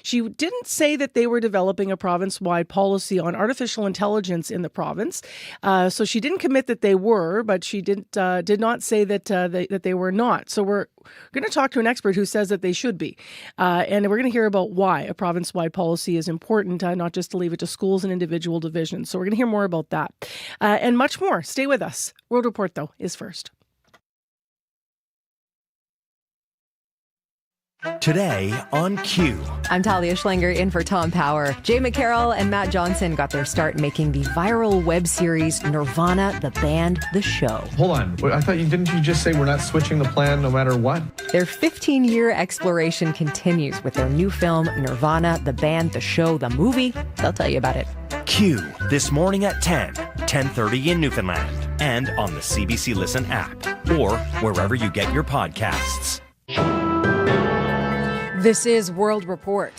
She didn't say that they were developing a province-wide policy on artificial intelligence in the province. So she didn't commit that they were, but she did not say that they were not. So we're going to talk to an expert who says that they should be. And we're going to hear about why a province-wide policy is important, not just to leave it to schools and individual divisions. So we're going to hear more about that and much more. Stay with us. World Report, though, is first. Today on Q. I'm Talia Schlenger in for Tom Power. Jay McCarroll and Matt Johnson got their start making the viral web series Nirvana, the Band, the Show. Hold on. I thought didn't you just say we're not switching the plan no matter what? Their 15-year exploration continues with their new film, Nirvana, the Band, the Show, the Movie. They'll tell you about it. Q, this morning at 10:30 in Newfoundland, and on the CBC Listen app, or wherever you get your podcasts. This is World Report.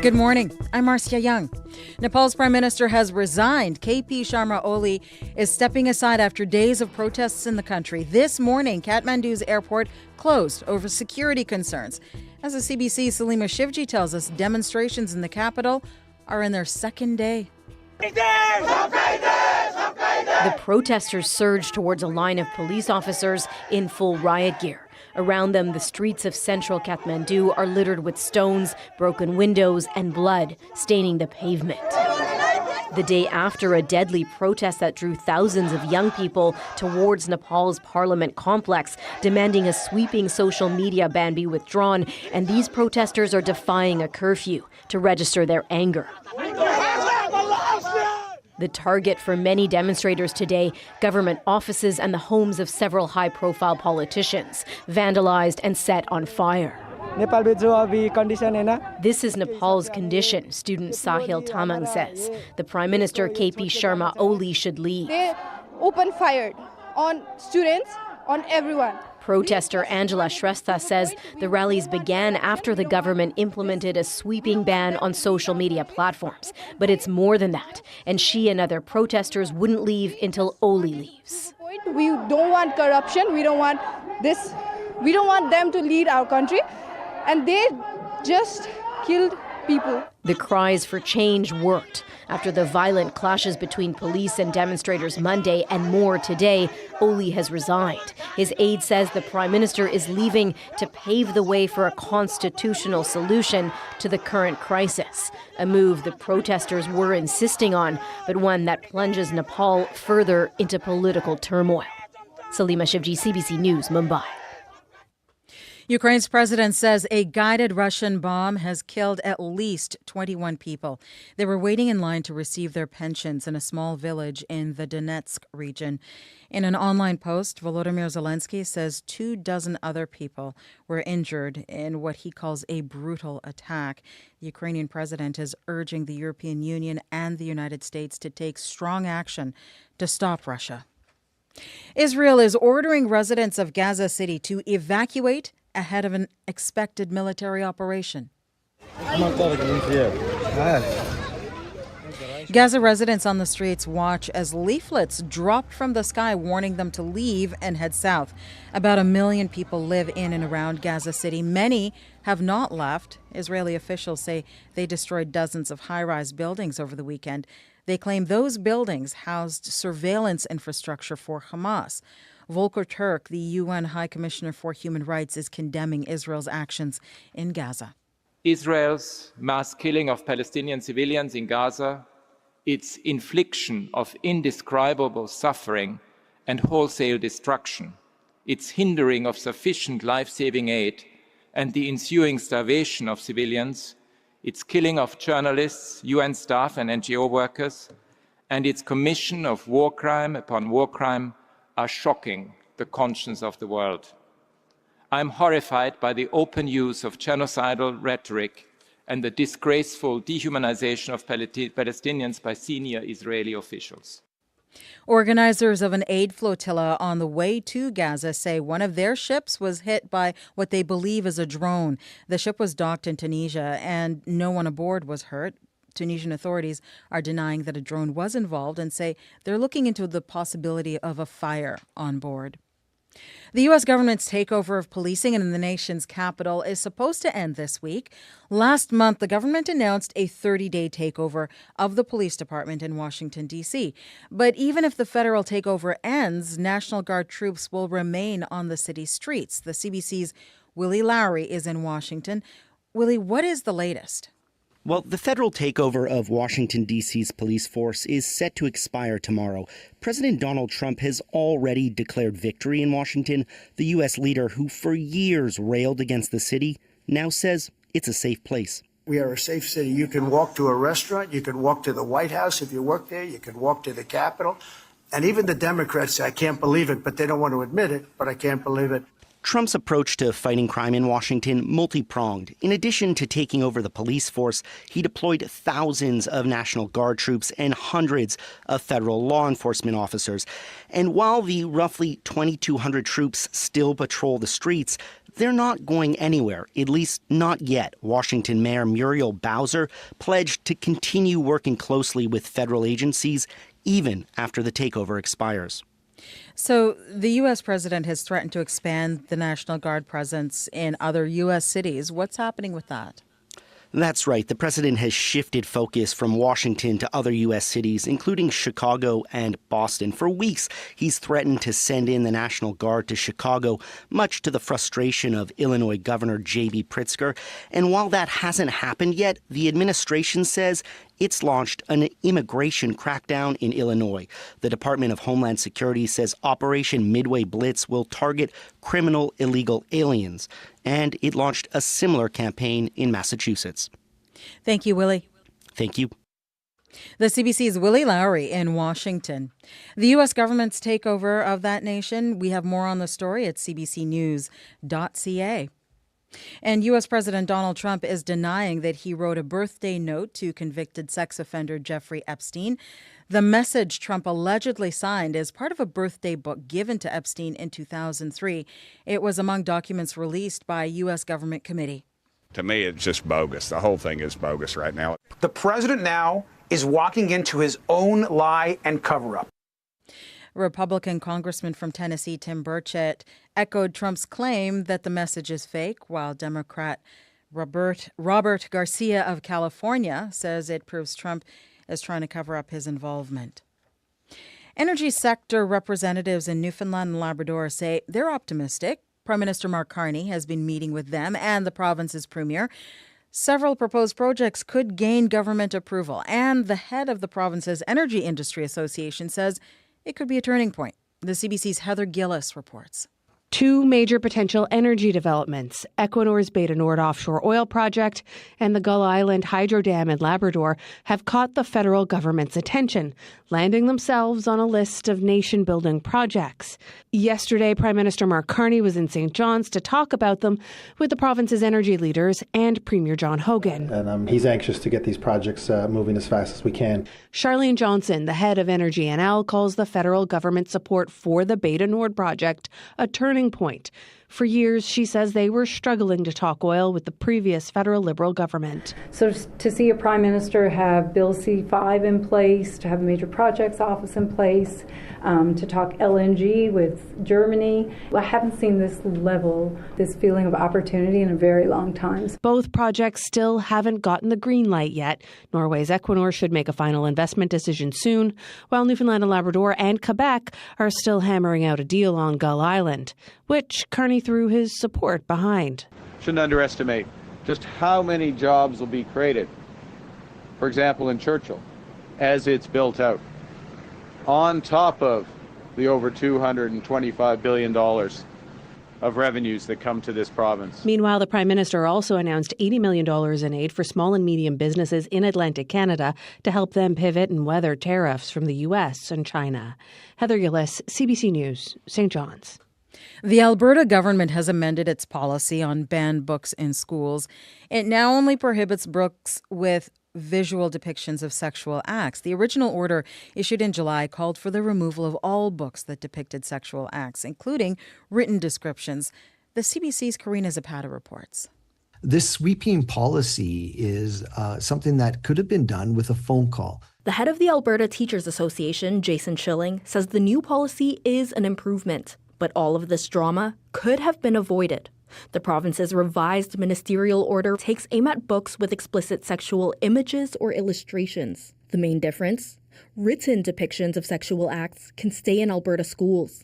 Good morning. I'm Marcia Young. Nepal's Prime Minister has resigned. KP Sharma Oli is stepping aside after days of protests in the country. This morning, Kathmandu's airport closed over security concerns. As the CBC's Salima Shivji tells us, demonstrations in the capital are in their second day. The protesters surged towards a line of police officers in full riot gear. Around them, the streets of central Kathmandu are littered with stones, broken windows, and blood staining the pavement. The day after a deadly protest that drew thousands of young people towards Nepal's parliament complex, demanding a sweeping social media ban be withdrawn, and these protesters are defying a curfew to register their anger. The target for many demonstrators today, government offices and the homes of several high-profile politicians, vandalized and set on fire. This is Nepal's condition, student Sahil Tamang says. The Prime Minister KP Sharma Oli should leave. They opened fire on students, on everyone. Protester Angela Shrestha says the rallies began after the government implemented a sweeping ban on social media platforms. But it's more than that, and she and other protesters wouldn't leave until Oli leaves. We don't want corruption, we don't want this, we don't want them to lead our country, and they just killed people. The cries for change worked. After the violent clashes between police and demonstrators Monday and more today, Oli has resigned. His aide says the Prime Minister is leaving to pave the way for a constitutional solution to the current crisis, a move the protesters were insisting on, but one that plunges Nepal further into political turmoil. Salima Shivji, CBC News, Mumbai. Ukraine's president says a guided Russian bomb has killed at least 21 people. They were waiting in line to receive their pensions in a small village in the Donetsk region. In an online post, Volodymyr Zelensky says 24 other people were injured in what he calls a brutal attack. The Ukrainian president is urging the European Union and the United States to take strong action to stop Russia. Israel is ordering residents of Gaza City to evacuate ahead of an expected military operation. Gaza residents on the streets watch as leaflets drop from the sky warning them to leave and head south. About 1 million people live in and around Gaza City. Many have not left. Israeli officials say they destroyed dozens of high-rise buildings over the weekend. They claim those buildings housed surveillance infrastructure for Hamas. Volker Turk, the UN High Commissioner for Human Rights, is condemning Israel's actions in Gaza. Israel's mass killing of Palestinian civilians in Gaza, its infliction of indescribable suffering and wholesale destruction, its hindering of sufficient life-saving aid, and the ensuing starvation of civilians, its killing of journalists, UN staff and NGO workers, and its commission of war crime upon war crime are shocking the conscience of the world. I am horrified by the open use of genocidal rhetoric and the disgraceful dehumanization of Palestinians by senior Israeli officials. Organizers of an aid flotilla on the way to Gaza say one of their ships was hit by what they believe is a drone. The ship was docked in Tunisia and no one aboard was hurt. Tunisian authorities are denying that a drone was involved and say they're looking into the possibility of a fire on board. The U.S. government's takeover of policing in the nation's capital is supposed to end this week. Last month, the government announced a 30-day takeover of the police department in Washington, D.C. But even if the federal takeover ends, National Guard troops will remain on the city's streets. The CBC's Willie Lowry is in Washington. Willie, what is the latest? Well, the federal takeover of Washington, D.C.'s police force is set to expire tomorrow. President Donald Trump has already declared victory in Washington. The U.S. leader, who for years railed against the city, now says it's a safe place. We are a safe city. You can walk to a restaurant. You can walk to the White House if you work there. You can walk to the Capitol. And even the Democrats say, I can't believe it, but they don't want to admit it, but I can't believe it. Trump's approach to fighting crime in Washington, multi-pronged. In addition to taking over the police force, he deployed thousands of National Guard troops and hundreds of federal law enforcement officers. And while the roughly 2,200 troops still patrol the streets, they're not going anywhere, at least not yet. Washington Mayor Muriel Bowser pledged to continue working closely with federal agencies even after the takeover expires. So the U.S. president has threatened to expand the National Guard presence in other U.S. cities. What's happening with that? That's right. The president has shifted focus from Washington to other U.S. cities, including Chicago and Boston. For weeks, he's threatened to send in the National Guard to Chicago, much to the frustration of Illinois Governor J.B. Pritzker. And while that hasn't happened yet, the administration says it's launched an immigration crackdown in Illinois. The Department of Homeland Security says Operation Midway Blitz will target criminal illegal aliens. And it launched a similar campaign in Massachusetts. Thank you, Willie. Thank you. The CBC's Willie Lowry in Washington. The U.S. government's takeover of that nation. We have more on the story at cbcnews.ca. And U.S. President Donald Trump is denying that he wrote a birthday note to convicted sex offender Jeffrey Epstein. The message Trump allegedly signed is part of a birthday book given to Epstein in 2003. It was among documents released by a U.S. government committee. To me, it's just bogus. The whole thing is bogus right now. The president now is walking into his own lie and cover-up. Republican Congressman from Tennessee, Tim Burchett, echoed Trump's claim that the message is fake, while Democrat Robert Garcia of California says it proves Trump is trying to cover up his involvement. Energy sector representatives in Newfoundland and Labrador say they're optimistic. Prime Minister Mark Carney has been meeting with them and the province's premier. Several proposed projects could gain government approval, and the head of the province's Energy Industry Association says it could be a turning point. The CBC's Heather Gillis reports. Two major potential energy developments, Equinor's Beta Nord offshore oil project and the Gull Island hydro dam in Labrador, have caught the federal government's attention, landing themselves on a list of nation-building projects. Yesterday, Prime Minister Mark Carney was in St. John's to talk about them with the province's energy leaders and Premier John Hogan. And he's anxious to get these projects moving as fast as we can. Charlene Johnson, the head of Energy NL, calls the federal government support for the Beta Nord project a turning point. For years, she says they were struggling to talk oil with the previous federal Liberal government. So to see a prime minister have Bill C-5 in place, to have a major projects office in place, to talk LNG with Germany, I haven't seen this level, this feeling of opportunity in a very long time. Both projects still haven't gotten the green light yet. Norway's Equinor should make a final investment decision soon, while Newfoundland and Labrador and Quebec are still hammering out a deal on Gull Island, which Carney threw his support behind. Shouldn't underestimate just how many jobs will be created, for example, in Churchill, as it's built out, on top of the over $225 billion of revenues that come to this province. Meanwhile, the Prime Minister also announced $80 million in aid for small and medium businesses in Atlantic Canada to help them pivot and weather tariffs from the U.S. and China. Heather Gillis, CBC News, St. John's. The Alberta government has amended its policy on banned books in schools. It now only prohibits books with visual depictions of sexual acts. The original order, issued in July, called for the removal of all books that depicted sexual acts, including written descriptions. The CBC's Karina Zapata reports. This sweeping policy is something that could have been done with a phone call. The head of the Alberta Teachers Association, Jason Schilling, says the new policy is an improvement, But all of this drama could have been avoided. The province's revised ministerial order takes aim at books with explicit sexual images or illustrations. The main difference? Written depictions of sexual acts can stay in Alberta schools.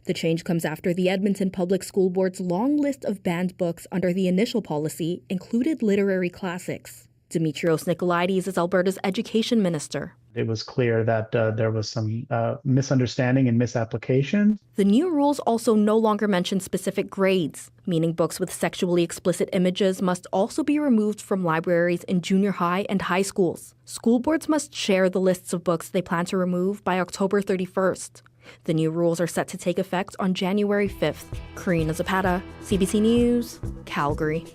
The change comes after the Edmonton Public School Board's long list of banned books under the initial policy included literary classics. Dimitrios Nicolaides is Alberta's education minister. It was clear that there was some misunderstanding and misapplication. The new rules also no longer mention specific grades, meaning books with sexually explicit images must also be removed from libraries in junior high and high schools. School boards must share the lists of books they plan to remove by October 31st. The new rules are set to take effect on January 5th. Karina Zapata, CBC News, Calgary.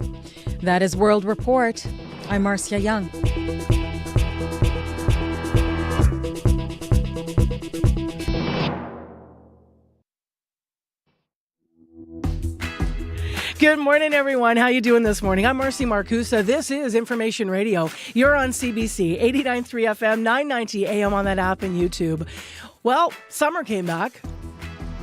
That is World Report. I'm Marcia Young. Good morning, everyone. How you doing this morning? I'm Marcy Marcusa. This is Information Radio. You're on CBC, 89.3 FM, 990 AM on that app and YouTube. Well, summer came back.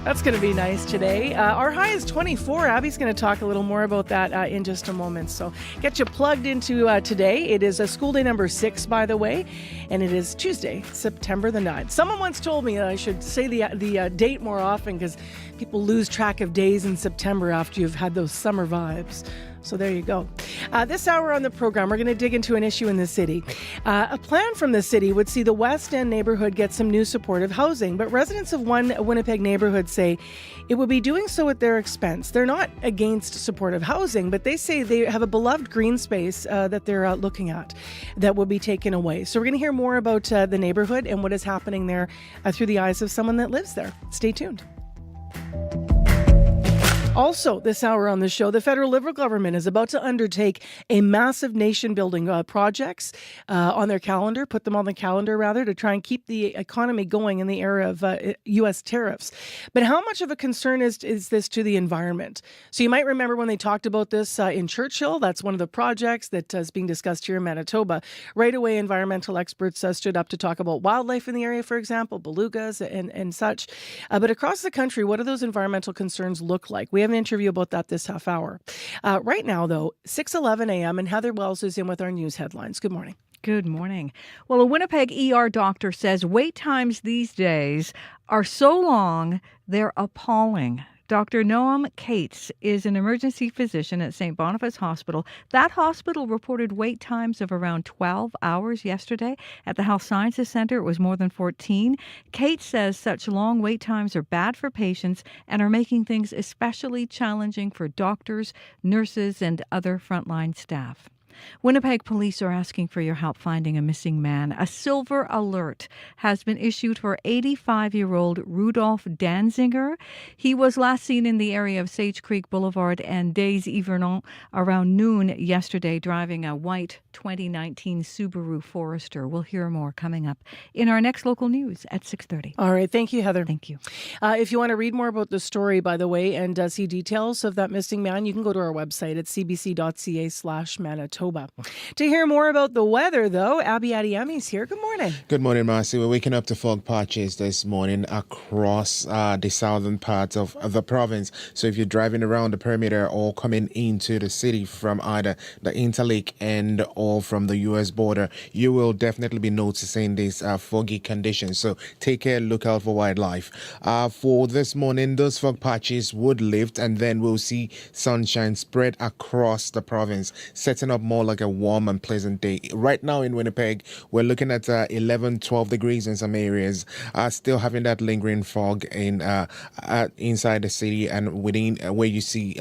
That's going to be nice today. Our high is 24. Abby's going to talk a little more about that in just a moment. So get you plugged into today. It is a school day number 6, by the way, and it is Tuesday, September the 9th. Someone once told me that I should say the date more often because people lose track of days in September after you've had those summer vibes. So there you go. This hour on the program, we're going to dig into an issue in the city. A plan from the city would see the West End neighborhood get some new supportive housing, but residents of one Winnipeg neighborhood say it would be doing so at their expense. They're not against supportive housing, but they say they have a beloved green space that they're looking at that will be taken away. So we're going to hear more about the neighborhood and what is happening there through the eyes of someone that lives there. Stay tuned. Also, this hour on the show, the federal Liberal government is about to undertake a massive nation-building projects on their calendar, put them on the calendar, rather, to try and keep the economy going in the era of U.S. tariffs. But how much of a concern is this to the environment? So you might remember when they talked about this in Churchill. That's one of the projects that is being discussed here in Manitoba. Right away, environmental experts stood up to talk about wildlife in the area, for example, belugas and such. But across the country, what do those environmental concerns look like? We have an interview about that this half hour. Right now, though, 6:11 a.m. and Heather Wells is in with our news headlines. Good morning. Good morning. Well, a Winnipeg ER doctor says wait times these days are so long, they're appalling. Dr. Noam Cates is an emergency physician at St. Boniface Hospital. That hospital reported wait times of around 12 hours yesterday. At the Health Sciences Centre, it was more than 14. Cates says such long wait times are bad for patients and are making things especially challenging for doctors, nurses, and other frontline staff. Winnipeg police are asking for your help finding a missing man. A silver alert has been issued for 85-year-old Rudolph Danziger. He was last seen in the area of Sage Creek Boulevard and Des Yvernons around noon yesterday driving a white 2019 Subaru Forester. We'll hear more coming up in our next local news at 6:30. All right. Thank you, Heather. Thank you. If you want to read more about the story, by the way, and see details of that missing man, you can go to our website at cbc.ca/Manitoba. To hear more about the weather, though, Abby Adiami's here. Good morning. Good morning, Marcy. We're waking up to fog patches this morning across the southern part of the province. So if you're driving around the perimeter or coming into the city from either the Interlake end or from the U.S. border, you will definitely be noticing these foggy conditions. So take care, look out for wildlife. For this morning, those fog patches would lift and then we'll see sunshine spread across the province, setting up more like a warm and pleasant day. Right now in Winnipeg, we're looking at 11, 12 degrees in some areas, still having that lingering fog in inside the city and within where you see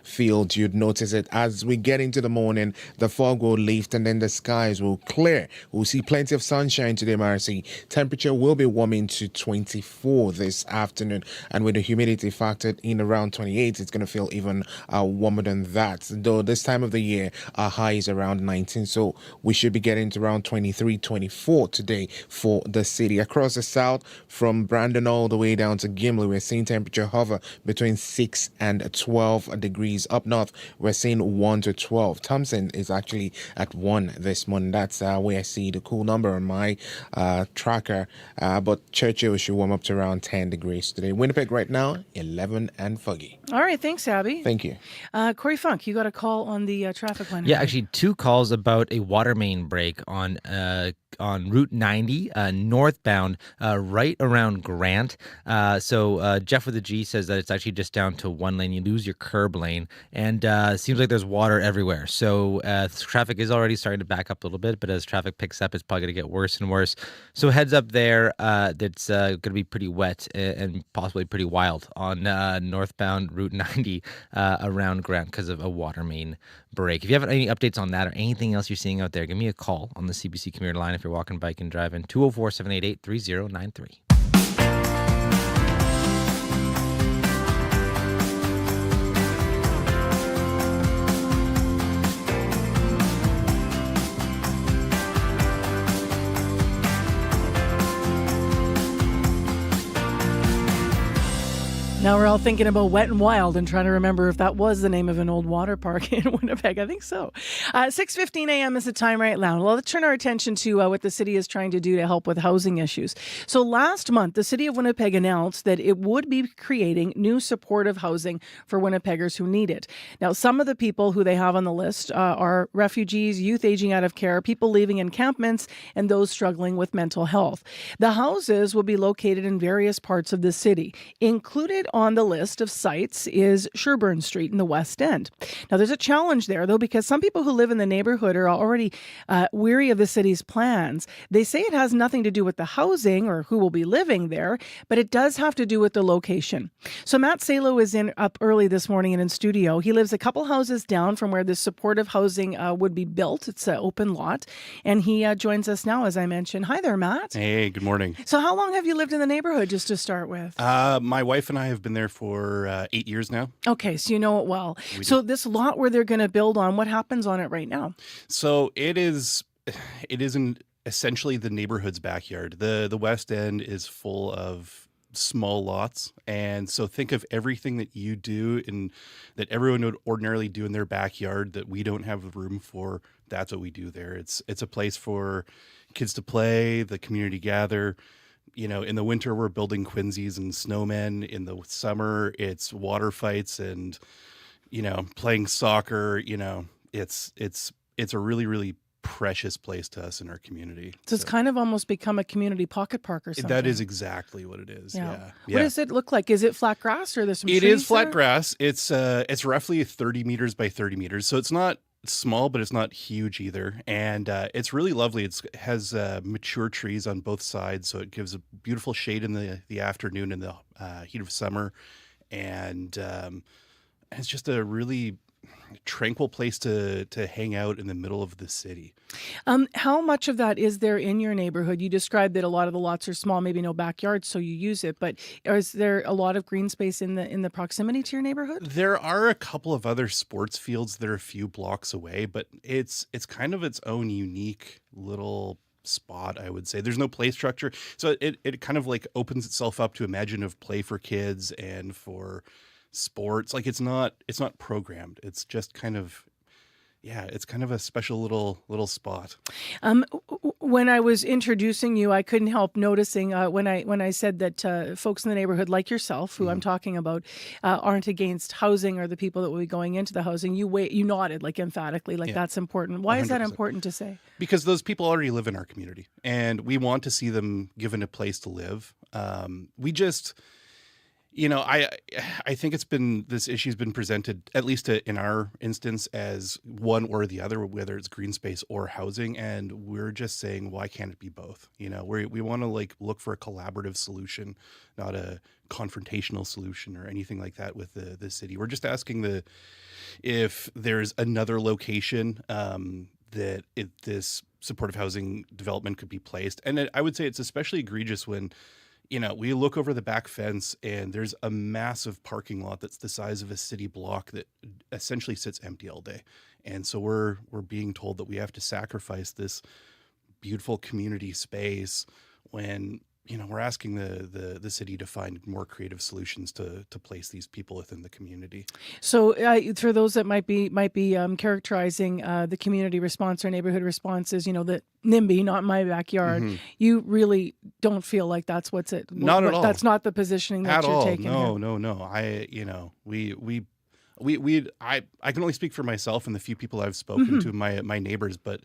fields, you'd notice it. As we get into the morning, the fog will lift and then the skies will clear. We'll see plenty of sunshine today, Marcy. Temperature will be warming to 24 this afternoon, and with the humidity factored in around 28, it's going to feel even warmer than that. Though this time of the year, our high high is around 19. So we should be getting to around 23, 24 today for the city. Across the south, from Brandon all the way down to Gimli, we're seeing temperature hover between 6 and 12 degrees. Up north, we're seeing 1 to 12. Thompson is actually at 1 this morning. That's where I see the cool number on my tracker. But Churchill should warm up to around 10 degrees today. Winnipeg right now, 11 and foggy. All right, thanks, Abby. Thank you. Corey Funk, you got a call on the traffic line. Yeah, actually, 2 calls about a water main break on Route 90 northbound, right around Grant. So Jeff with the G says that it's actually just down to 1 lane. You lose your curb lane, and seems like there's water everywhere. So traffic is already starting to back up a little bit, but as traffic picks up, it's probably going to get worse and worse. So heads up there. That's going to be pretty wet and possibly pretty wild on northbound Route 90 around Grant because of a water main break. If you have any updates on that or anything else you're seeing out there, give me a call on the CBC Commuter Line if you're walking, biking, driving. 204-788-3093. Now we're all thinking about Wet and Wild and trying to remember if that was the name of an old water park in Winnipeg. I think so. 6:15 a.m. is the time right now. Well, let's turn our attention to what the city is trying to do to help with housing issues. So last month, the city of Winnipeg announced that it would be creating new supportive housing for Winnipeggers who need it. Now, some of the people who they have on the list are refugees, youth aging out of care, people living in encampments, and those struggling with mental health. The houses will be located in various parts of the city. Included on the list of sites is Sherbourne Street in the West End. Now, there's a challenge there, though, because some people who live in the neighborhood are already weary of the city's plans. They say it has nothing to do with the housing or who will be living there, but it does have to do with the location. So Matt Salo is up early this morning and in studio. He lives a couple houses down from where this supportive housing would be built. It's an open lot. And he joins us now, as I mentioned. Hi there, Matt. Hey, good morning. So how long have you lived in the neighborhood, just to start with? My wife and I have been there for 8 years now. Okay, so you know it well. So this lot where they're going to build on, what happens on it right now? So it isn't essentially the neighborhood's backyard. The West End is full of small lots, and so think of everything that you do and that everyone would ordinarily do in their backyard that we don't have room for. That's what we do there. It's a place for kids to play, the community gather. You know, in the winter, we're building quinzies and snowmen. In the summer, it's water fights and, you know, playing soccer. You know, it's a really, really precious place to us in our community. So it's kind of almost become a community pocket park or something. That is exactly what it is. Yeah. What does it look like? Is it flat grass or there's some trees? It is flat there? grass. It's roughly 30 meters by 30 meters. So it's not small, but it's not huge either. And it's really lovely. It has mature trees on both sides, so it gives a beautiful shade in the afternoon in the heat of summer. And it's just a really tranquil place to hang out in the middle of the city. How much of that is there in your neighborhood? You described that a lot of the lots are small, maybe no backyard, so you use it. But is there a lot of green space in the proximity to your neighborhood? There are a couple of other sports fields that are a few blocks away, but it's kind of its own unique little spot, I would say. There's no play structure, so it kind of like opens itself up to imaginative play for kids and for sports. Like it's not programmed. It's just kind of, yeah, it's kind of a special little spot. When I was introducing you, I couldn't help noticing when I said that folks in the neighborhood like yourself, who I'm talking about, aren't against housing or the people that will be going into the housing. You nodded like emphatically, like that's important. Why 100%. Is that important to say? Because those people already live in our community, and we want to see them given a place to live. We just. You know, I think this issue's been presented, at least in our instance, as one or the other, whether it's green space or housing. And we're just saying, why can't it be both? You know, we want to look for a collaborative solution, not a confrontational solution or anything like that with the city. We're just asking if there's another location that this supportive housing development could be placed. And I would say it's especially egregious when, we look over the back fence and there's a massive parking lot that's the size of a city block that essentially sits empty all day. And so we're being told that we have to sacrifice this beautiful community space when, we're asking the city to find more creative solutions to place these people within the community. So for those that might be characterizing the community response or neighborhood response as, the NIMBY, not my backyard, you really don't feel like that's what's it. Not at all. That's not the positioning that At you're all. taking. No, here. no. I can only speak for myself and the few people I've spoken to, my neighbors, but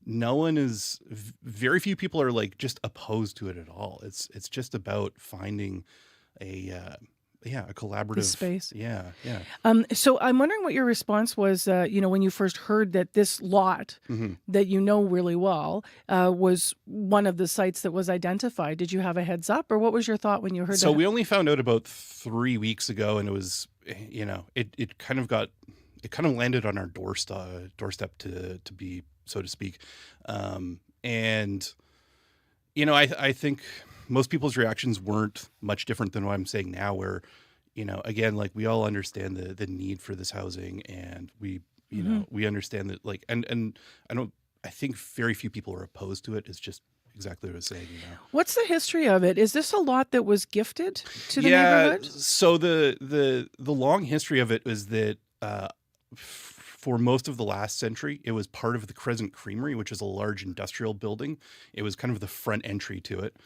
very few people are like just opposed to it at all. It's just about finding a collaborative space. Yeah. So I'm wondering what your response was, when you first heard that this lot that you know really well was one of the sites that was identified. Did you have a heads up, or what was your thought when you heard that? So we only found out about 3 weeks ago, and it was, it kind of landed on our doorstep to be, so to speak. I think most people's reactions weren't much different than what I'm saying now, where, again, like, we all understand the need for this housing, and we understand that, like, and I think very few people are opposed to it. It's just exactly what I was saying. What's the history of it? Is this a lot that was gifted to the neighborhood? So the long history of it was that, for most of the last century, it was part of the Crescent Creamery, which is a large industrial building. It was kind of the front entry to it.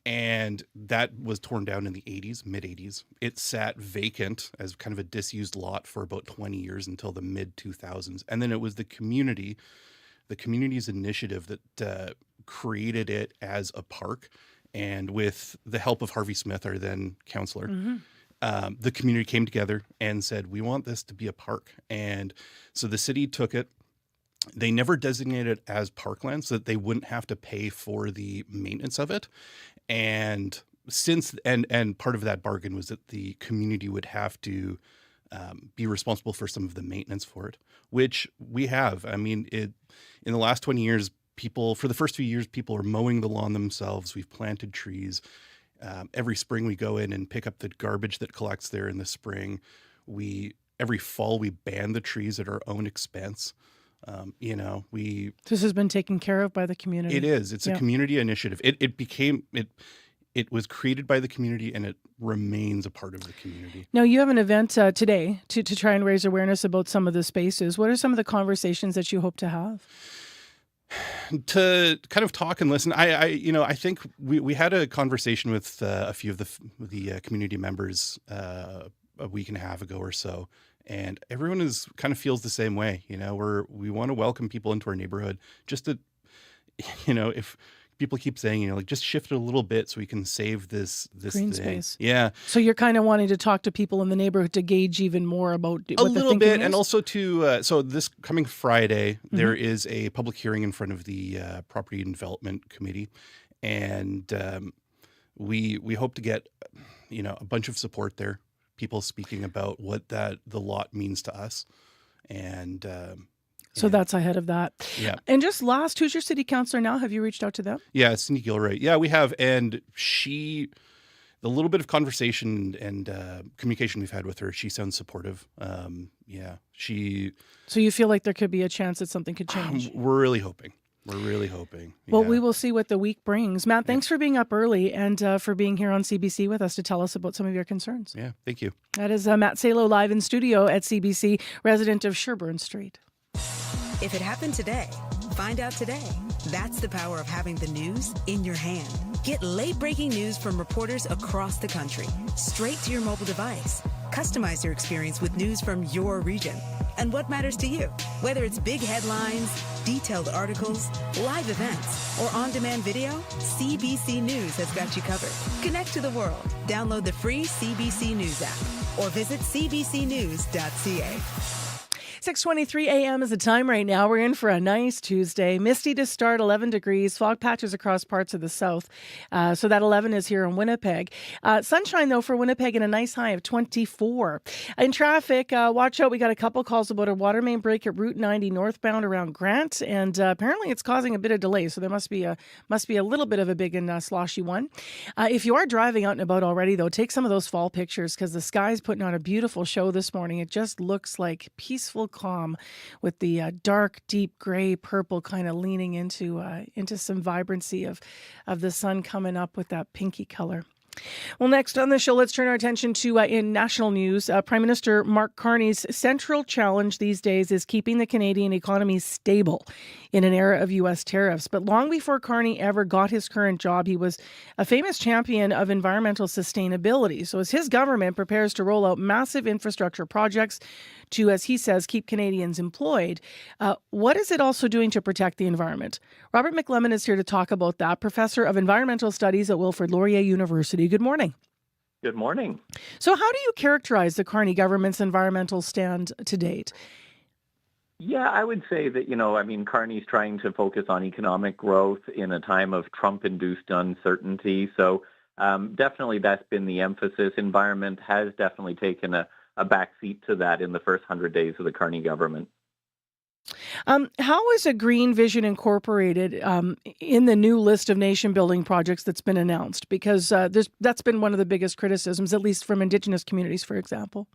And that was torn down in the mid-80s. It sat vacant as kind of a disused lot for about 20 years until the mid-2000s. And then it was the community's initiative that created it as a park. And with the help of Harvey Smith, our then counselor, the community came together and said, we want this to be a park. And so the city took it. They never designated it as parkland so that they wouldn't have to pay for the maintenance of it. And part of that bargain was that the community would have to be responsible for some of the maintenance for it, which we have. I mean, in the last 20 years, for the first few years, people are mowing the lawn themselves. We've planted trees. Every spring we go in and pick up the garbage that collects there in the spring. Every fall we ban the trees at our own expense. This has been taken care of by the community. It is. It's a community initiative. It was created by the community, and it remains a part of the community. Now, you have an event today to try and raise awareness about some of the spaces. What are some of the conversations that you hope to have? To kind of talk and listen. I think we had a conversation with a few of the community members a week and a half ago or so, and everyone feels the same way. We want to welcome people into our neighborhood, just to, if people keep saying, just shift it a little bit so we can save this green thing. Space. Yeah. So you're kind of wanting to talk to people in the neighborhood to gauge even more about what a the little thinking bit, is? and also to so this coming Friday there is a public hearing in front of the Property and Development Committee, and we hope to get a bunch of support there, people speaking about what the lot means to us, and. So that's ahead of that. Yeah. And just last, who's your city councilor now? Have you reached out to them? Yeah, Cindy Gilroy. Yeah, we have. And the little bit of conversation and communication we've had with her, she sounds supportive. So you feel like there could be a chance that something could change? We're really hoping. Well, we will see what the week brings. Matt, thanks for being up early and for being here on CBC with us to tell us about some of your concerns. Yeah, thank you. That is Matt Salo live in studio at CBC, resident of Sherbourne Street. If it happened today, find out today. That's the power of having the news in your hand. Get late-breaking news from reporters across the country, straight to your mobile device. Customize your experience with news from your region and what matters to you. Whether it's big headlines, detailed articles, live events, or on-demand video, CBC News has got you covered. Connect to the world. Download the free CBC News app or visit cbcnews.ca. 6:23 a.m. is the time right now. We're in for a nice Tuesday. Misty to start, 11 degrees. Fog patches across parts of the south. So that 11 is here in Winnipeg. Sunshine, though, for Winnipeg and a nice high of 24. In traffic, watch out. We got a couple calls about a water main break at Route 90 northbound around Grant. And apparently it's causing a bit of delay. So there must be a little bit of a big and sloshy one. If you are driving out and about already, though, take some of those fall pictures because the sky's putting on a beautiful show this morning. It just looks like peaceful calm with the dark, deep gray, purple kind of leaning into some vibrancy of the sun coming up with that pinky color. Well, next on the show, let's turn our attention to in national news. Prime Minister Mark Carney's central challenge these days is keeping the Canadian economy stable in an era of U.S. tariffs. But long before Carney ever got his current job, he was a famous champion of environmental sustainability. So as his government prepares to roll out massive infrastructure projects to, as he says, keep Canadians employed, what is it also doing to protect the environment? Robert McLemmon is here to talk about that, professor of environmental studies at Wilfrid Laurier University. Good morning. Good morning. So how do you characterize the Carney government's environmental stand to date? Yeah, I would say that, Carney's trying to focus on economic growth in a time of Trump-induced uncertainty. So definitely that's been the emphasis. Environment has definitely taken a backseat to that in the first 100 days of the Carney government. How is a green vision incorporated in the new list of nation-building projects that's been announced? Because that's been one of the biggest criticisms, at least from Indigenous communities, for example.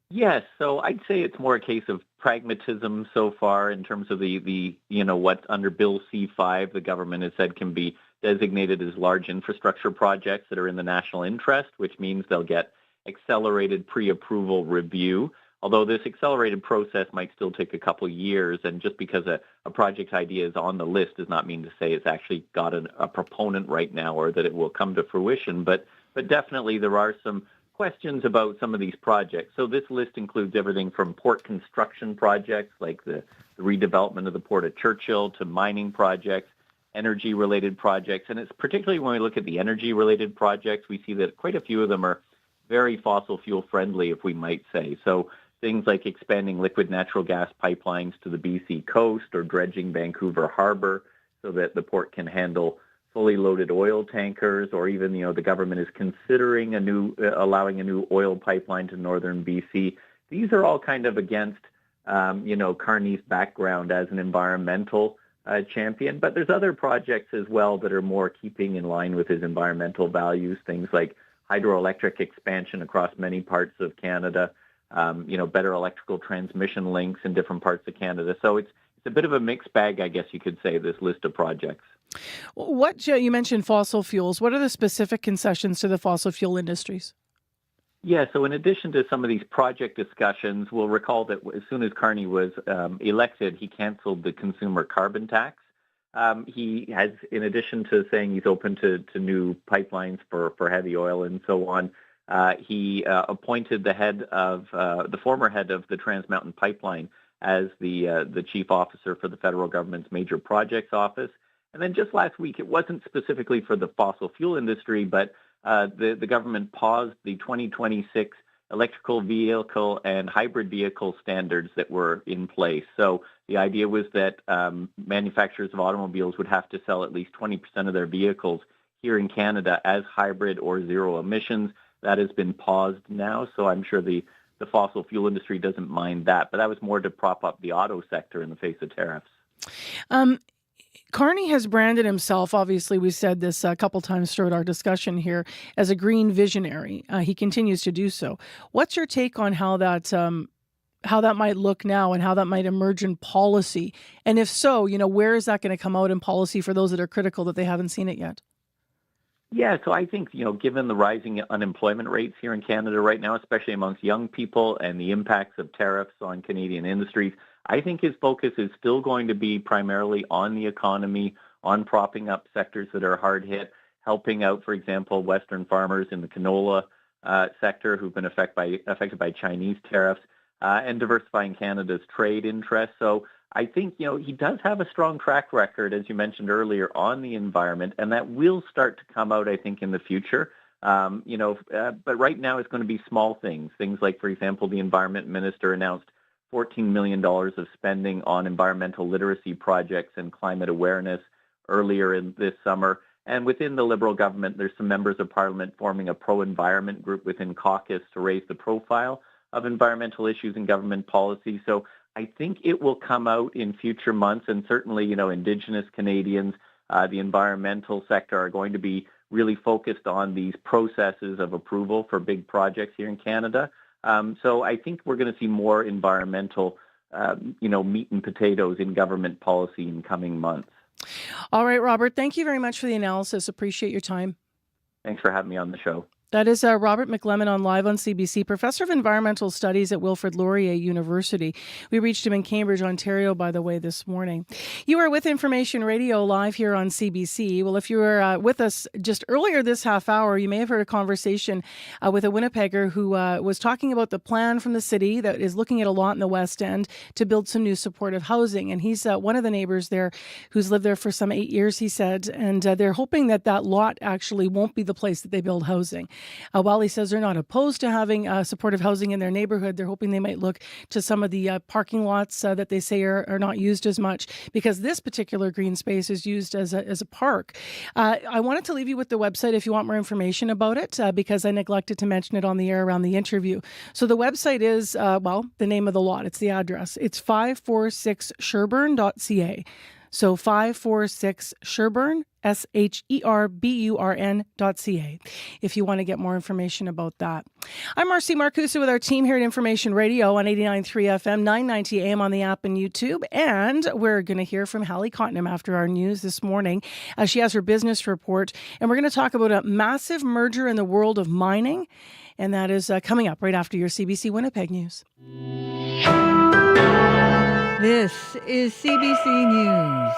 Yes, so I'd say it's more a case of pragmatism so far in terms of the what under Bill C-5 the government has said can be designated as large infrastructure projects that are in the national interest, which means they'll get accelerated pre-approval review. Although this accelerated process might still take a couple years, and just because a project idea is on the list does not mean to say it's actually got a proponent right now or that it will come to fruition. But definitely there are some questions about some of these projects. So this list includes everything from port construction projects like the redevelopment of the Port of Churchill to mining projects, energy-related projects. And it's particularly when we look at the energy-related projects, we see that quite a few of them are very fossil fuel friendly, if we might say. So things like expanding liquid natural gas pipelines to the BC coast or dredging Vancouver Harbor so that the port can handle fully loaded oil tankers, or even, the government is considering allowing a new oil pipeline to northern BC. These are all kind of against, Carney's background as an environmental champion. But there's other projects as well that are more keeping in line with his environmental values, things like hydroelectric expansion across many parts of Canada, better electrical transmission links in different parts of Canada. So it's a bit of a mixed bag, I guess you could say, this list of projects. You mentioned fossil fuels. What are the specific concessions to the fossil fuel industries? Yeah, so in addition to some of these project discussions, we'll recall that as soon as Carney was elected, he canceled the consumer carbon tax. He has, in addition to saying he's open to new pipelines for heavy oil and so on, he appointed the former head of the Trans Mountain Pipeline as the chief officer for the federal government's major projects office. And then just last week, it wasn't specifically for the fossil fuel industry, but the government paused the 2026 electrical vehicle and hybrid vehicle standards that were in place. So the idea was that manufacturers of automobiles would have to sell at least 20% of their vehicles here in Canada as hybrid or zero emissions. That has been paused now, so I'm sure the fossil fuel industry doesn't mind that. But that was more to prop up the auto sector in the face of tariffs. Carney has branded himself, obviously we said this a couple times throughout our discussion here, as a green visionary. He continues to do so. What's your take on how that might look now and how that might emerge in policy? And if so, where is that going to come out in policy for those that are critical that they haven't seen it yet? Yeah, so I think, given the rising unemployment rates here in Canada right now, especially amongst young people and the impacts of tariffs on Canadian industries, I think his focus is still going to be primarily on the economy, on propping up sectors that are hard hit, helping out, for example, Western farmers in the canola sector who've been affected by Chinese tariffs, and diversifying Canada's trade interests. So I think, he does have a strong track record, as you mentioned earlier, on the environment, and that will start to come out, I think, in the future. But right now it's going to be small things like, for example, the environment minister announced $14 million of spending on environmental literacy projects and climate awareness earlier in this summer. And within the Liberal government, there's some members of Parliament forming a pro-environment group within caucus to raise the profile of environmental issues in government policy. So I think it will come out in future months, and certainly, Indigenous Canadians, the environmental sector are going to be really focused on these processes of approval for big projects here in Canada. So I think we're going to see more environmental, meat and potatoes in government policy in coming months. All right, Robert, thank you very much for the analysis. Appreciate your time. Thanks for having me on the show. That is Robert McLemon on Live on CBC, Professor of Environmental Studies at Wilfrid Laurier University. We reached him in Cambridge, Ontario, by the way, this morning. You are with Information Radio live here on CBC. Well, if you were with us just earlier this half hour, you may have heard a conversation with a Winnipegger who was talking about the plan from the city that is looking at a lot in the West End to build some new supportive housing. And he's one of the neighbors there who's lived there for some 8 years, he said, and they're hoping that that lot actually won't be the place that they build housing. While he says they're not opposed to having supportive housing in their neighborhood, they're hoping they might look to some of the parking lots that they say are not used as much, because this particular green space is used as a park. I wanted to leave you with the website if you want more information about it, because I neglected to mention it on the air around the interview. So the website is, the name of the lot. It's the address. It's 546sherburn.ca. So 546 Sherburn, SHERBURN.ca, if you want to get more information about that. I'm Marcy Marcusa with our team here at Information Radio on 89.3 FM, 990 AM on the app and YouTube. And we're going to hear from Hallie Cottenham after our news this morning. She has her business report. And we're going to talk about a massive merger in the world of mining. And that is coming up right after your CBC Winnipeg news. This is CBC News.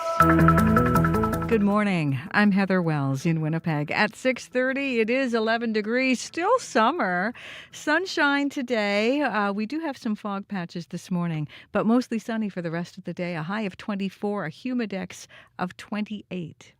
Good morning. I'm Heather Wells in Winnipeg. At 6:30, it is 11 degrees, still summer. Sunshine today. We do have some fog patches this morning, but mostly sunny for the rest of the day. A high of 24, a humidex of 28.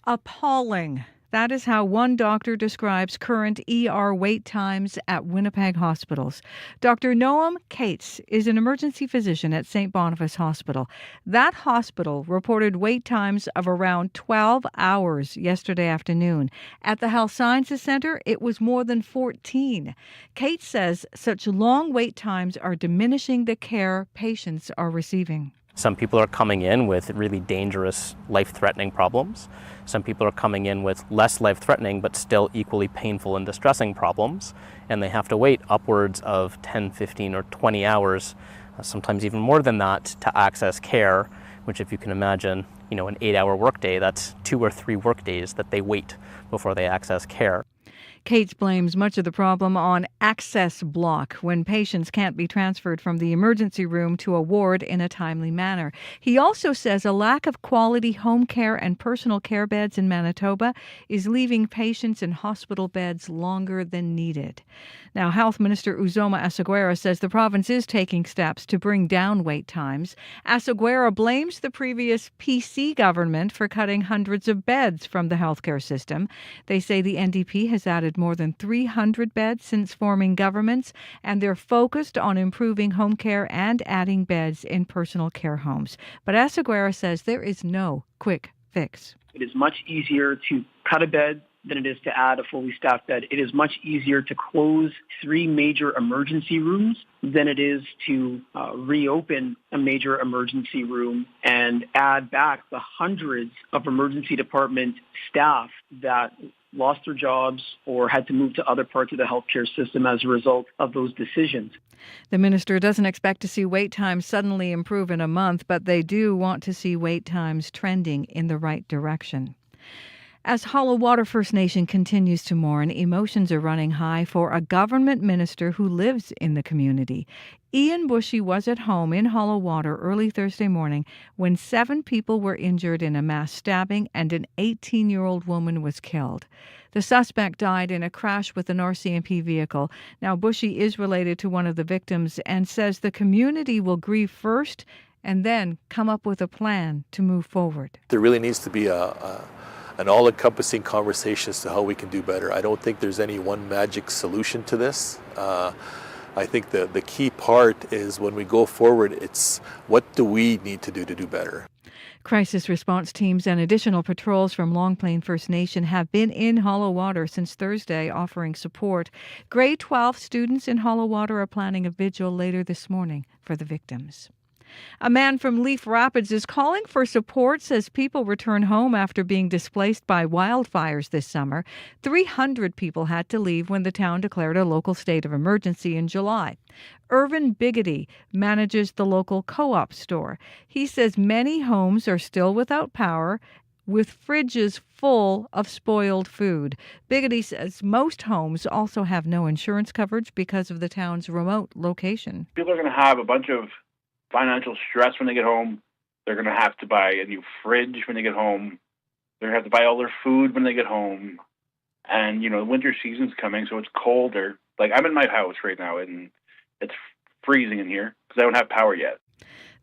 Appalling. That is how one doctor describes current ER wait times at Winnipeg hospitals. Dr. Noam Cates is an emergency physician at St. Boniface Hospital. That hospital reported wait times of around 12 hours yesterday afternoon. At the Health Sciences Centre, it was more than 14. Cates says such long wait times are diminishing the care patients are receiving. Some people are coming in with really dangerous, life-threatening problems. Some people are coming in with less life-threatening but still equally painful and distressing problems, and they have to wait upwards of 10, 15, or 20 hours, sometimes even more than that, to access care, which, if you can imagine, an 8-hour workday, that's 2 or 3 workdays that they wait before they access care. Cates blames much of the problem on access block, when patients can't be transferred from the emergency room to a ward in a timely manner. He also says a lack of quality home care and personal care beds in Manitoba is leaving patients in hospital beds longer than needed. Now, Health Minister Uzoma Asseguera says the province is taking steps to bring down wait times. Asseguera blames the previous PC government for cutting hundreds of beds from the healthcare system. They say the NDP has added more than 300 beds since forming governments, and they're focused on improving home care and adding beds in personal care homes. But Asseguera says there is no quick fix. It is much easier to cut a bed than it is to add a fully staffed bed. It is much easier to close 3 major emergency rooms than it is to reopen a major emergency room and add back the hundreds of emergency department staff that lost their jobs or had to move to other parts of the healthcare system as a result of those decisions. The minister doesn't expect to see wait times suddenly improve in a month, but they do want to see wait times trending in the right direction. As Hollow Water First Nation continues to mourn, emotions are running high for a government minister who lives in the community. Ian Bushy was at home in Hollow Water early Thursday morning when 7 people were injured in a mass stabbing and an 18-year-old woman was killed. The suspect died in a crash with an RCMP vehicle. Now, Bushy is related to one of the victims and says the community will grieve first and then come up with a plan to move forward. There really needs to be an all-encompassing conversation as to how we can do better. I don't think there's any one magic solution to this. I think the key part is when we go forward, it's what do we need to do better. Crisis response teams and additional patrols from Long Plain First Nation have been in Hollow Water since Thursday, offering support. Grade 12 students in Hollow Water are planning a vigil later this morning for the victims. A man from Leaf Rapids is calling for support as people return home after being displaced by wildfires this summer. 300 people had to leave when the town declared a local state of emergency in July. Irvin Biggity manages the local co-op store. He says many homes are still without power, with fridges full of spoiled food. Biggity says most homes also have no insurance coverage because of the town's remote location. People are going to have a bunch of financial stress when they get home. They're going to have to buy a new fridge when they get home. They're going to have to buy all their food when they get home. And, the winter season's coming, so it's colder. Like, I'm in my house right now, and it's freezing in here because I don't have power yet.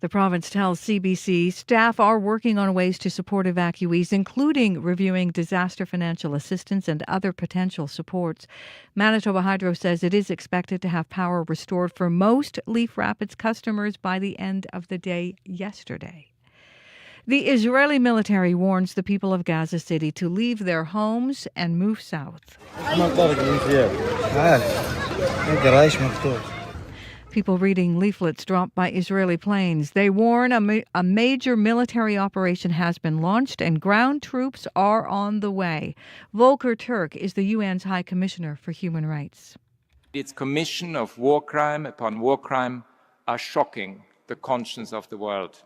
The province tells CBC staff are working on ways to support evacuees, including reviewing disaster financial assistance and other potential supports. Manitoba Hydro says it is expected to have power restored for most Leaf Rapids customers by the end of the day yesterday. The Israeli military warns the people of Gaza City to leave their homes and move south. People reading leaflets dropped by Israeli planes. They warn a major military operation has been launched and ground troops are on the way. Volker Turk is the UN's High Commissioner for Human Rights. Its commission of war crime upon war crime are shocking the conscience of the world.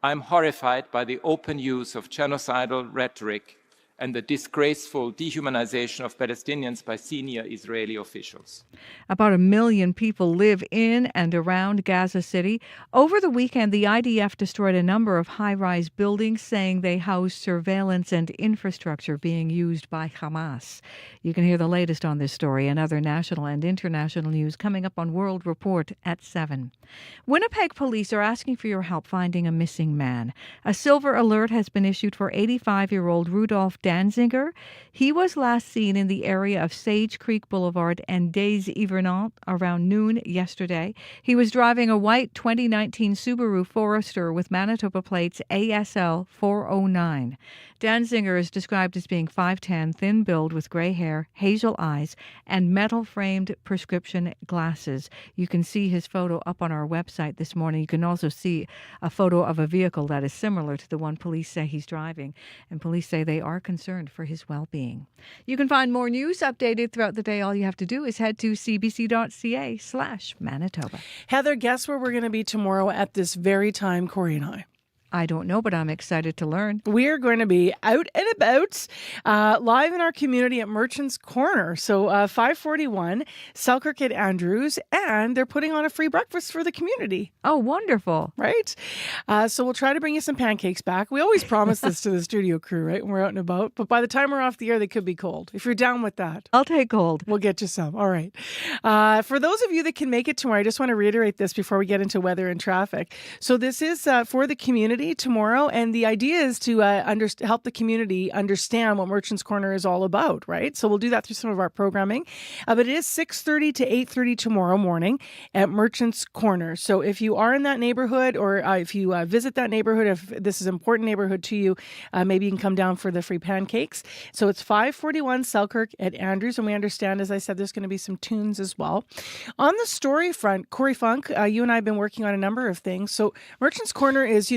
I'm horrified by the open use of genocidal rhetoric and the disgraceful dehumanization of Palestinians by senior Israeli officials. About 1 million people live in and around Gaza City. Over the weekend, the IDF destroyed a number of high-rise buildings, saying they house surveillance and infrastructure being used by Hamas. You can hear the latest on this story and other national and international news coming up on World Report at 7. Winnipeg police are asking for your help finding a missing man. A silver alert has been issued for 85-year-old Rudolph Danziger. He was last seen in the area of Sage Creek Boulevard and Des Yvernant around noon yesterday. He was driving a white 2019 Subaru Forester with Manitoba plates ASL 409. Danziger is described as being 5'10", thin-build with gray hair, hazel eyes, and metal-framed prescription glasses. You can see his photo up on our website this morning. You can also see a photo of a vehicle that is similar to the one police say he's driving, and police say they are concerned for his well-being. You can find more news updated throughout the day. All you have to do is head to cbc.ca/Manitoba. Heather, guess where we're going to be tomorrow at this very time, Corey and I don't know, but I'm excited to learn. We are going to be out and about, live in our community at Merchants Corner. So 541 Selkirk at Andrews, and they're putting on a free breakfast for the community. Oh, wonderful. Right? So we'll try to bring you some pancakes back. We always promise this to the studio crew, right, when we're out and about. But by the time we're off the air, they could be cold. If you're down with that. I'll take cold. We'll get you some. All right. For those of you that can make it tomorrow, I just want to reiterate this before we get into weather and traffic. So this is for the community tomorrow, and the idea is to help the community understand what Merchants Corner is all about, right? So we'll do that through some of our programming. But it is 6:30 to 8:30 tomorrow morning at Merchants Corner. So if you are in that neighborhood, or if you visit that neighborhood, if this is an important neighborhood to you, maybe you can come down for the free pancakes. So it's 541 Selkirk at Andrews, and we understand, as I said, there's going to be some tunes as well. On the story front, Corey Funk, you and I have been working on a number of things. So Merchants Corner is,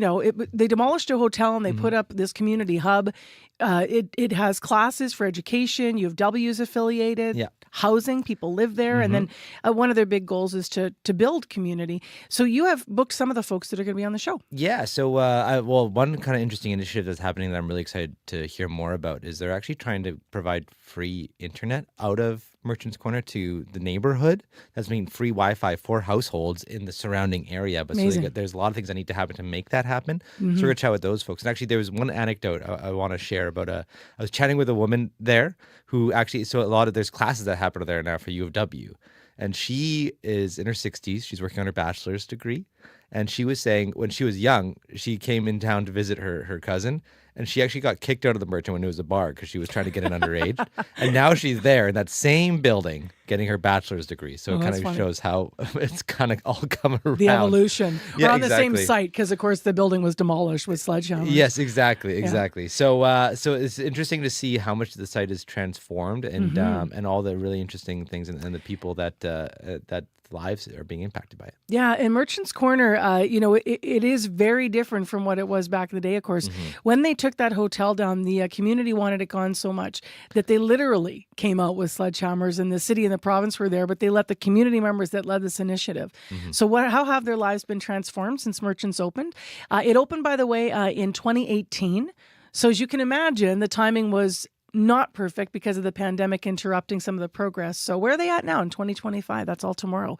they demolished a hotel and they put up this community hub. It has classes for education. You have W's affiliated. Yeah. Housing, people live there. And then one of their big goals is to build community. So you have booked some of the folks that are going to be on the show. Yeah. So, one kind of interesting initiative that's happening that I'm really excited to hear more about is they're actually trying to provide free internet out of Merchants Corner to the neighborhood. That's mean free Wi-Fi for households in the surrounding area. But there's a lot of things that need to happen to make that happen. So we're going to chat with those folks. And actually, there was one anecdote I want to share about I was chatting with a woman there who actually, there's classes that happen there now for U of W. And she is in her 60s. She's working on her bachelor's degree. And she was saying when she was young, she came in town to visit her cousin, and she actually got kicked out of the Merchant when it was a bar because she was trying to get in underage. And now she's there in that same building getting her bachelor's degree. So it kind of shows how it's kind of all come around. The evolution. Yeah, We're on the exactly. same site because, of course, the building was demolished with sledgehammers. Yes, exactly. So so it's interesting to see how much the site is transformed and and all the really interesting things and the people that that lives are being impacted by it. Yeah, and Merchant's Corner, it is very different from what it was back in the day, of course. When they took that hotel down, the community wanted it gone so much that they literally came out with sledgehammers, and the city and the province were there, but they let the community members that led this initiative. So how have their lives been transformed since Merchant's opened? It opened, by the way, in 2018. So as you can imagine, the timing was not perfect because of the pandemic interrupting some of the progress. So where are they at now in 2025? That's all tomorrow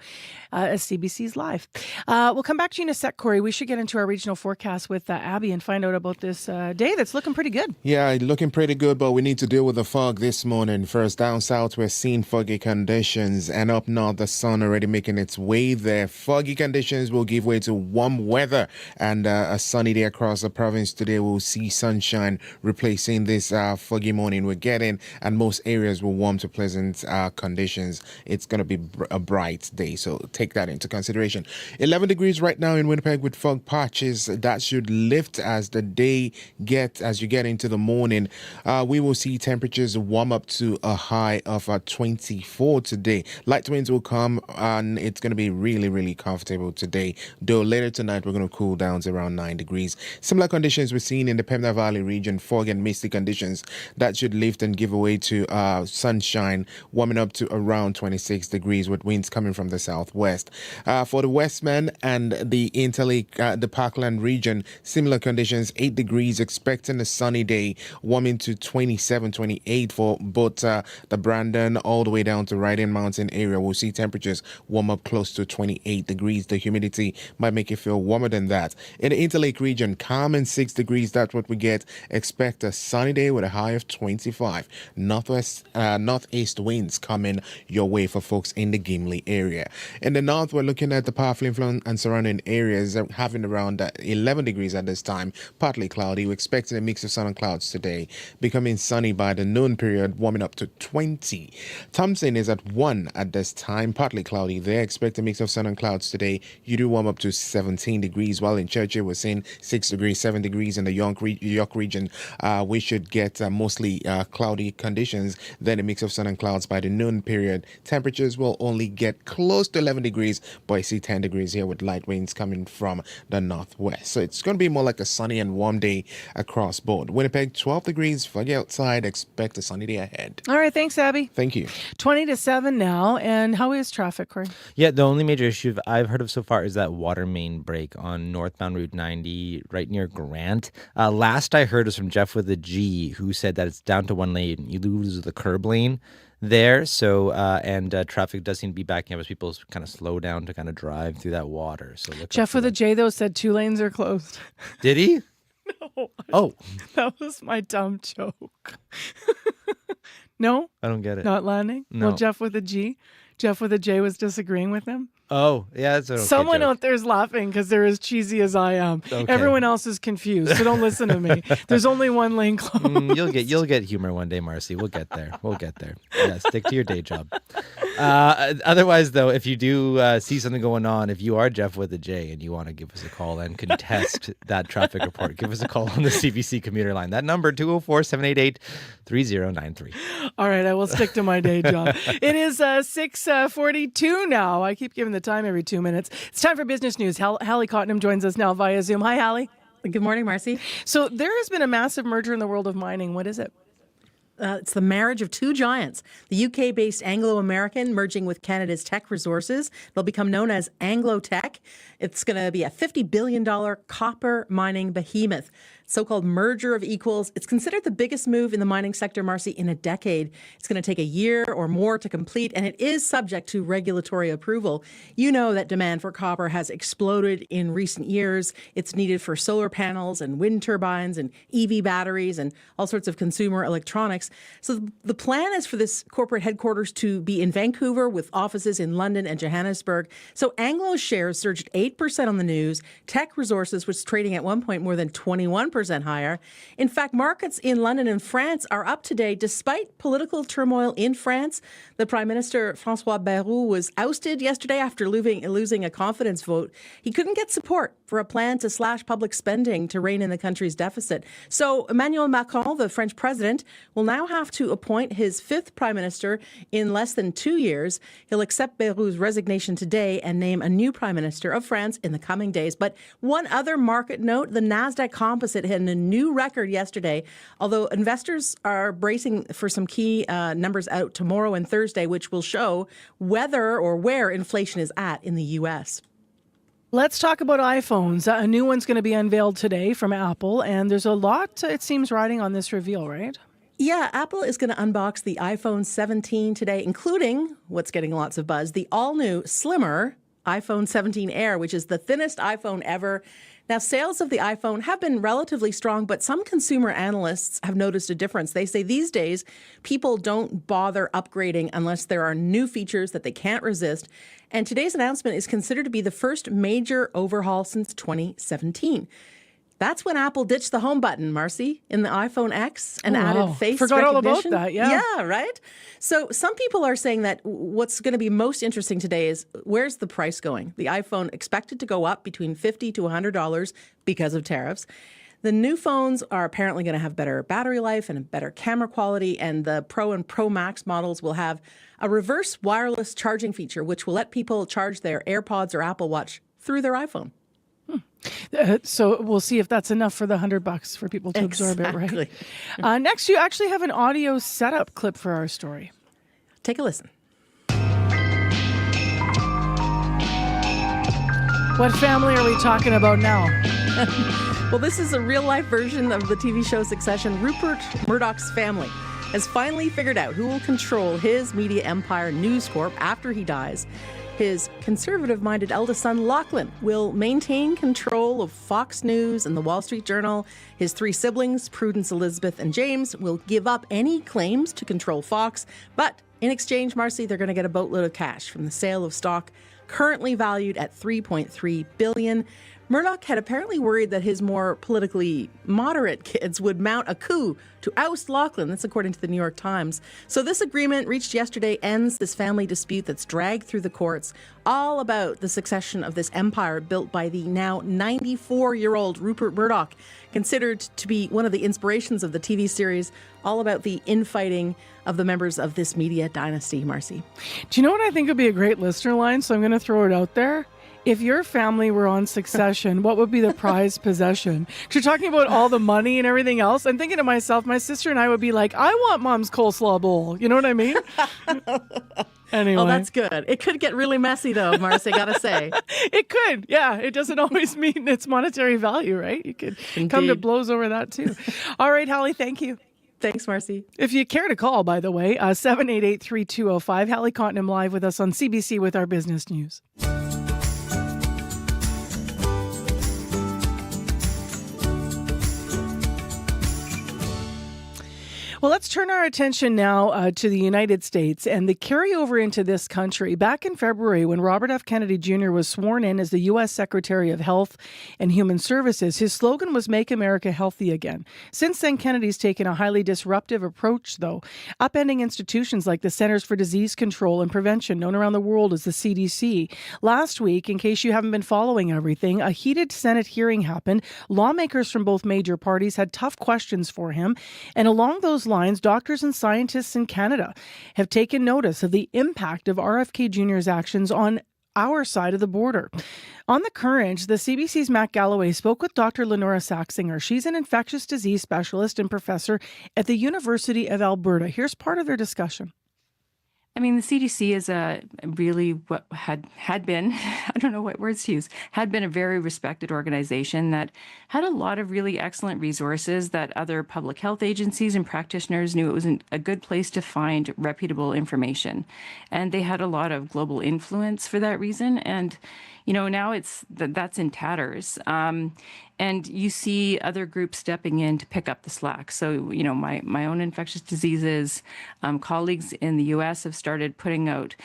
as CBC's Live. We'll come back to you in a sec, Corey. We should get into our regional forecast with Abby and find out about this day that's looking pretty good. Yeah, looking pretty good, but we need to deal with the fog this morning. First, down south, we're seeing foggy conditions, and up north, the sun already making its way there. Foggy conditions will give way to warm weather, and a sunny day across the province today. We'll see sunshine replacing this foggy morning we're getting, and most areas will warm to pleasant conditions. It's going to be a bright day, so take that into consideration. 11 degrees right now in Winnipeg with fog patches. That should lift as the day as you get into the morning. We will see temperatures warm up to a high of 24 today. Light winds will come, and it's going to be really, really comfortable today. Though later tonight, we're going to cool down to around 9 degrees. Similar conditions we're seeing in the Pembina Valley region, fog and misty conditions. That should lift and give way to sunshine, warming up to around 26 degrees with winds coming from the southwest. For the Westman and the Interlake, the Parkland region, similar conditions, 8 degrees, expecting a sunny day, warming to 27, 28 for both the Brandon all the way down to Riding Mountain area. We'll see temperatures warm up close to 28 degrees. The humidity might make it feel warmer than that. In the Interlake region, calm and 6 degrees, that's what we get. Expect a sunny day with a high of 25. Northeast winds coming your way for folks in the Gimli area. In the north, we're looking at the powerful influence and surrounding areas having around 11 degrees at this time. Partly cloudy. We're expecting a mix of sun and clouds today, becoming sunny by the noon period, warming up to 20. Thompson is at 1 at this time. Partly cloudy there. Expect a mix of sun and clouds today. You do warm up to 17 degrees. While in Churchill, we're seeing 6 degrees, 7 degrees in the York region. We should get mostly cloudy conditions, then a mix of sun and clouds by the noon period. Temperatures will only get close to 11 degrees, but I see 10 degrees here with light winds coming from the northwest. So it's going to be more like a sunny and warm day across board. Winnipeg, 12 degrees, foggy outside. Expect a sunny day ahead. All right, thanks, Abby. Thank you. 20 to 7 now, and how is traffic, Corey? Yeah, the only major issue I've heard of so far is that water main break on northbound Route 90 right near Grant. Last I heard was from Jeff with a G, who said that it's down to one lane. You lose the curb lane there, so and traffic does seem to be backing up as people kind of slow down to kind of drive through that water. So Jeff with a J, though, said 2 lanes are closed. Did he? No. Oh. That was my dumb joke. No? I don't get it. Not landing? No. Well, Jeff with a G. Jeff with a J was disagreeing with him. Oh, yeah, that's an okay Someone joke. out there is laughing because they're as cheesy as I am. Okay. Everyone else is confused, so don't listen to me. There's only one lane closed. You'll get humor one day, Marcy. We'll get there. Yeah, stick to your day job. Otherwise, though, if you do see something going on, if you are Jeff with a J and you want to give us a call and contest that traffic report, give us a call on the CBC commuter line. That number, 204-788-3093. All right, I will stick to my day job. It is 6:42 now. I keep giving the time every 2 minutes. It's time for business news. Hallie Cottenham joins us now via Zoom. Hi, Hallie. Good morning, Marcy. So there has been a massive merger in the world of mining. What is it? It's the marriage of two giants, the UK-based Anglo-American merging with Canada's Teck Resources. They'll become known as Anglo-Teck. It's going to be a $50 billion copper mining behemoth. So-called merger of equals. It's considered the biggest move in the mining sector, Marcy, in a decade. It's going to take a year or more to complete, and it is subject to regulatory approval. You know that demand for copper has exploded in recent years. It's needed for solar panels and wind turbines and EV batteries and all sorts of consumer electronics. So the plan is for this corporate headquarters to be in Vancouver with offices in London and Johannesburg. So Anglo's shares surged 8% on the news. Tech Resources was trading at one point more than 21% higher. In fact, markets in London and France are up today despite political turmoil in France. The Prime Minister, François Bayrou, was ousted yesterday after losing a confidence vote. He couldn't get support for a plan to slash public spending to rein in the country's deficit. So Emmanuel Macron, the French president, will now have to appoint his fifth prime minister in less than 2 years. He'll accept Bayrou's resignation today and name a new prime minister of France in the coming days. But one other market note, the NASDAQ Composite hit a new record yesterday, although investors are bracing for some key numbers out tomorrow and Thursday, which will show whether or where inflation is at in the U.S. Let's talk about iPhones. A new one's going to be unveiled today from Apple, and there's a lot, it seems, riding on this reveal, right? Yeah, Apple is going to unbox the iPhone 17 today, including what's getting lots of buzz, the all-new, slimmer iPhone 17 Air, which is the thinnest iPhone ever. Now, sales of the iPhone have been relatively strong, but some consumer analysts have noticed a difference. They say these days, people don't bother upgrading unless there are new features that they can't resist. And today's announcement is considered to be the first major overhaul since 2017. That's when Apple ditched the home button, Marcy, in the iPhone X and added face Forgot recognition. all about that, yeah. Yeah, right? So some people are saying that what's going to be most interesting today is where's the price going? The iPhone expected to go up between $50 to $100 because of tariffs. The new phones are apparently going to have better battery life and a better camera quality, and the Pro and Pro Max models will have a reverse wireless charging feature, which will let people charge their AirPods or Apple Watch through their iPhone. So we'll see if that's enough for the $100 for people to absorb it, right? Next, you actually have an audio setup clip for our story. Take a listen. What family are we talking about now? Well, this is a real-life version of the TV show Succession. Rupert Murdoch's family has finally figured out who will control his media empire, News Corp, after he dies. His conservative-minded eldest son, Lachlan, will maintain control of Fox News and the Wall Street Journal. His three siblings, Prudence, Elizabeth, and James, will give up any claims to control Fox. But in exchange, Marcy, they're going to get a boatload of cash from the sale of stock currently valued at $3.3 billion. Murdoch had apparently worried that his more politically moderate kids would mount a coup to oust Lachlan. That's according to the New York Times. So this agreement reached yesterday ends this family dispute that's dragged through the courts, all about the succession of this empire built by the now 94-year-old Rupert Murdoch, considered to be one of the inspirations of the TV series, all about the infighting of the members of this media dynasty, Marcy. Do you know what I think would be a great listener line? So I'm going to throw it out there. If your family were on Succession, what would be the prized possession? 'Cause you're talking about all the money and everything else. I'm thinking to myself, my sister and I would be like, I want Mom's coleslaw bowl. You know what I mean? Anyway. Oh, that's good. It could get really messy, though, Marcy, gotta say. It could. Yeah. It doesn't always mean its monetary value, right? You could come to blows over that, too. All right, Hallie, thank you. Thanks, Marcy. If you care to call, by the way, 788-3205. Hallie Cottenham live with us on CBC with our business news. Well, let's turn our attention now to the United States and the carryover into this country. Back in February, when Robert F. Kennedy Jr. was sworn in as the U.S. Secretary of Health and Human Services, his slogan was "Make America Healthy Again." Since then, Kennedy's taken a highly disruptive approach, though, upending institutions like the Centers for Disease Control and Prevention, known around the world as the CDC. Last week, in case you haven't been following everything, a heated Senate hearing happened. Lawmakers from both major parties had tough questions for him, and along those lines, doctors and scientists in Canada have taken notice of the impact of RFK Jr.'s actions on our side of the border. On The Current, the CBC's Matt Galloway spoke with Dr. Lenora Saxinger. She's an infectious disease specialist and professor at the University of Alberta. Here's part of their discussion. I mean, the CDC is a really what had been, I don't know what words to use, had been a very respected organization that had a lot of really excellent resources that other public health agencies and practitioners knew it was a good place to find reputable information. And they had a lot of global influence for that reason. And, Now that's in tatters. And you see other groups stepping in to pick up the slack. So, my own infectious diseases colleagues in the U.S. have started putting out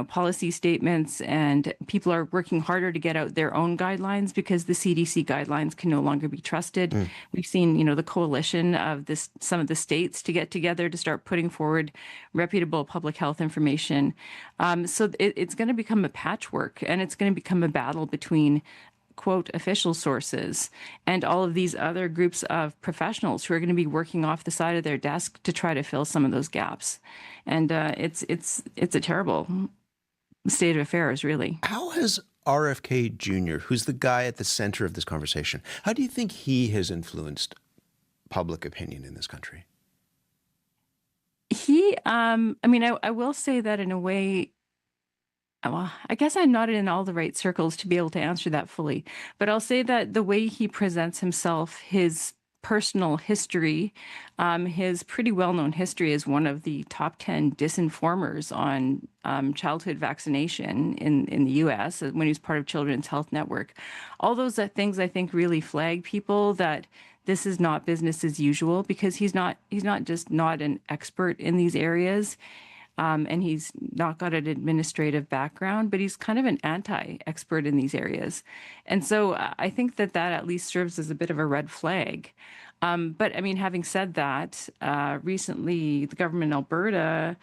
policy statements, and people are working harder to get out their own guidelines because the CDC guidelines can no longer be trusted. We've seen, the coalition of some of the states to get together to start putting forward reputable public health information. So it's going to become a patchwork, and it's going to become a battle between quote official sources and all of these other groups of professionals who are going to be working off the side of their desk to try to fill some of those gaps. And it's a terrible state of affairs, really. How has RFK Jr., who's the guy at the center of this conversation, how do you think he has influenced public opinion in this country? I will say that in a way, well, I guess I'm not in all the right circles to be able to answer that fully, but I'll say that the way he presents himself, his personal history, his pretty well-known history as one of the top 10 disinformers on childhood vaccination in the U.S. when he was part of Children's Health Network. All those things I think really flag people that this is not business as usual, because he's not just not an expert in these areas. And he's not got an administrative background, but he's kind of an anti-expert in these areas. And so I think that at least serves as a bit of a red flag. But having said that, recently the government in Alberta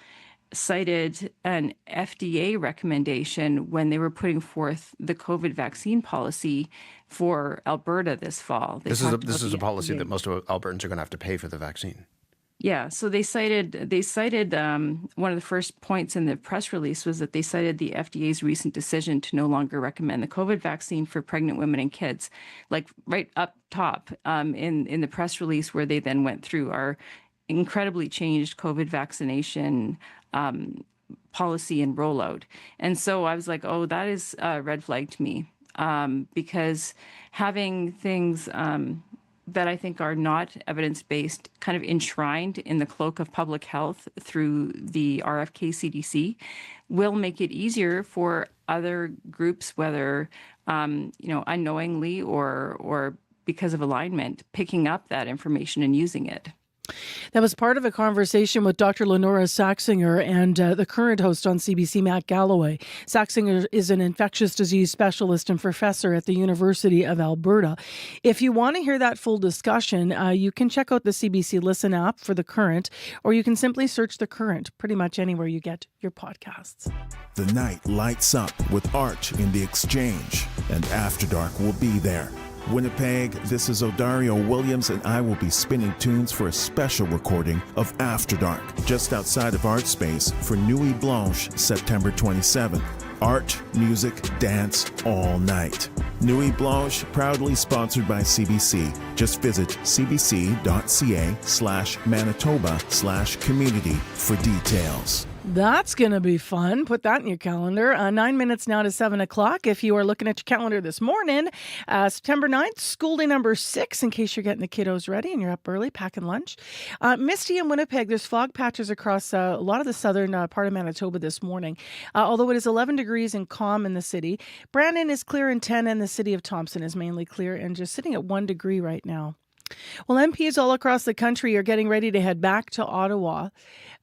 cited an FDA recommendation when they were putting forth the COVID vaccine policy for Alberta this fall. This is a policy that most of Albertans are going to have to pay for the vaccine. Yeah, so they cited one of the first points in the press release was that they cited the FDA's recent decision to no longer recommend the COVID vaccine for pregnant women and kids, like right up top in the press release, where they then went through our incredibly changed COVID vaccination policy and rollout. And so I was like, oh, that is a red flag to me, because having things that I think are not evidence-based kind of enshrined in the cloak of public health through the RFK CDC will make it easier for other groups, whether unknowingly or because of alignment, picking up that information and using it. That was part of a conversation with Dr. Lenora Saxinger and the current host on CBC, Matt Galloway. Saxinger is an infectious disease specialist and professor at the University of Alberta. If you want to hear that full discussion, you can check out the CBC Listen app for The Current, or you can simply search The Current pretty much anywhere you get your podcasts. The night lights up with Art in the Exchange, and After Dark will be there. Winnipeg, this is Odario Williams, and I will be spinning tunes for a special recording of After Dark, just outside of Art Space for Nuit Blanche, September 27th. Art, music, dance, all night. Nuit Blanche, proudly sponsored by CBC. Just visit cbc.ca/Manitoba/community for details. That's going to be fun. Put that in your calendar. 9 minutes now to 7 o'clock. If you are looking at your calendar this morning, September 9th, school day number 6, in case you're getting the kiddos ready and you're up early, packing lunch. Misty in Winnipeg, there's fog patches across a lot of the southern part of Manitoba this morning, although it is 11 degrees and calm in the city. Brandon is clear and 10, and the city of Thompson is mainly clear and just sitting at 1 degree right now. Well, MPs all across the country are getting ready to head back to Ottawa.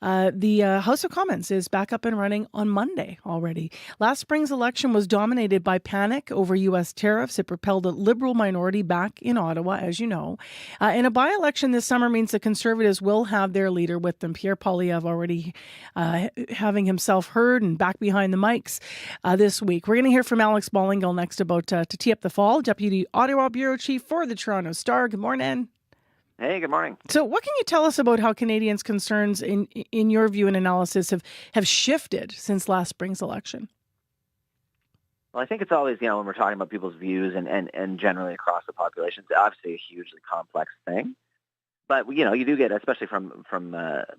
The House of Commons is back up and running on Monday already. Last spring's election was dominated by panic over U.S. tariffs. It propelled a Liberal minority back in Ottawa, as you know. And a by-election this summer means the Conservatives will have their leader with them. Pierre Poilievre already having himself heard and back behind the mics this week. We're going to hear from Alex Ballingall next about to tee up the fall, Deputy Ottawa Bureau Chief for the Toronto Star. Good morning. Hey, good morning. So what can you tell us about how Canadians' concerns, in your view and analysis, have shifted since last spring's election? Well, I think it's always, when we're talking about people's views and generally across the population, it's obviously a hugely complex thing. But, you do get, especially from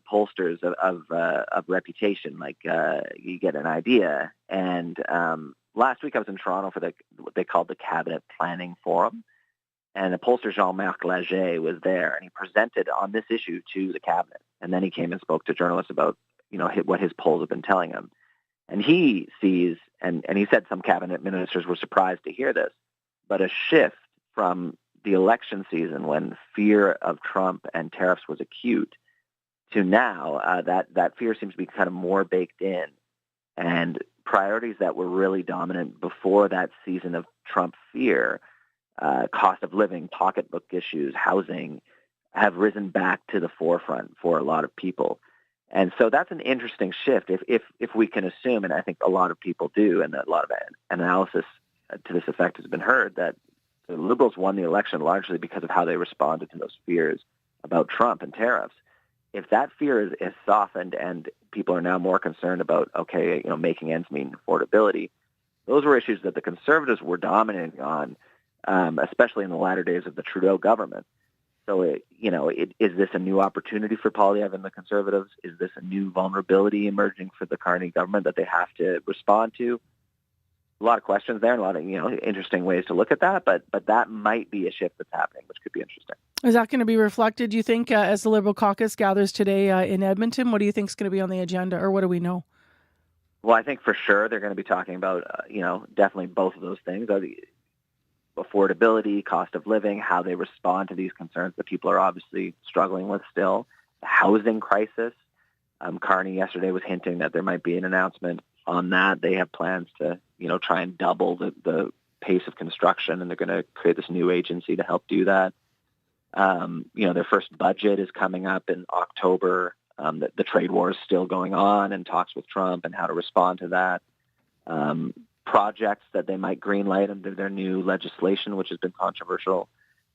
pollsters of reputation, you get an idea. And last week I was in Toronto for what they called the Cabinet Planning Forum. And the pollster Jean-Marc Laget was there, and he presented on this issue to the cabinet. And then he came and spoke to journalists about, what his polls have been telling him. And he sees, and he said some cabinet ministers were surprised to hear this, but a shift from the election season when fear of Trump and tariffs was acute to now that fear seems to be kind of more baked in. And priorities that were really dominant before that season of Trump fear, cost of living, pocketbook issues, housing, have risen back to the forefront for a lot of people. And so that's an interesting shift if we can assume, and I think a lot of people do, and a lot of analysis to this effect has been heard, that the Liberals won the election largely because of how they responded to those fears about Trump and tariffs. If that fear is softened and people are now more concerned about, making ends meet and affordability, those were issues that the Conservatives were dominating on, especially in the latter days of the Trudeau government. So, is this a new opportunity for Poilievre and the Conservatives? Is this a new vulnerability emerging for the Carney government that they have to respond to? A lot of questions there and a lot of, interesting ways to look at that. But that might be a shift that's happening, which could be interesting. Is that going to be reflected, do you think, as the Liberal caucus gathers today in Edmonton? What do you think is going to be on the agenda, or what do we know? Well, I think for sure they're going to be talking about, definitely both of those things. Affordability, cost of living, how they respond to these concerns that people are obviously struggling with still. The housing crisis. Carney yesterday was hinting that there might be an announcement on that. They have plans to, try and double the pace of construction, and they're going to create this new agency to help do that. Their first budget is coming up in October. The trade war is still going on, and talks with Trump and how to respond to that. Projects that they might greenlight under their new legislation, which has been controversial.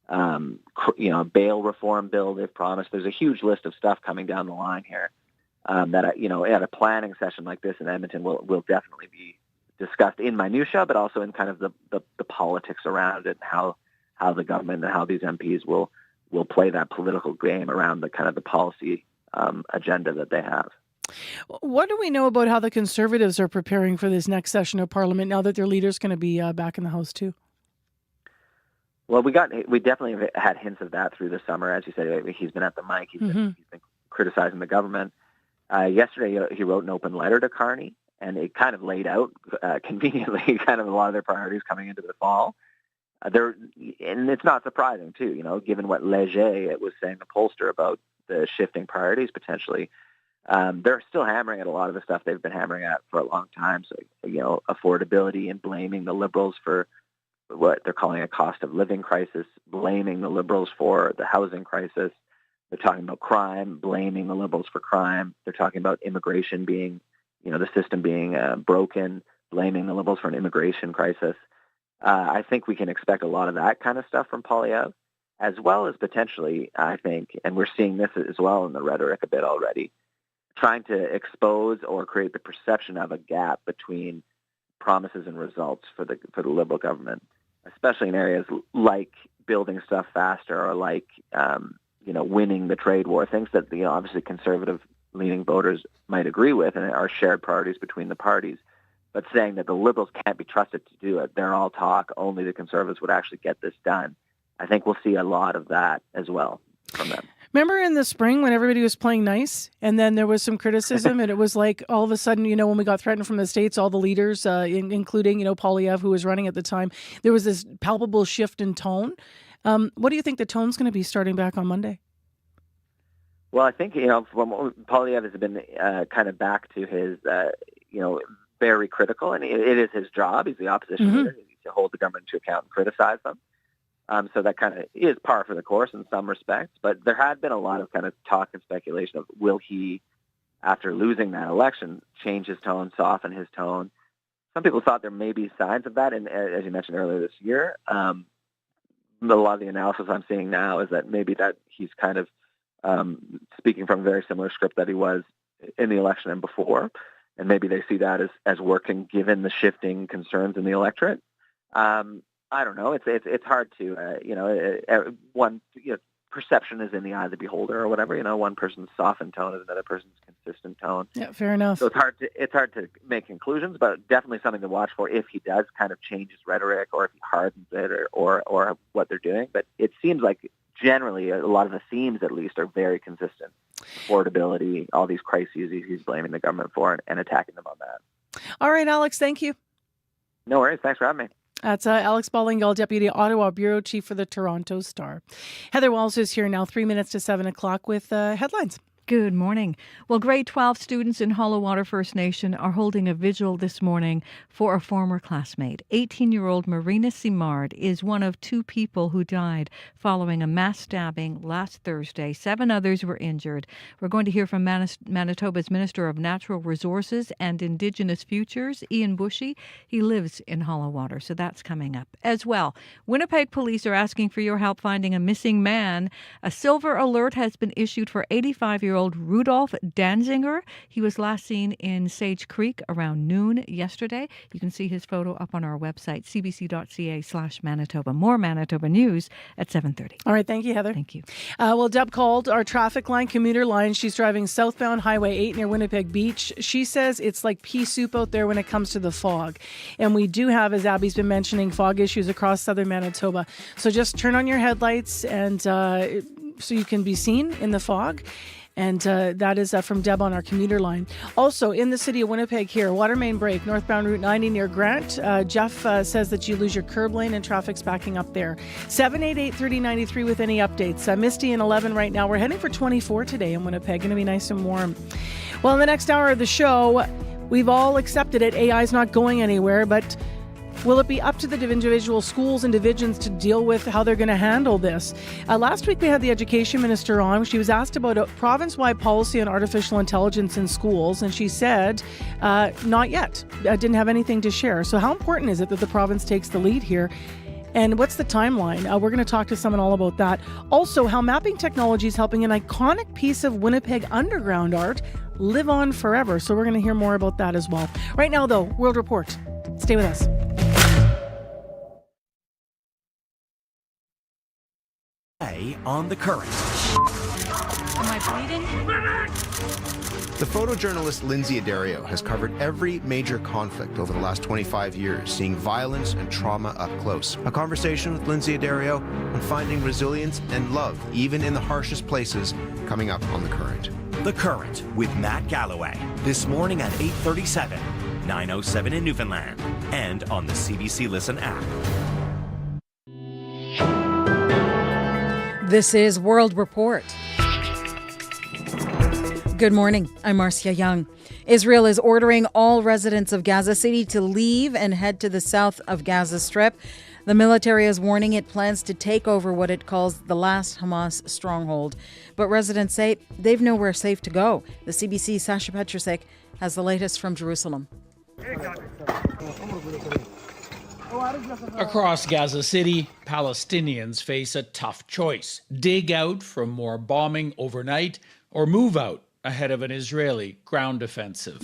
Bail reform bill they've promised. There's a huge list of stuff coming down the line here that, at a planning session like this in Edmonton will definitely be discussed in minutia, but also in kind of the politics around it, and how the government and how these MPs will play that political game around the kind of the policy agenda that they have. What do we know about how the Conservatives are preparing for this next session of Parliament now that their leader's going to be back in the House too? Well, we definitely had hints of that through the summer. As you said, he's been at the mic. He's been criticizing the government. Yesterday, he wrote an open letter to Carney, and it kind of laid out conveniently kind of a lot of their priorities coming into the fall. And it's not surprising too, given what Léger was saying, the pollster, about the shifting priorities potentially. They're still hammering at a lot of the stuff they've been hammering at for a long time. So, affordability, and blaming the Liberals for what they're calling a cost of living crisis, blaming the Liberals for the housing crisis. They're talking about crime, blaming the Liberals for crime. They're talking about immigration being, the system being broken, blaming the Liberals for an immigration crisis. I think we can expect a lot of that kind of stuff from Poilievre, as well as potentially, I think, and we're seeing this as well in the rhetoric a bit already, trying to expose or create the perception of a gap between promises and results for the Liberal government, especially in areas like building stuff faster or like winning the trade war, things that obviously conservative leaning voters might agree with and are shared priorities between the parties, but saying that the Liberals can't be trusted to do it. They're all talk. Only the Conservatives would actually get this done. I think we'll see a lot of that as well from them. Remember in the spring when everybody was playing nice, and then there was some criticism, and it was like all of a sudden, when we got threatened from the States, all the leaders, including, Poilievre, who was running at the time, there was this palpable shift in tone. What do you think the tone's going to be starting back on Monday? Well, I think, Poilievre has been kind of back to his, very critical, and it is his job. He's the opposition leader. He needs to hold the government to account and criticize them. So that kind of is par for the course in some respects. But there had been a lot of kind of talk and speculation of, will he, after losing that election, change his tone, soften his tone? Some people thought there may be signs of that, and as you mentioned earlier this year, a lot of the analysis I'm seeing now is that maybe that he's kind of speaking from a very similar script that he was in the election and before, and maybe they see that as working given the shifting concerns in the electorate. I don't know. It's hard to perception is in the eye of the beholder or whatever. One person's softened tone is another person's consistent tone. Yeah, fair enough. So it's hard to make conclusions, but definitely something to watch for if he does kind of change his rhetoric or if he hardens it or what they're doing. But it seems like generally a lot of the themes, at least, are very consistent. Affordability, all these crises he's blaming the government for and attacking them on that. All right, Alex, thank you. No worries. Thanks for having me. That's Alex Ballingall, Deputy Ottawa Bureau Chief for the Toronto Star. Heather Walls is here now, 3 minutes to 7 o'clock with headlines. Good morning. Well, grade 12 students in Hollow Water First Nation are holding a vigil this morning for a former classmate. 18-year-old Marina Simard is one of 2 people who died following a mass stabbing last Thursday. 7 others were injured. We're going to hear from Manitoba's Minister of Natural Resources and Indigenous Futures, Ian Bushy. He lives in Hollow Water, so that's coming up as well. Winnipeg police are asking for your help finding a missing man. A silver alert has been issued for 85-year-old Rudolph Danziger. He was last seen in Sage Creek around noon yesterday. You can see his photo up on our website, cbc.ca/Manitoba. More Manitoba news at 7:30. All right, thank you, Heather. Thank you. Well, Deb called our traffic line, commuter line. She's driving southbound Highway 8 near Winnipeg Beach. She says it's like pea soup out there when it comes to the fog. And we do have, as Abby's been mentioning, fog issues across southern Manitoba. So just turn on your headlights and so you can be seen in the fog. And that is from Deb on our commuter line. Also, in the city of Winnipeg here, water main break, northbound Route 90 near Grant. Jeff says that you lose your curb lane and traffic's backing up there. 788-3093 with any updates. Misty and 11 right now. We're heading for 24 today in Winnipeg. Going to be nice and warm. Well, in the next hour of the show, we've all accepted it. AI is not going anywhere, but will it be up to the individual schools and divisions to deal with how they're going to handle this? Last week we had the education minister on. She was asked about a province-wide policy on artificial intelligence in schools, and she said, not yet. Didn't have anything to share. So how important is it that the province takes the lead here? And what's the timeline? We're going to talk to someone all about that. Also, how mapping technology is helping an iconic piece of Winnipeg underground art live on forever. So we're going to hear more about that as well. Right now, though, World Report. Stay with us. On the current. Am I bleeding? The photojournalist Lindsay Addario has covered every major conflict over the last 25 years, seeing violence and trauma up close. A conversation with Lindsay Addario on finding resilience and love, even in the harshest places, coming up on The Current. The Current with Matt Galloway. This morning at 8:37, 9:07 in Newfoundland, and on the CBC Listen app. This is World Report. Good morning. I'm Marcia Young. Israel is ordering all residents of Gaza City to leave and head to the south of Gaza Strip. The military is warning it plans to take over what it calls the last Hamas stronghold. But residents say they've nowhere safe to go. The CBC's Sasha Petrusek has the latest from Jerusalem. Across Gaza City, Palestinians face a tough choice. Dig out from more bombing overnight or move out ahead of an Israeli ground offensive.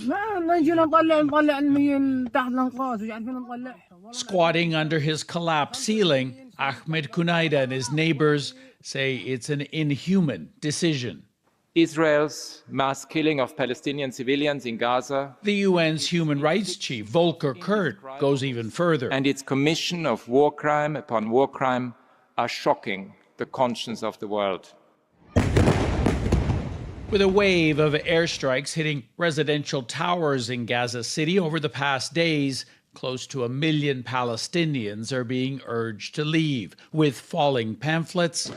Squatting under his collapsed ceiling, Ahmed Kunaida and his neighbors say it's an inhuman decision. Israel's mass killing of Palestinian civilians in Gaza. The UN's human rights chief, Volker Kurt, goes even further. And its commission of war crime upon war crime are shocking the conscience of the world. With a wave of airstrikes hitting residential towers in Gaza City over the past days, close to 1 million Palestinians are being urged to leave, with falling pamphlets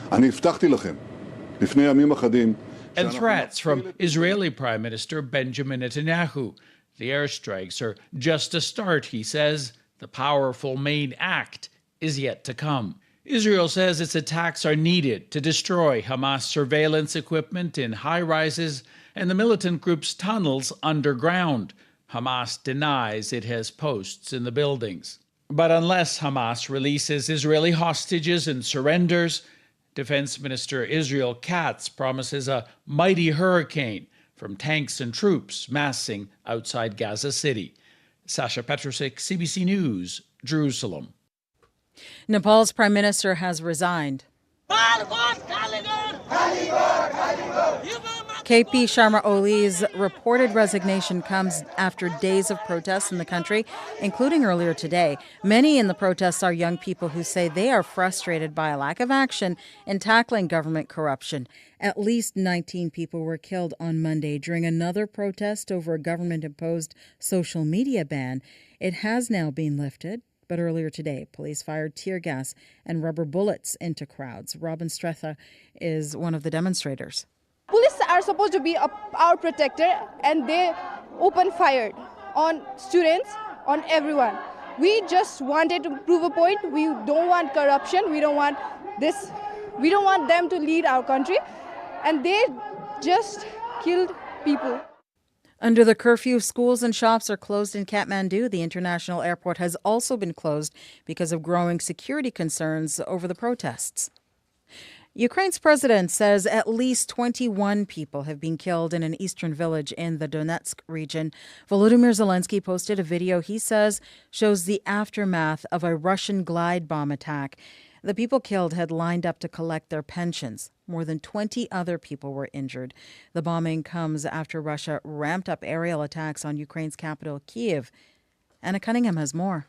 and threats from Israeli Prime Minister Benjamin Netanyahu. The airstrikes are just a start, he says. The powerful main act is yet to come. Israel says its attacks are needed to destroy Hamas surveillance equipment in high-rises and the militant group's tunnels underground. Hamas denies it has posts in the buildings. But unless Hamas releases Israeli hostages and surrenders, Defense Minister Israel Katz promises a mighty hurricane from tanks and troops massing outside Gaza City. Sasha Petrusek, CBC News, Jerusalem. Nepal's prime minister has resigned. KP Sharma Oli's reported resignation comes after days of protests in the country, including earlier today. Many in the protests are young people who say they are frustrated by a lack of action in tackling government corruption. At least 19 people were killed on Monday during another protest over a government-imposed social media ban. It has now been lifted, but earlier today, police fired tear gas and rubber bullets into crowds. Robin Stretha is one of the demonstrators. Police are supposed to be our protector, and they opened fire on students, on everyone. We just wanted to prove a point. We don't want corruption. We don't want this. We don't want them to lead our country. And they just killed people. Under the curfew, schools and shops are closed in Kathmandu. The international airport has also been closed because of growing security concerns over the protests. Ukraine's president says at least 21 people have been killed in an eastern village in the Donetsk region. Volodymyr Zelensky posted a video he says shows the aftermath of a Russian glide bomb attack. The people killed had lined up to collect their pensions. More than 20 other people were injured. The bombing comes after Russia ramped up aerial attacks on Ukraine's capital, Kyiv. Anna Cunningham has more.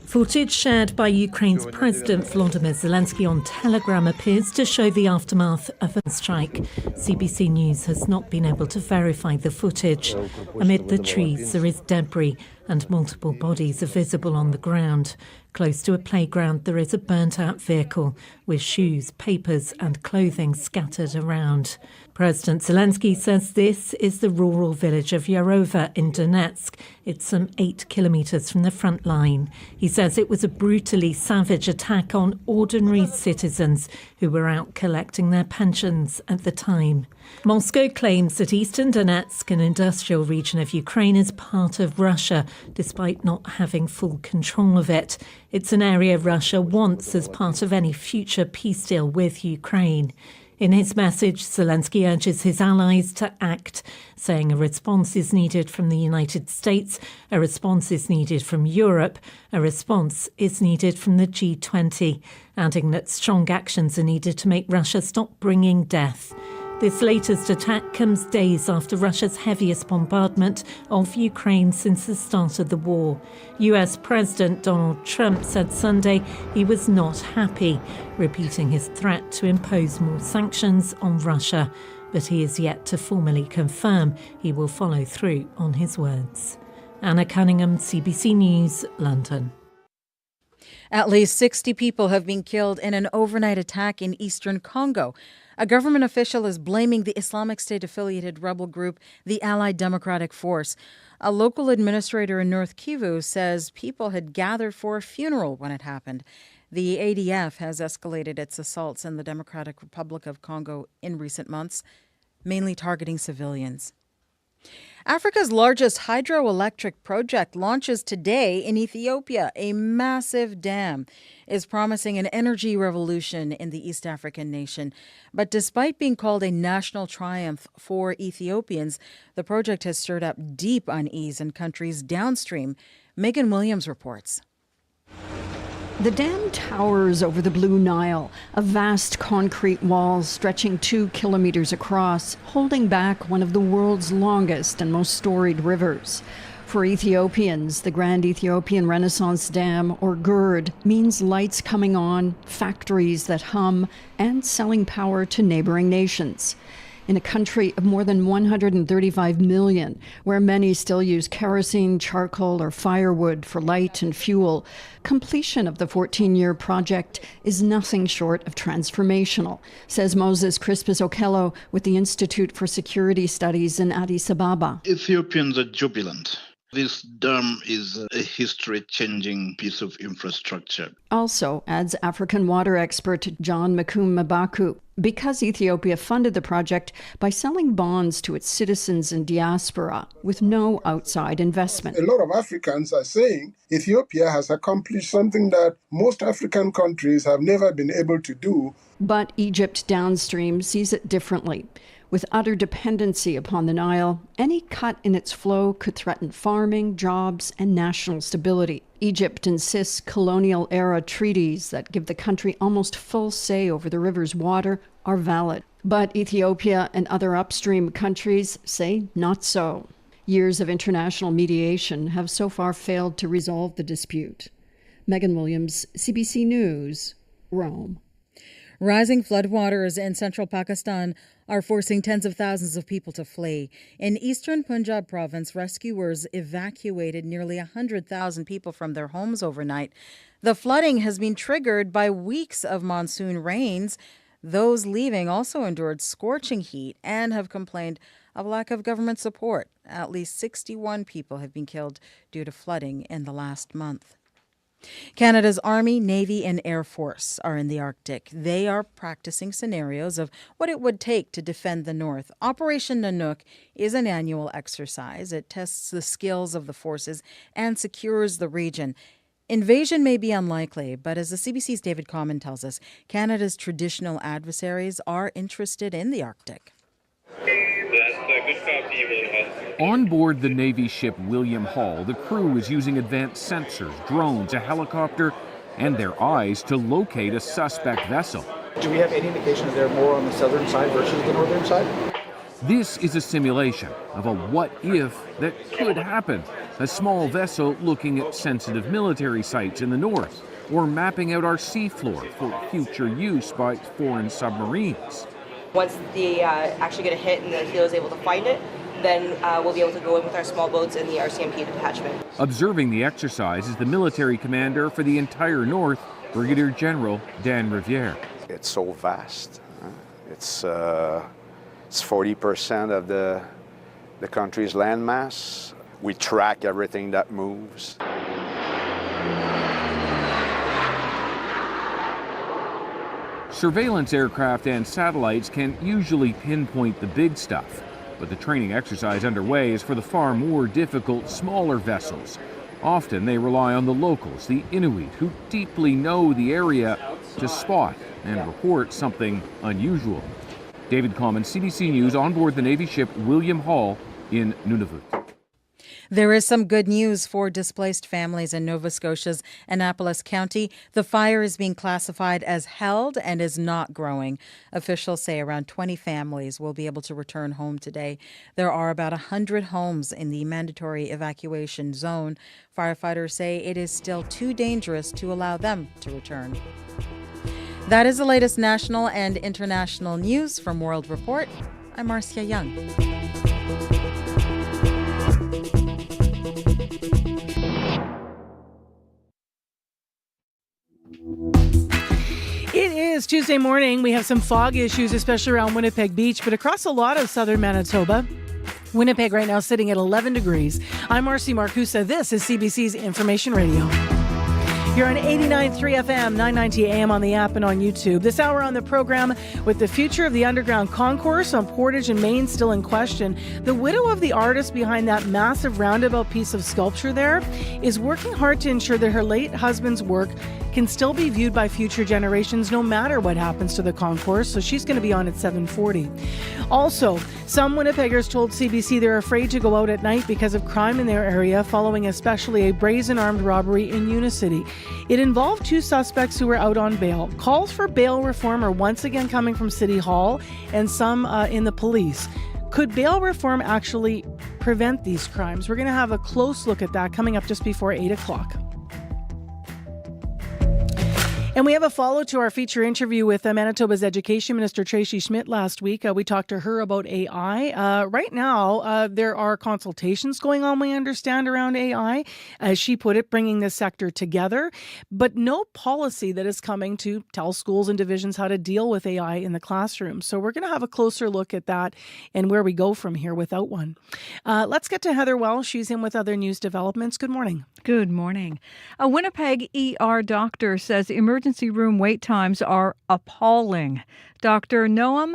Footage shared by Ukraine's President Volodymyr Zelensky on Telegram appears to show the aftermath of a strike. CBC News has not been able to verify the footage. Amid the trees, there is debris and multiple bodies are visible on the ground. Close to a playground, there is a burnt-out vehicle with shoes, papers and clothing scattered around. President Zelensky says this is the rural village of Yarova in Donetsk. It's some 8 kilometres from the front line. He says it was a brutally savage attack on ordinary citizens who were out collecting their pensions at the time. Moscow claims that eastern Donetsk, an industrial region of Ukraine, is part of Russia, despite not having full control of it. It's an area Russia wants as part of any future peace deal with Ukraine. In his message, Zelensky urges his allies to act, saying a response is needed from the United States, a response is needed from Europe, a response is needed from the G20, adding that strong actions are needed to make Russia stop bringing death. This latest attack comes days after Russia's heaviest bombardment of Ukraine since the start of the war. US President Donald Trump said Sunday he was not happy, repeating his threat to impose more sanctions on Russia. But he is yet to formally confirm he will follow through on his words. Anna Cunningham, CBC News, London. At least 60 people have been killed in an overnight attack in eastern Congo. A government official is blaming the Islamic State-affiliated rebel group, the Allied Democratic Force. A local administrator in North Kivu says people had gathered for a funeral when it happened. The ADF has escalated its assaults in the Democratic Republic of Congo in recent months, mainly targeting civilians. Africa's largest hydroelectric project launches today in Ethiopia. A massive dam is promising an energy revolution in the East African nation. But despite being called a national triumph for Ethiopians, the project has stirred up deep unease in countries downstream. Megan Williams reports. The dam towers over the Blue Nile, a vast concrete wall stretching 2 kilometers across, holding back one of the world's longest and most storied rivers. For Ethiopians, the Grand Ethiopian Renaissance Dam, or GERD, means lights coming on, factories that hum, and selling power to neighboring nations. In a country of more than 135 million, where many still use kerosene, charcoal, or firewood for light and fuel, completion of the 14-year project is nothing short of transformational, says Moses Crispus Okello with the Institute for Security Studies in Addis Ababa. Ethiopians are jubilant. This dam is a history-changing piece of infrastructure. Also, adds African water expert John Makum Mabaku, because Ethiopia funded the project by selling bonds to its citizens in diaspora with no outside investment. A lot of Africans are saying Ethiopia has accomplished something that most African countries have never been able to do. But Egypt downstream sees it differently. With utter dependency upon the Nile, any cut in its flow could threaten farming, jobs, and national stability. Egypt insists colonial-era treaties that give the country almost full say over the river's water are valid. But Ethiopia and other upstream countries say not so. Years of international mediation have so far failed to resolve the dispute. Megan Williams, CBC News, Rome. Rising floodwaters in central Pakistan are forcing tens of thousands of people to flee. In eastern Punjab province, rescuers evacuated nearly 100,000 people from their homes overnight. The flooding has been triggered by weeks of monsoon rains. Those leaving also endured scorching heat and have complained of lack of government support. At least 61 people have been killed due to flooding in the last month. Canada's Army, Navy, and Air Force are in the Arctic. They are practicing scenarios of what it would take to defend the North. Operation Nanook is an annual exercise. It tests the skills of the forces and secures the region. Invasion may be unlikely, but as the CBC's David Common tells us, Canada's traditional adversaries are interested in the Arctic. On board the Navy ship William Hall, the crew is using advanced sensors, drones, a helicopter, and their eyes to locate a suspect vessel. Do we have any indication that they're more on the southern side versus the northern side? This is a simulation of a what-if that could happen. A small vessel looking at sensitive military sites in the north, or mapping out our seafloor for future use by foreign submarines. Once they actually get a hit and the helo is able to find it, then we'll be able to go in with our small boats and the RCMP detachment. Observing the exercise is the military commander for the entire North, Brigadier General Dan Riviere. It's so vast. It's 40% of the country's landmass. We track everything that moves. Surveillance aircraft and satellites can usually pinpoint the big stuff, but the training exercise underway is for the far more difficult, smaller vessels. Often they rely on the locals, the Inuit, who deeply know the area, to spot and report something unusual. David Common, CBC News, on board the Navy ship William Hall in Nunavut. There is some good news for displaced families in Nova Scotia's Annapolis County. The fire is being classified as held and is not growing. Officials say around 20 families will be able to return home today. There are about 100 homes in the mandatory evacuation zone. Firefighters say it is still too dangerous to allow them to return. That is the latest national and international news from World Report. I'm Marcia Young. It is Tuesday morning. We have some fog issues, especially around Winnipeg Beach, but across a lot of southern Manitoba. Winnipeg right now sitting at 11 degrees. I'm Marcy Marcusa. This is CBC's Information Radio. You're on 89.3 FM, 990 AM on the app and on YouTube. This hour on the program, with the future of the underground concourse on Portage and Main still in question, the widow of the artist behind that massive roundabout piece of sculpture there is working hard to ensure that her late husband's work can still be viewed by future generations no matter what happens to the concourse, so she's going to be on at 7:40. Also, some Winnipeggers told CBC they're afraid to go out at night because of crime in their area following especially a brazen armed robbery in Unicity. It involved two suspects who were out on bail. Calls for bail reform are once again coming from City Hall and some in the police. Could bail reform actually prevent these crimes? We're going to have a close look at that coming up just before 8 o'clock. And we have a follow to our feature interview with Manitoba's Education Minister Tracy Schmidt last week. We talked to her about AI. Right now, there are consultations going on, we understand, around AI, as she put it, bringing this sector together, but no policy that is coming to tell schools and divisions how to deal with AI in the classroom. So we're going to have a closer look at that and where we go from here without one. Let's get to Heather Welsh. She's in with other news developments. Good morning. Good morning. A Winnipeg ER doctor says emergency room wait times are appalling. Dr. Noam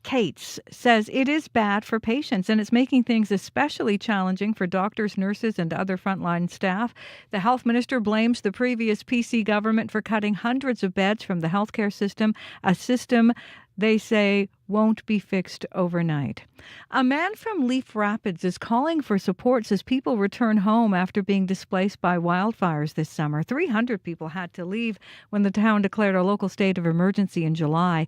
Cates says it is bad for patients and it's making things especially challenging for doctors, nurses, and other frontline staff. The health minister blames the previous PC government for cutting hundreds of beds from the healthcare system, a system they say won't be fixed overnight. A man from Leaf Rapids is calling for supports as people return home after being displaced by wildfires this summer. 300 people had to leave when the town declared a local state of emergency in July.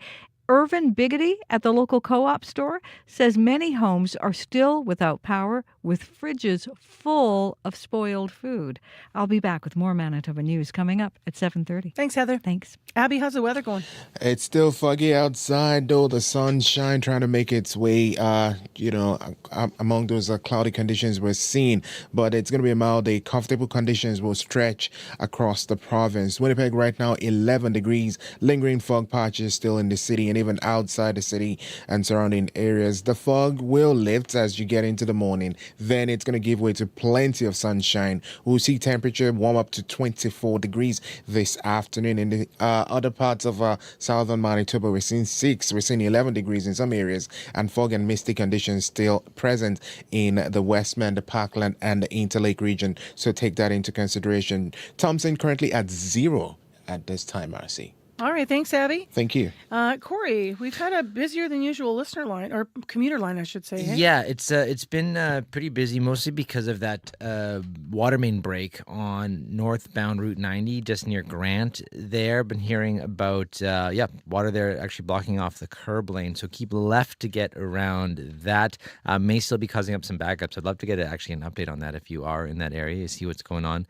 Irvin Biggity at the local co-op store says many homes are still without power with fridges full of spoiled food. I'll be back with more Manitoba news coming up at 7:30. Thanks, Heather. Thanks. Abby, how's the weather going? It's still foggy outside, though. The sunshine trying to make its way, among those cloudy conditions we're seeing. But it's going to be a mild day. Comfortable conditions will stretch across the province. Winnipeg right now, 11 degrees. Lingering fog patches still in the city and even outside the city and surrounding areas. The fog will lift as you get into the morning. Then it's going to give way to plenty of sunshine. We'll see temperature warm up to 24 degrees this afternoon. In the other parts of southern Manitoba, we're seeing 6. We're seeing 11 degrees in some areas, and fog and misty conditions still present in the Westman, the Parkland, and the Interlake region. So take that into consideration. Thompson currently at 0 at this time, RC. All right, thanks, Abby. Thank you. Corey, we've had a busier than usual listener line, or commuter line, I should say. Hey? Yeah, it's been pretty busy, mostly because of that water main break on northbound Route 90, just near Grant there. Been hearing about, water there actually blocking off the curb lane, so keep left to get around that. May still be causing up some backups. I'd love to get actually an update on that if you are in that area, to see what's going on.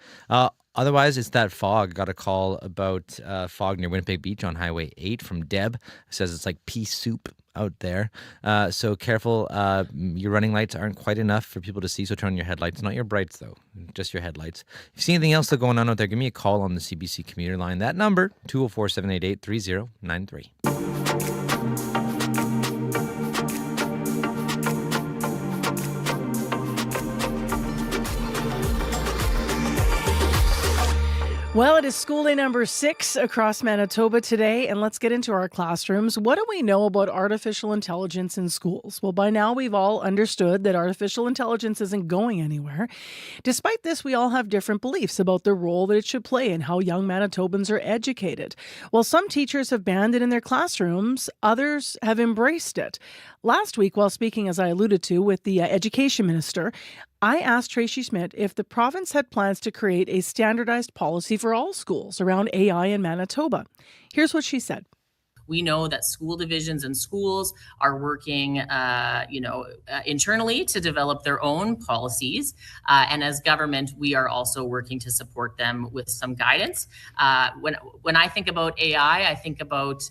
Otherwise, it's that fog. Got a call about fog near Winnipeg Beach on Highway 8 from Deb. Says it's like pea soup out there. So careful. Your running lights aren't quite enough for people to see, so turn on your headlights. Not your brights, though. Just your headlights. If you see anything else going on out there, give me a call on the CBC commuter line. That number, 204-788-3093. Well, it is school day number 6 across Manitoba today, and let's get into our classrooms. What do we know about artificial intelligence in schools? Well, by now we've all understood that artificial intelligence isn't going anywhere. Despite this, we all have different beliefs about the role that it should play in how young Manitobans are educated. While some teachers have banned it in their classrooms, others have embraced it. Last week, while speaking, as I alluded to, with the education minister, I asked Tracy Schmidt if the province had plans to create a standardized policy for all schools around AI in Manitoba. Here's what she said. We know that school divisions and schools are working, internally to develop their own policies. And as government, we are also working to support them with some guidance. When I think about AI, I think about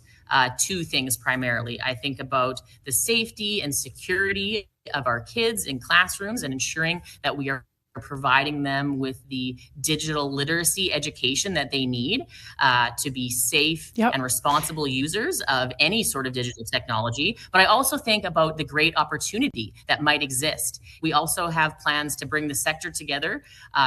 two things primarily. I think about the safety and security of our kids in classrooms and ensuring that we are providing them with the digital literacy education that they need to be safe and responsible users of any sort of digital technology. But I also think about the great opportunity that might exist. We also have plans to bring the sector together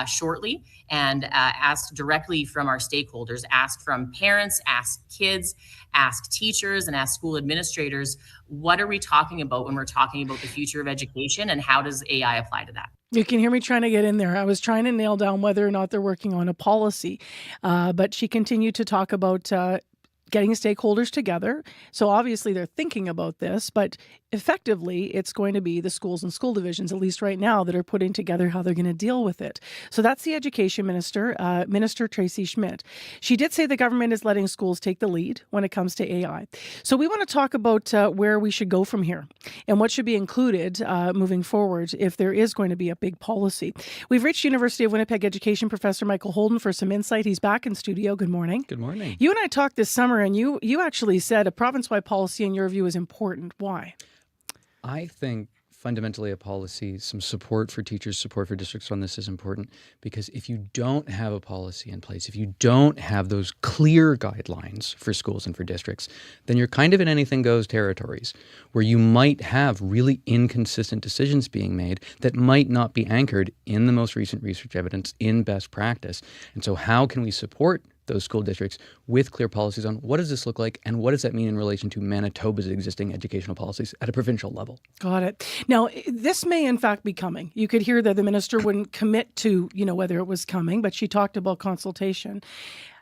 shortly and ask directly from our stakeholders, ask from parents, ask kids, ask teachers, and ask school administrators, what are we talking about when we're talking about the future of education, and how does AI apply to that? You can hear me trying to get in there. I was trying to nail down whether or not they're working on a policy, but she continued to talk about getting stakeholders together. So obviously they're thinking about this, but effectively it's going to be the schools and school divisions, at least right now, that are putting together how they're going to deal with it. So that's the education minister, Minister Tracy Schmidt. She did say the government is letting schools take the lead when it comes to AI. So we want to talk about where we should go from here and what should be included moving forward if there is going to be a big policy. We've reached University of Winnipeg education professor Michael Holden for some insight. He's back in studio. Good morning. Good morning. You and I talked this summer, and you actually said a province-wide policy, in your view, is important. Why? I think fundamentally a policy, some support for teachers, support for districts on this is important, because if you don't have a policy in place, if you don't have those clear guidelines for schools and for districts, then you're kind of in anything goes territories where you might have really inconsistent decisions being made that might not be anchored in the most recent research evidence, in best practice. And so how can we support those school districts with clear policies on what does this look like and what does that mean in relation to Manitoba's existing educational policies at a provincial level? Got it. Now, this may in fact be coming. You could hear that the minister wouldn't commit to, whether it was coming, but she talked about consultation.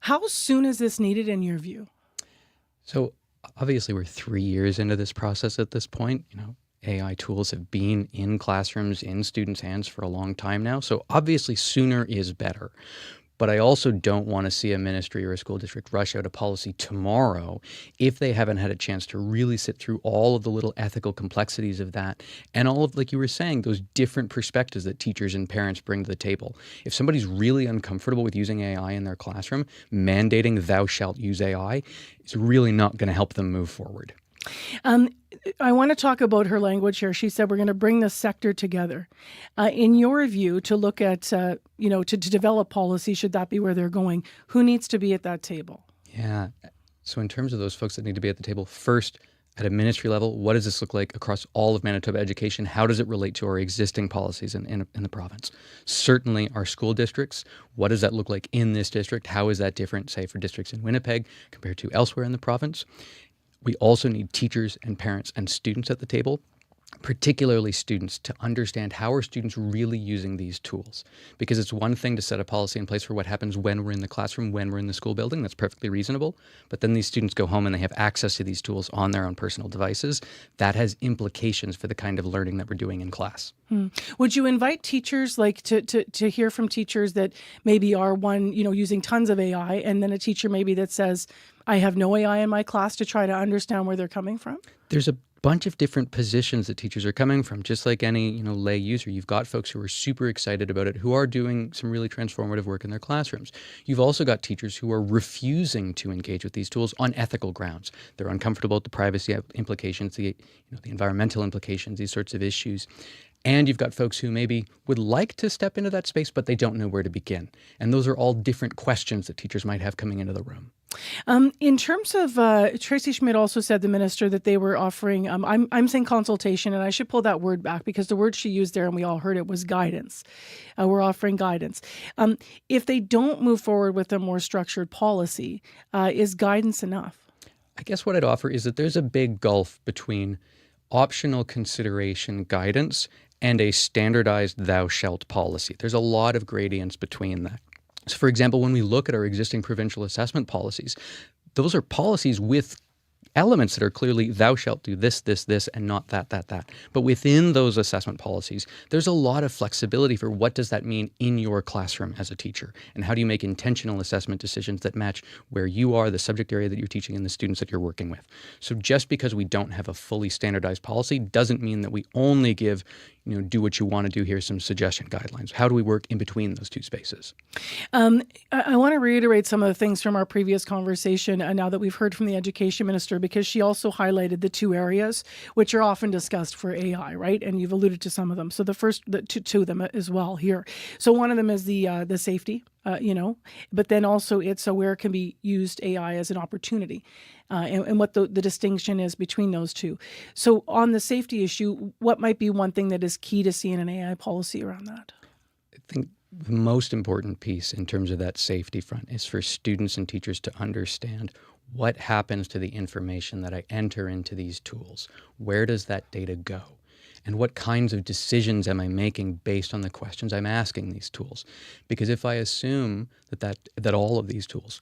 How soon is this needed in your view? So obviously we're 3 years into this process at this point. AI tools have been in classrooms, in students' hands for a long time now. So obviously sooner is better. But I also don't want to see a ministry or a school district rush out a policy tomorrow if they haven't had a chance to really sit through all of the little ethical complexities of that and all of, like you were saying, those different perspectives that teachers and parents bring to the table. If somebody's really uncomfortable with using AI in their classroom, mandating thou shalt use AI is really not going to help them move forward. I want to talk about her language here. She said we're going to bring the sector together. In your view, to look at, to develop policy, should that be where they're going, who needs to be at that table? Yeah. So in terms of those folks that need to be at the table, first, at a ministry level, what does this look like across all of Manitoba education? How does it relate to our existing policies in the province? Certainly our school districts, what does that look like in this district? How is that different, say, for districts in Winnipeg compared to elsewhere in the province? We also need teachers and parents and students at the table, particularly students, to understand how are students really using these tools. Because it's one thing to set a policy in place for what happens when we're in the classroom, when we're in the school building. That's perfectly reasonable. But then these students go home and they have access to these tools on their own personal devices. That has implications for the kind of learning that we're doing in class. Would you invite teachers, like to hear from teachers that maybe are using tons of AI, and then a teacher maybe that says, I have no AI in my class, to try to understand where they're coming from? There's a bunch of different positions that teachers are coming from. Just like any lay user, you've got folks who are super excited about it, who are doing some really transformative work in their classrooms. You've also got teachers who are refusing to engage with these tools on ethical grounds. They're uncomfortable with the privacy implications, the environmental implications, these sorts of issues. And you've got folks who maybe would like to step into that space, but they don't know where to begin. And those are all different questions that teachers might have coming into the room. In terms of, Tracy Schmidt also said, the minister, that they were offering, I'm saying consultation, and I should pull that word back because the word she used there, and we all heard it, was guidance. We're offering guidance. If they don't move forward with a more structured policy, is guidance enough? I guess what I'd offer is that there's a big gulf between optional consideration guidance and a standardized thou shalt policy. There's a lot of gradients between that. So, for example, when we look at our existing provincial assessment policies, those are policies with elements that are clearly thou shalt do this, and not that. But within those assessment policies, there's a lot of flexibility for what does that mean in your classroom as a teacher, and how do you make intentional assessment decisions that match where you are, the subject area that you're teaching, and the students that you're working with. So just because we don't have a fully standardized policy doesn't mean that we only give, do what you want to do, here's some suggestion guidelines. How do we work in between those two spaces? I want to reiterate some of the things from our previous conversation now that we've heard from the education minister, because she also highlighted the two areas which are often discussed for AI, right? And you've alluded to some of them. So the first, two of them as well here. So one of them is the safety, but then also it's where it can be used AI as an opportunity. And what the distinction is between those two. So on the safety issue, what might be one thing that is key to seeing an AI policy around that? I think the most important piece in terms of that safety front is for students and teachers to understand what happens to the information that I enter into these tools. Where does that data go? And what kinds of decisions am I making based on the questions I'm asking these tools? Because if I assume that all of these tools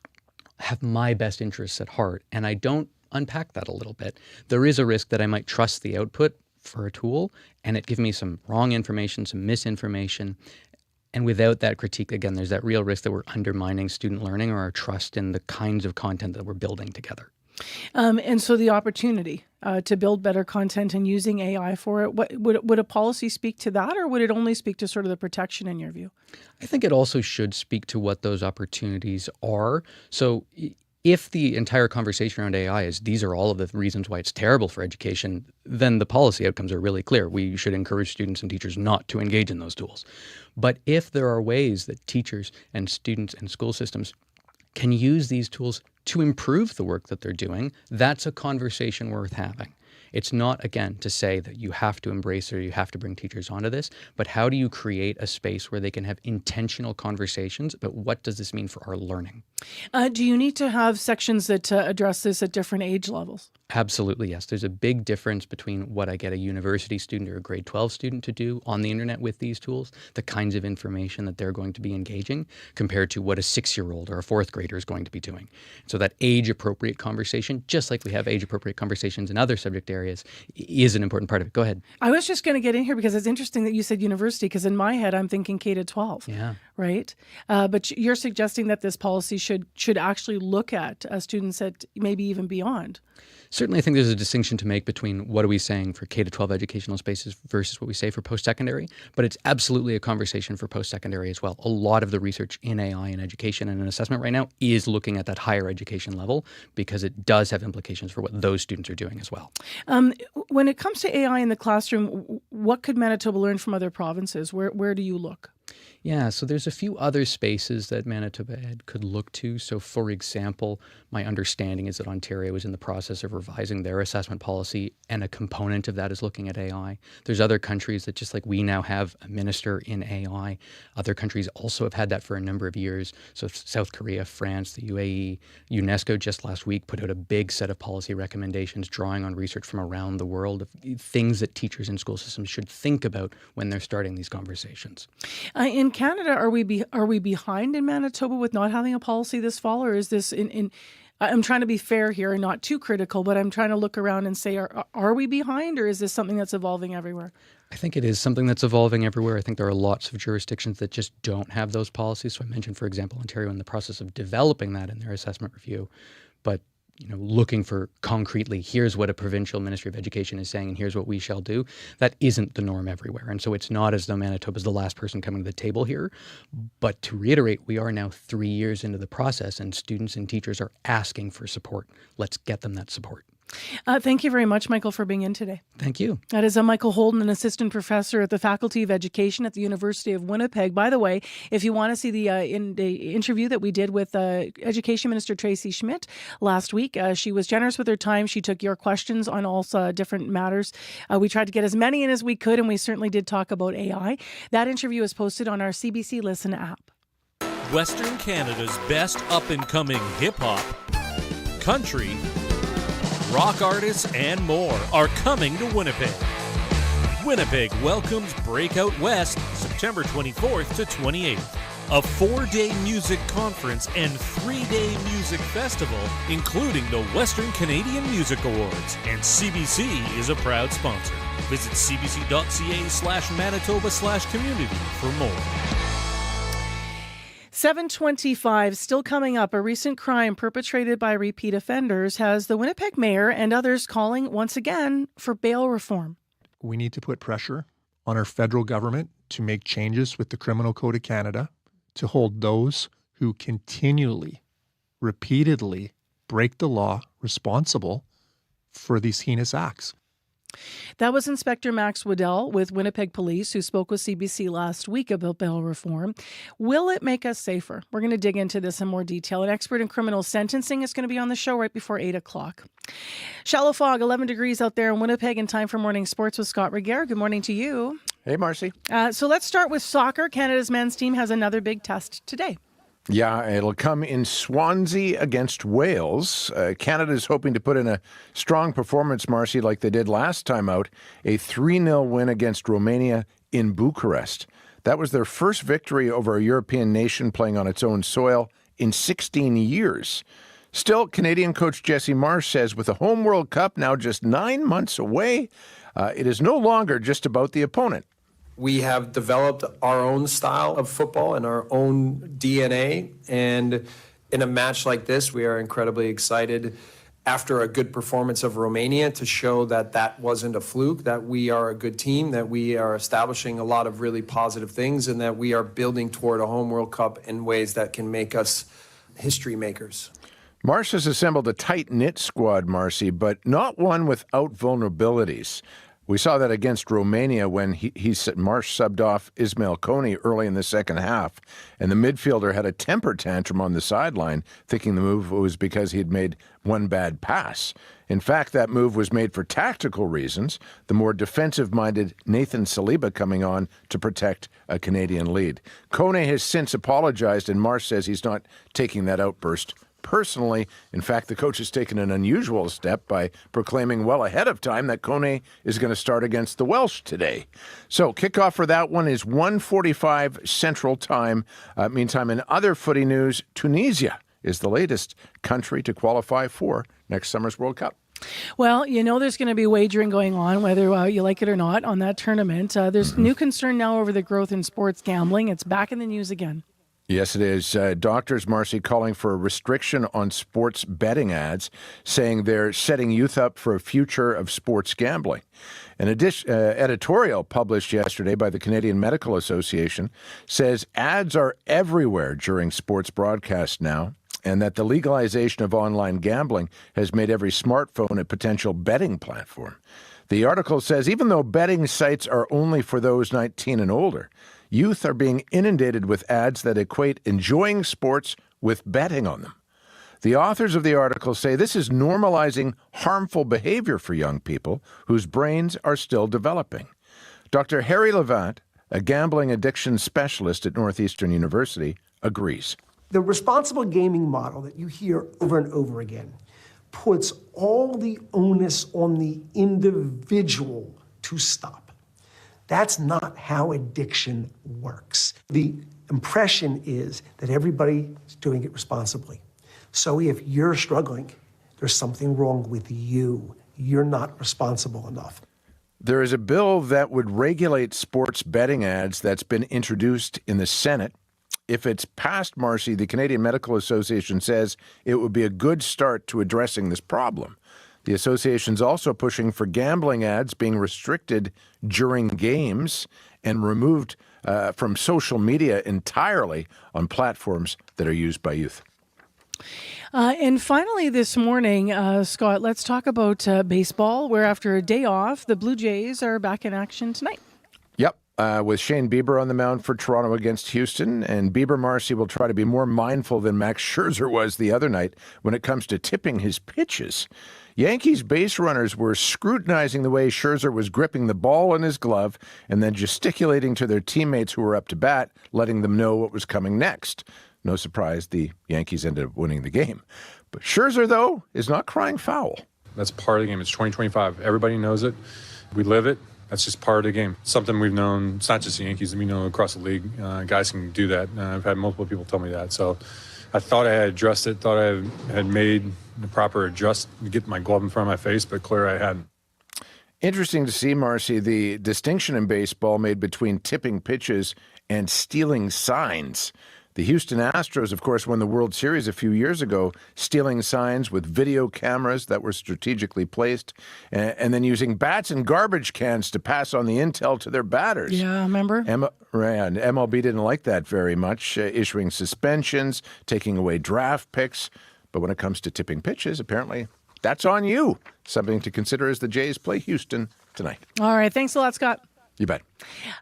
have my best interests at heart, and I don't unpack that a little bit, there is a risk that I might trust the output for a tool and it give me some wrong information, some misinformation. And without that critique, again, there's that real risk that we're undermining student learning or our trust in the kinds of content that we're building together. And so the opportunity to build better content and using AI for it, would a policy speak to that, or would it only speak to sort of the protection in your view? I think it also should speak to what those opportunities are. So if the entire conversation around AI is these are all of the reasons why it's terrible for education, then the policy outcomes are really clear. We should encourage students and teachers not to engage in those tools. But if there are ways that teachers and students and school systems can use these tools to improve the work that they're doing, that's a conversation worth having. It's not, again, to say that you have to embrace or you have to bring teachers onto this, but how do you create a space where they can have intentional conversations about what does this mean for our learning? Do you need to have sections that address this at different age levels? Absolutely, yes. There's a big difference between what I get a university student or a grade 12 student to do on the internet with these tools, the kinds of information that they're going to be engaging, compared to what a 6-year-old or a 4th grader is going to be doing. So that age-appropriate conversation, just like we have age-appropriate conversations in other subject areas, areas is an important part of it. Go ahead. I was just going to get in here because it's interesting that you said university, because in my head I'm thinking K to 12. Yeah. Right. But you're suggesting that this policy should actually look at students at maybe even beyond. Certainly, I think there's a distinction to make between what are we saying for K to 12 educational spaces versus what we say for post-secondary, but it's absolutely a conversation for post-secondary as well. A lot of the research in AI and education and in assessment right now is looking at that higher education level because it does have implications for what those students are doing as well. When it comes to AI in the classroom, what could Manitoba learn from other provinces? Where do you look? Yeah, so there's a few other spaces that Manitoba Ed could look to. So, for example, my understanding is that Ontario is in the process of revising their assessment policy, and a component of that is looking at AI. There's other countries that, just like we now have a minister in AI, other countries also have had that for a number of years. So South Korea, France, the UAE, UNESCO just last week put out a big set of policy recommendations drawing on research from around the world of things that teachers in school systems should think about when they're starting these conversations. In Canada, are we behind in Manitoba with not having a policy this fall, or is this in I'm trying to be fair here and not too critical, but I'm trying to look around and say, are we behind, or is this something that's evolving everywhere? I think it is something that's evolving everywhere. I think there are lots of jurisdictions that just don't have those policies. So I mentioned, for example, Ontario in the process of developing that in their assessment review, but looking for concretely, here's what a provincial Ministry of Education is saying and here's what we shall do. That isn't the norm everywhere. And so it's not as though Manitoba is the last person coming to the table here. But to reiterate, we are now 3 years into the process and students and teachers are asking for support. Let's get them that support. Thank you very much, Michael, for being in today. Thank you. That is Michael Holden, an assistant professor at the Faculty of Education at the University of Winnipeg. By the way, if you want to see the interview that we did with Education Minister Tracy Schmidt last week, she was generous with her time. She took your questions on all different matters. We tried to get as many in as we could, and we certainly did talk about AI. That interview is posted on our CBC Listen app. Western Canada's best up-and-coming hip-hop, country, rock artists, and more are coming to Winnipeg. Winnipeg welcomes Breakout West September 24th to 28th, a 4-day music conference and 3-day music festival, including the Western Canadian Music Awards, and CBC is a proud sponsor. Visit cbc.ca/Manitoba/community for more. 7:25, still coming up. A recent crime perpetrated by repeat offenders has the Winnipeg mayor and others calling once again for bail reform. We need to put pressure on our federal government to make changes with the Criminal Code of Canada to hold those who continually, repeatedly break the law responsible for these heinous acts. That was Inspector Max Waddell with Winnipeg Police, who spoke with CBC last week about bail reform. Will it make us safer? We're going to dig into this in more detail. An expert in criminal sentencing is going to be on the show right before 8 o'clock. Shallow fog, 11 degrees out there in Winnipeg, and time for morning sports with Scott Reguer. Good morning to you. Hey, Marcy. So let's start with soccer. Canada's men's team has another big test today. Yeah, it'll come in Swansea against Wales. Canada is hoping to put in a strong performance, Marcy, like they did last time out, a 3-0 win against Romania in Bucharest. That was their first victory over a European nation playing on its own soil in 16 years. Still, Canadian coach Jesse Marsh says with the home World Cup now just 9 months away, it is no longer just about the opponent. We have developed our own style of football and our own DNA. And in a match like this, we are incredibly excited after a good performance of Romania to show that that wasn't a fluke, that we are a good team, that we are establishing a lot of really positive things, and that we are building toward a home World Cup in ways that can make us history makers. Marsh has assembled a tight-knit squad, Marcy, but not one without vulnerabilities. We saw that against Romania when Marsh subbed off Ismail Kone early in the second half, and the midfielder had a temper tantrum on the sideline, thinking the move was because he had made one bad pass. In fact, that move was made for tactical reasons, the more defensive-minded Nathan Saliba coming on to protect a Canadian lead. Kone has since apologized, and Marsh says he's not taking that outburst personally. In fact, the coach has taken an unusual step by proclaiming well ahead of time that Kone is going to start against the Welsh today. So kickoff for that one is 1:45 Central Time. Meantime, in other footy news, Tunisia is the latest country to qualify for next summer's World Cup. Well, there's going to be wagering going on, whether you like it or not, on that tournament. There's new concern now over the growth in sports gambling. It's back in the news again. Yes, it is. Doctors, Marcy, calling for a restriction on sports betting ads, saying they're setting youth up for a future of sports gambling. An editorial published yesterday by the Canadian Medical Association says ads are everywhere during sports broadcasts now, and that the legalization of online gambling has made every smartphone a potential betting platform. The article says even though betting sites are only for those 19 and older, youth are being inundated with ads that equate enjoying sports with betting on them. The authors of the article say this is normalizing harmful behavior for young people whose brains are still developing. Dr. Harry Levant, a gambling addiction specialist at Northeastern University, agrees. The responsible gaming model that you hear over and over again puts all the onus on the individual to stop. That's not how addiction works. The impression is that everybody's doing it responsibly. So if you're struggling, there's something wrong with you. You're not responsible enough. There is a bill that would regulate sports betting ads that's been introduced in the Senate. If it's passed, Marcy, the Canadian Medical Association says it would be a good start to addressing this problem. The association's also pushing for gambling ads being restricted during games and removed from social media entirely on platforms that are used by youth. And finally this morning, Scott, let's talk about baseball, where after a day off, the Blue Jays are back in action tonight. Yep. With Shane Bieber on the mound for Toronto against Houston. And Bieber, Marcy, will try to be more mindful than Max Scherzer was the other night when it comes to tipping his pitches. Yankees base runners were scrutinizing the way Scherzer was gripping the ball in his glove and then gesticulating to their teammates who were up to bat, letting them know what was coming next. No surprise, the Yankees ended up winning the game. But Scherzer, though, is not crying foul. That's part of the game. It's 2025. Everybody knows it. We live it. That's just part of the game. Something we've known, it's not just the Yankees, we know across the league. Guys can do that. I've had multiple people tell me that. So I thought I had addressed it, thought I had made the proper adjust to get my glove in front of my face, but clearly I hadn't. Interesting to see, Marcy, the distinction in baseball made between tipping pitches and stealing signs. The Houston Astros, of course, won the World Series a few years ago, stealing signs with video cameras that were strategically placed, and then using bats and garbage cans to pass on the intel to their batters. Yeah, remember? MLB didn't like that very much, issuing suspensions, taking away draft picks. But when it comes to tipping pitches, apparently that's on you. Something to consider as the Jays play Houston tonight. All right. Thanks a lot, Scott. You bet.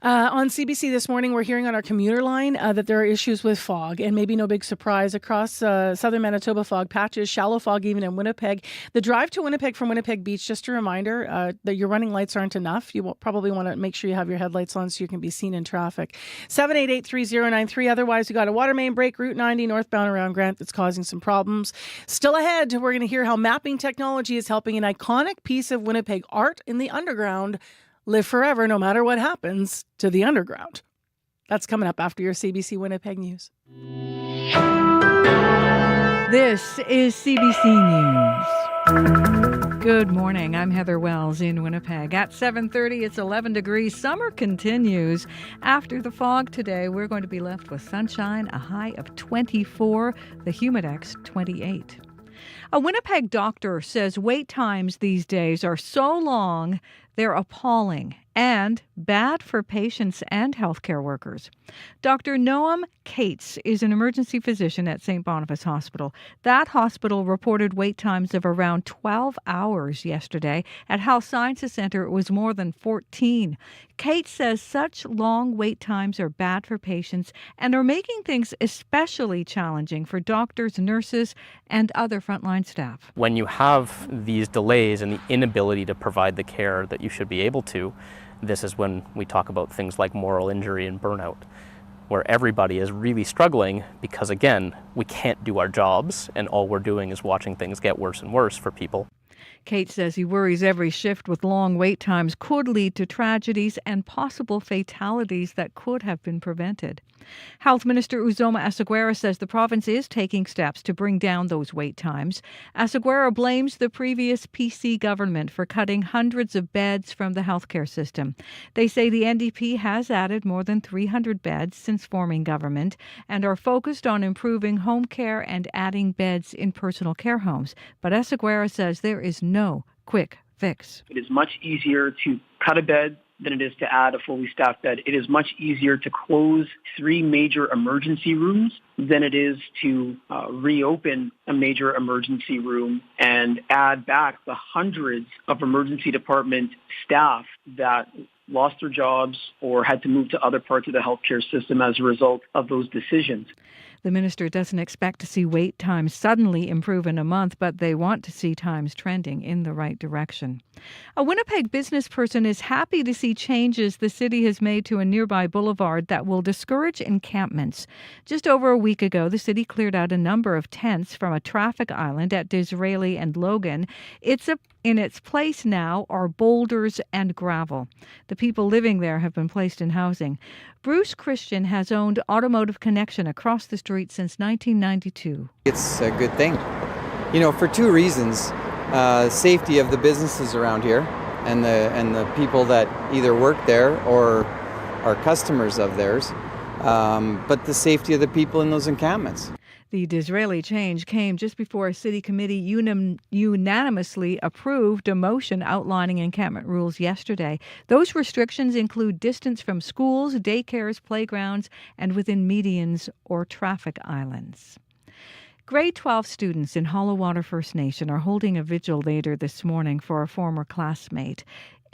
On CBC this morning, we're hearing on our commuter line that there are issues with fog, and maybe no big surprise across southern Manitoba, fog patches, shallow fog even in Winnipeg. The drive to Winnipeg from Winnipeg Beach, just a reminder that your running lights aren't enough. You will probably want to make sure you have your headlights on so you can be seen in traffic. 788-3093. Otherwise, we got a water main break, Route 90 northbound around Grant, that's causing some problems. Still ahead, we're going to hear how mapping technology is helping an iconic piece of Winnipeg art in the underground live forever, no matter what happens to the underground. That's coming up after your CBC Winnipeg News. This is CBC News. Good morning. I'm Heather Wells in Winnipeg. At 7:30, it's 11 degrees. Summer continues. After the fog today, we're going to be left with sunshine, a high of 24, the humidex 28. A Winnipeg doctor says wait times these days are so long, they're appalling and bad for patients and healthcare workers. Dr. Noam Cates is an emergency physician at St. Boniface Hospital. That hospital reported wait times of around 12 hours yesterday. At Health Sciences Centre, it was more than 14. Cates says such long wait times are bad for patients and are making things especially challenging for doctors, nurses, and other frontline staff. When you have these delays and the inability to provide the care that you should be able to, this is when we talk about things like moral injury and burnout, where everybody is really struggling because, again, we can't do our jobs and all we're doing is watching things get worse and worse for people. Kate says he worries every shift with long wait times could lead to tragedies and possible fatalities that could have been prevented. Health Minister Uzoma Asseguera says the province is taking steps to bring down those wait times. Asseguera blames the previous PC government for cutting hundreds of beds from the healthcare system. They say the NDP has added more than 300 beds since forming government and are focused on improving home care and adding beds in personal care homes. But Asseguera says there is no quick fix. It is much easier to cut a bed than it is to add a fully staffed bed. It is much easier to close 3 major emergency rooms than it is to reopen a major emergency room and add back the hundreds of emergency department staff that lost their jobs or had to move to other parts of the healthcare system as a result of those decisions. The minister doesn't expect to see wait times suddenly improve in a month, but they want to see times trending in the right direction. A Winnipeg business person is happy to see changes the city has made to a nearby boulevard that will discourage encampments. Just over a week ago, the city cleared out a number of tents from a traffic island at Disraeli and Logan. In its place now are boulders and gravel. The people living there have been placed in housing. Bruce Christian has owned Automotive Connection across the street since 1992. It's a good thing, for 2 reasons. Safety of the businesses around here and the people that either work there or are customers of theirs, but the safety of the people in those encampments. The Disraeli change came just before a city committee unanimously approved a motion outlining encampment rules yesterday. Those restrictions include distance from schools, daycares, playgrounds, and within medians or traffic islands. Grade 12 students in Hollow Water First Nation are holding a vigil later this morning for a former classmate.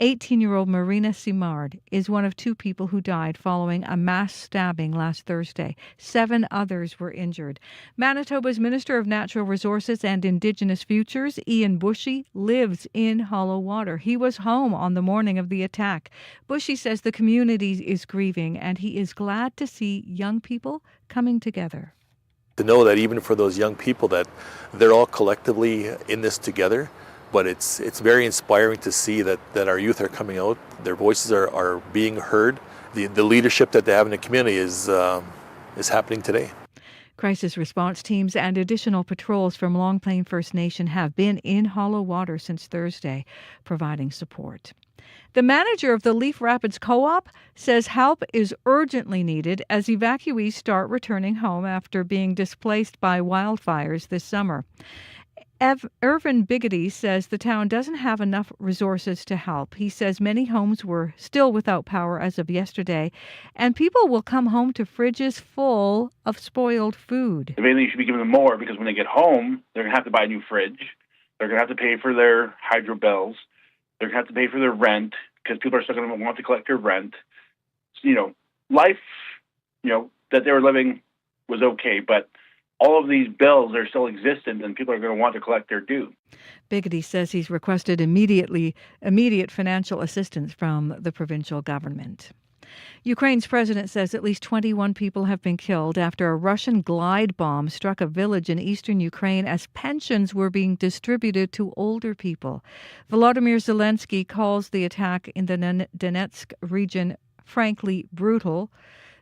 18-year-old Marina Simard is one of 2 people who died following a mass stabbing last Thursday. 7 others were injured. Manitoba's Minister of Natural Resources and Indigenous Futures, Ian Bushy, lives in Hollow Water. He was home on the morning of the attack. Bushy says the community is grieving and he is glad to see young people coming together. To know that even for those young people that they're all collectively in this together, but it's very inspiring to see that our youth are coming out, their voices are being heard. The leadership that they have in the community is happening today. Crisis response teams and additional patrols from Long Plain First Nation have been in Hollow Water since Thursday, providing support. The manager of the Leaf Rapids Co-op says help is urgently needed as evacuees start returning home after being displaced by wildfires this summer. Irvin Biggity says the town doesn't have enough resources to help. He says many homes were still without power as of yesterday, and people will come home to fridges full of spoiled food. If anything, you should be giving them more because when they get home, they're going to have to buy a new fridge. They're going to have to pay for their hydro bills. They're going to have to pay for their rent because people are still going to want to collect their rent. So, life, that they were living was okay, but all of these bills are still existent and people are going to want to collect their due. Biggity says he's requested immediate financial assistance from the provincial government. Ukraine's president says at least 21 people have been killed after a Russian glide bomb struck a village in eastern Ukraine as pensions were being distributed to older people. Volodymyr Zelensky calls the attack in the Donetsk region frankly brutal.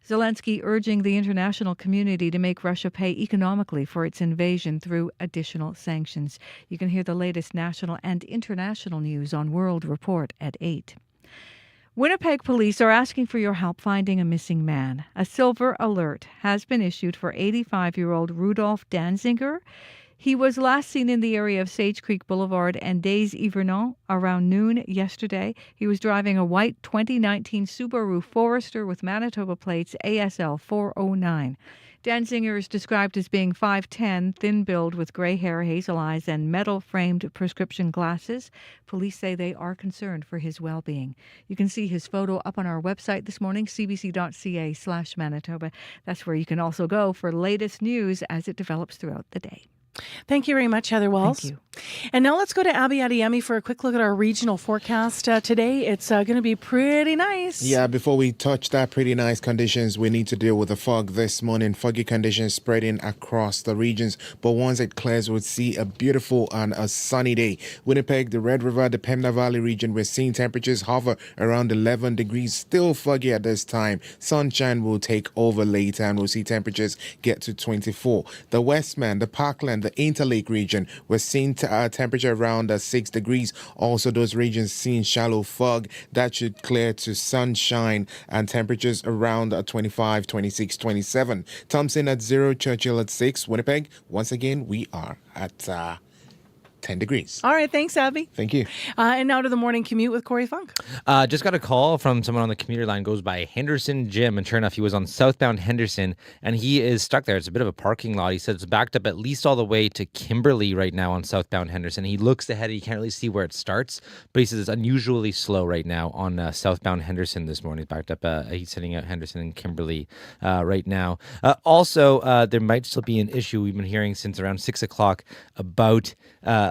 Zelensky urging the international community to make Russia pay economically for its invasion through additional sanctions. You can hear the latest national and international news on World Report at 8. Winnipeg police are asking for your help finding a missing man. A silver alert has been issued for 85-year-old Rudolf Danziger. He was last seen in the area of Sage Creek Boulevard and Des Yvernons around noon yesterday. He was driving a white 2019 Subaru Forester with Manitoba plates ASL 409. Danziger is described as being 5'10", thin-build with gray hair, hazel eyes, and metal-framed prescription glasses. Police say they are concerned for his well-being. You can see his photo up on our website this morning, cbc.ca/Manitoba. That's where you can also go for latest news as it develops throughout the day. Thank you very much, Heather Wells. Thank you. And now let's go to Abby Adeyemi for a quick look at our regional forecast. Today, it's going to be pretty nice. Yeah, before we touch that pretty nice conditions, we need to deal with the fog this morning. Foggy conditions spreading across the regions, but once it clears, we'll see a beautiful and a sunny day. Winnipeg, the Red River, the Pembina Valley region, we're seeing temperatures hover around 11 degrees, still foggy at this time. Sunshine will take over later, and we'll see temperatures get to 24. The Westman, the Parkland, the Interlake region, we're seeing temperature around 6 degrees. Also, those regions seeing shallow fog. That should clear to sunshine and temperatures around 25, 26, 27. Thompson at 0, Churchill at 6. Winnipeg, once again, we are at 10 degrees. All right. Thanks, Abby. Thank you. And now to the morning commute with Corey Funk. Just got a call from someone on the commuter line, goes by Henderson Jim, and sure enough, he was on southbound Henderson, and he is stuck there. It's a bit of a parking lot. He said it's backed up at least all the way to Kimberley right now on southbound Henderson. He looks ahead, he can't really see where it starts, but he says it's unusually slow right now on southbound Henderson this morning. He's backed up, he's sitting at Henderson and Kimberley right now. Also, there might still be an issue we've been hearing since around 6 o'clock about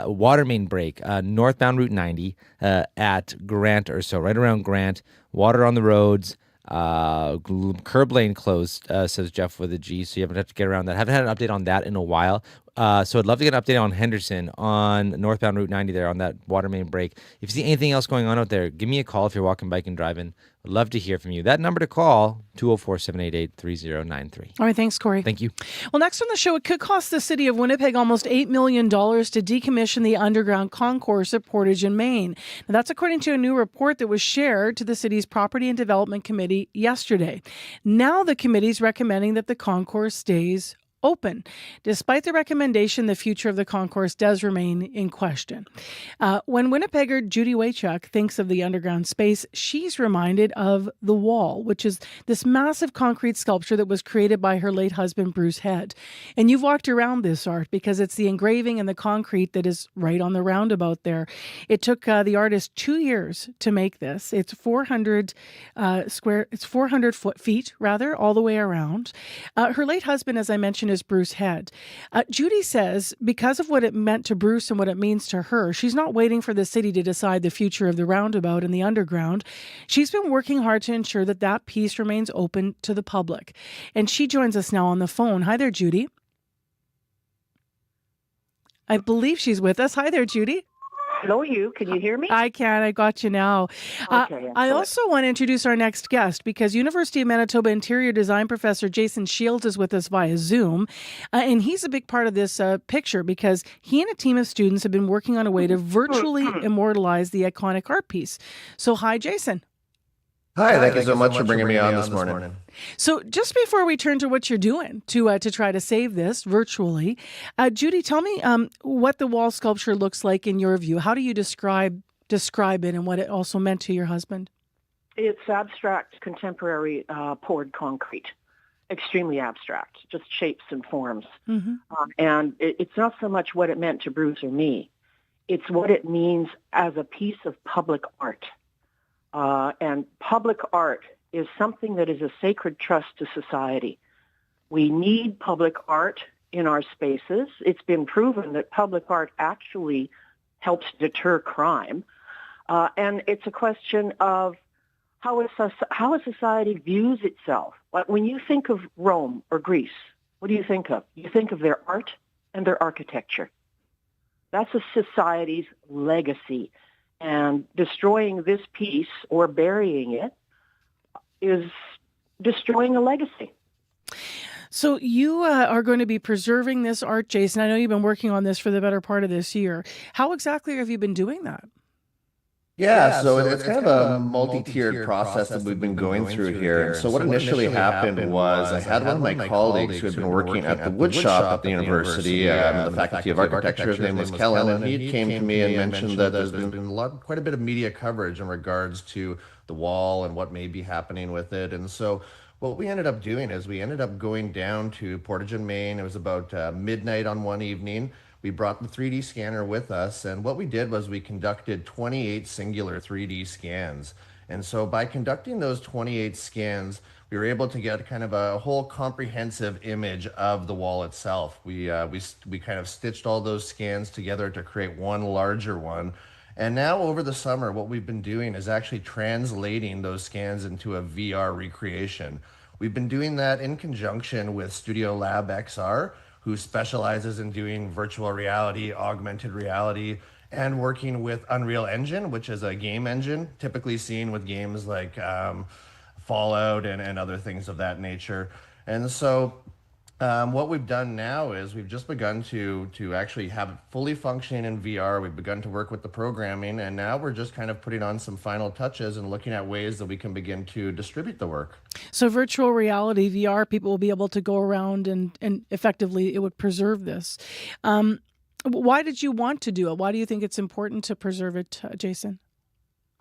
water main break, northbound Route 90 at Grant or so, right around Grant. Water on the roads, curb lane closed, says Jeff with a G, so you have to get around that. Haven't had an update on that in a while. So I'd love to get an update on Henderson, on northbound Route 90 there, on that water main break. If you see anything else going on out there, give me a call if you're walking, biking, driving. I'd love to hear from you. That number to call, 204-788-3093. All right, thanks, Corey. Thank you. Well, next on the show, it could cost the city of Winnipeg almost $8 million to decommission the underground concourse at Portage in Maine. Now, that's according to a new report that was shared to the city's Property and Development Committee yesterday. Now the committee's recommending that the concourse stays open. Despite the recommendation, the future of the concourse does remain in question. When Winnipegger Judy Waychuk thinks of the underground space, she's reminded of the Wall, which is this massive concrete sculpture that was created by her late husband, Bruce Head. And you've walked around this art because it's the engraving and the concrete that is right on the roundabout there. It took the artist 2 years to make this. It's 400 feet all the way around. Her late husband, as I mentioned, is Bruce Head. Judy says because of what it meant to Bruce and what it means to her, she's not waiting for the city to decide the future of the roundabout and the underground. She's been working hard to ensure that that piece remains open to the public. And she joins us now on the phone. Hi there, Judy. I believe she's with us. Hi there, Judy. Hello, you. Can you hear me? I can. I got you now. Okay. I also want to introduce our next guest because University of Manitoba interior design professor Jason Shields is with us via Zoom. And he's a big part of this picture because he and a team of students have been working on a way to virtually immortalize the iconic art piece. So hi, Jason. Hi, thank you so much for bringing me on this morning. So just before we turn to what you're doing to try to save this virtually, Judy, tell me what the wall sculpture looks like in your view. How do you describe it and what it also meant to your husband? It's abstract, contemporary poured concrete, extremely abstract, just shapes and forms. Mm-hmm. And it's not so much what it meant to Bruce or me. It's what it means as a piece of public art. And public art is something that is a sacred trust to society. We need public art in our spaces. It's been proven that public art actually helps deter crime. And it's a question of how a society views itself. Like when you think of Rome or Greece, what do you think of? You think of their art and their architecture. That's a society's legacy. And destroying this piece or burying it is destroying a legacy. So you are going to be preserving this art, Jason. I know you've been working on this for the better part of this year. How exactly have you been doing that? Yeah, so it's kind of a multi-tiered process that we've been going through here. So what initially happened was I had one of my colleagues who had been working at the wood shop at the university, the Faculty of Architecture. His name was Kellen, and he came to me and mentioned that there's been quite a bit of media coverage in regards to the wall and what may be happening with it. And so what we ended up doing is we ended up going down to Portage in Maine. It was about midnight on one evening. We brought the 3D scanner with us, and what we did was we conducted 28 singular 3D scans. And so by conducting those 28 scans, we were able to get kind of a whole comprehensive image of the wall itself. We kind of stitched all those scans together to create one larger one. And now over the summer, what we've been doing is actually translating those scans into a VR recreation. We've been doing that in conjunction with Studio Lab XR, who specializes in doing virtual reality, augmented reality, and working with Unreal Engine, which is a game engine typically seen with games like Fallout and other things of that nature. And so what we've done now is we've just begun to actually have it fully functioning in VR. We've begun to work with the programming, and now we're just kind of putting on some final touches and looking at ways that we can begin to distribute the work. So virtual reality, VR, people will be able to go around and effectively it would preserve this. Why did you want to do it? Why do you think it's important to preserve it, Jason?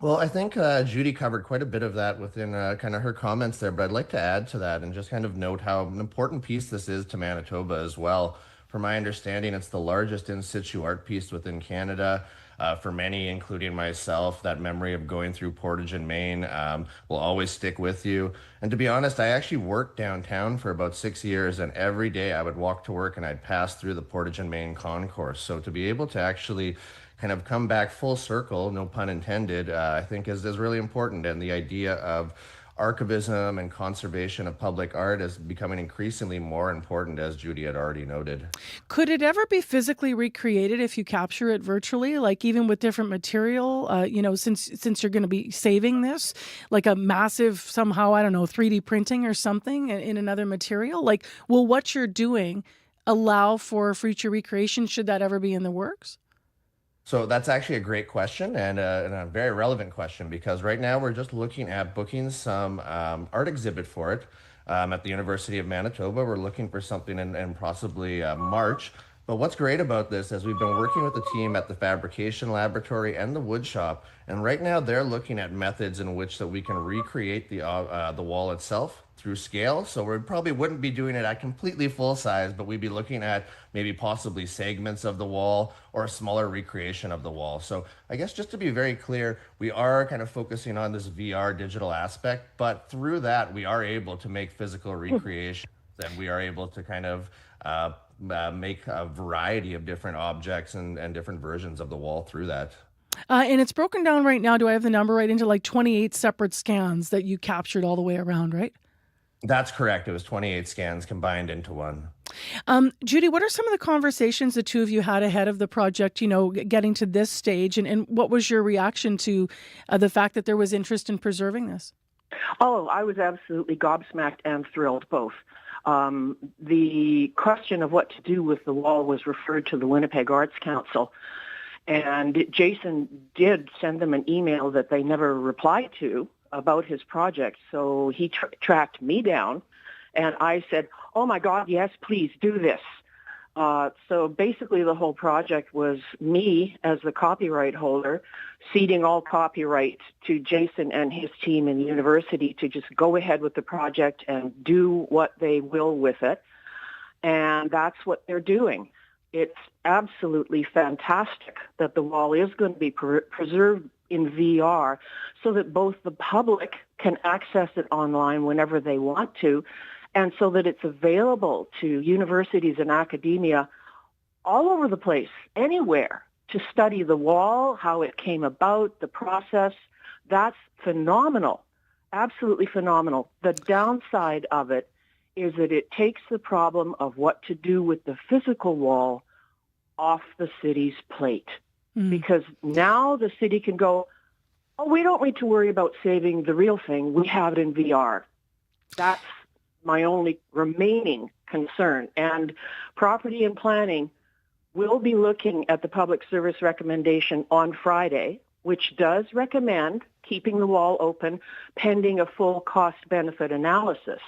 Well, I think Judy covered quite a bit of that within kind of her comments there, but I'd like to add to that and just kind of note how an important piece this is to Manitoba as well. From my understanding, it's the largest in situ art piece within Canada. For many, including myself, that memory of going through Portage and Main will always stick with you. And to be honest, I actually worked downtown for about 6 years, and every day I would walk to work and I'd pass through the Portage and Main concourse. So to be able to actually kind of come back full circle, no pun intended, I think is really important. And the idea of archivism and conservation of public art is becoming increasingly more important, as Judy had already noted. Could it ever be physically recreated if you capture it virtually, like even with different material? Since you're going to be saving this, like a massive somehow, I don't know, 3D printing or something in another material? Like, will what you're doing allow for future recreation? Should that ever be in the works? So that's actually a great question and a very relevant question, because right now we're just looking at booking some art exhibit for it at the University of Manitoba. We're looking for something in possibly March. But what's great about this is we've been working with the team at the fabrication laboratory and the wood shop, and right now they're looking at methods in which that we can recreate the wall itself through scale. So we probably wouldn't be doing it at completely full size, but we'd be looking at maybe possibly segments of the wall or a smaller recreation of the wall. So I guess just to be very clear, we are kind of focusing on this VR digital aspect, but through that we are able to make physical recreations and we are able to kind of make a variety of different objects and different versions of the wall through that. And it's broken down right now, do I have the number right, into like 28 separate scans that you captured all the way around, right? That's correct. It was 28 scans combined into one. Judy, what are some of the conversations the two of you had ahead of the project, getting to this stage? And what was your reaction to the fact that there was interest in preserving this? Oh, I was absolutely gobsmacked and thrilled, both. The question of what to do with the wall was referred to the Winnipeg Arts Council. And Jason did send them an email that they never replied to about his project. So he tracked me down and I said, oh my God, yes, please do this. So basically the whole project was me as the copyright holder ceding all copyright to Jason and his team in the university to just go ahead with the project and do what they will with it. And that's what they're doing. It's absolutely fantastic that the wall is going to be preserved in VR so that both the public can access it online whenever they want to, and so that it's available to universities and academia all over the place, anywhere, to study the wall, how it came about, the process. That's phenomenal, absolutely phenomenal. The downside of it is that it takes the problem of what to do with the physical wall off the city's plate. Because now the city can go, oh, we don't need to worry about saving the real thing. We have it in VR. That's my only remaining concern. And property and planning will be looking at the public service recommendation on Friday, which does recommend keeping the wall open pending a full cost-benefit analysis.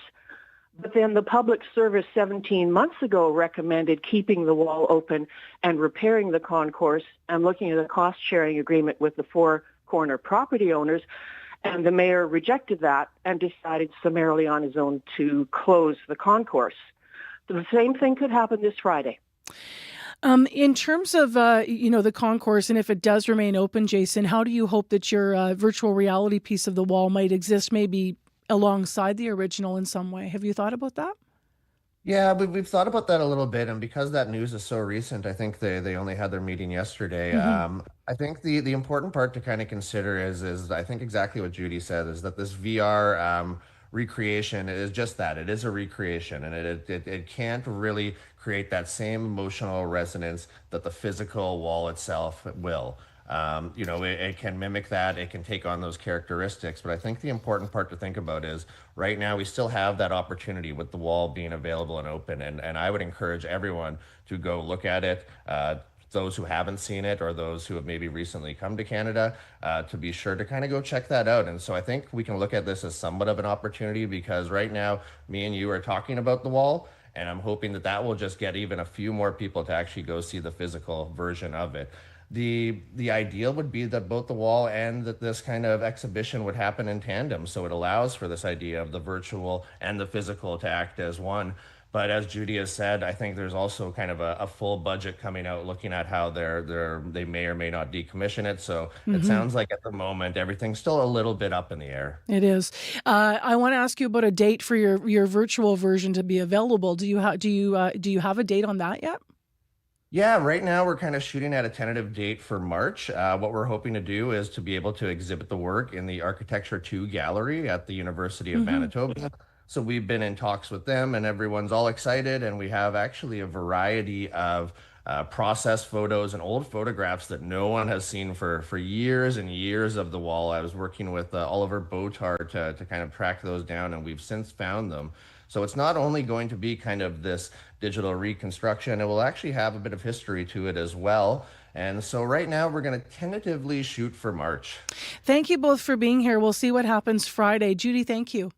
But then the public service 17 months ago recommended keeping the wall open and repairing the concourse and looking at a cost-sharing agreement with the four corner property owners. And the mayor rejected that and decided summarily on his own to close the concourse. The same thing could happen this Friday. In terms of, the concourse, and if it does remain open, Jason, how do you hope that your virtual reality piece of the wall might exist maybe alongside the original in some way? Have you thought about that? Yeah, we've thought about that a little bit, and because that news is so recent, I think they only had their meeting yesterday. Hmm. I think the important part to kind of consider is I think exactly what Judy said is that this VR recreation is just that. It is a recreation, and it can't really create that same emotional resonance that the physical wall itself will. It can mimic that, it can take on those characteristics, but I think the important part to think about is right now we still have that opportunity with the wall being available and open, and I would encourage everyone to go look at it. Those who haven't seen it or those who have maybe recently come to Canada, to be sure to kind of go check that out. And so I think we can look at this as somewhat of an opportunity because right now, me and you are talking about the wall, and I'm hoping that that will just get even a few more people to actually go see the physical version of it. The ideal would be that both the wall and that this kind of exhibition would happen in tandem. So it allows for this idea of the virtual and the physical to act as one. But as Judy has said, I think there's also kind of a full budget coming out looking at how they may or may not decommission it. So it sounds like at the moment, everything's still a little bit up in the air. It is. I want to ask you about a date for your virtual version to be available. Do you have a date on that yet? Yeah, right now we're kind of shooting at a tentative date for March. What we're hoping to do is to be able to exhibit the work in the Architecture 2 gallery at the University of Manitoba. So we've been in talks with them and everyone's all excited. And we have actually a variety of process photos and old photographs that no one has seen for years and years of the wall. I was working with Oliver Botar to kind of track those down, and we've since found them. So it's not only going to be kind of this digital reconstruction, it will actually have a bit of history to it as well. And so right now we're going to tentatively shoot for March. Thank you both for being here. We'll see what happens Friday. Judy, thank you.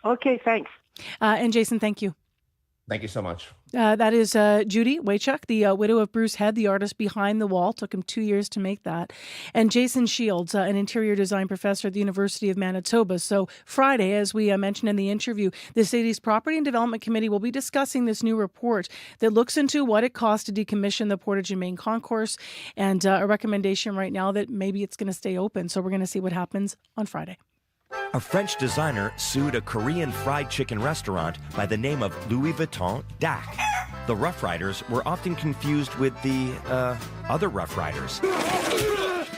Okay, thanks. And Jason, thank you. Thank you so much. That is Judy Waychuk, the widow of Bruce Head, the artist behind the wall. Took him 2 years to make that. And Jason Shields, an interior design professor at the University of Manitoba. So Friday, as we mentioned in the interview, the city's Property and Development Committee will be discussing this new report that looks into what it costs to decommission the Portage and Main Concourse, and a recommendation right now that maybe it's going to stay open. So we're going to see what happens on Friday. A French designer sued a Korean fried chicken restaurant by the name of Louis Vuitton Dak. The Rough Riders were often confused with the other Rough Riders.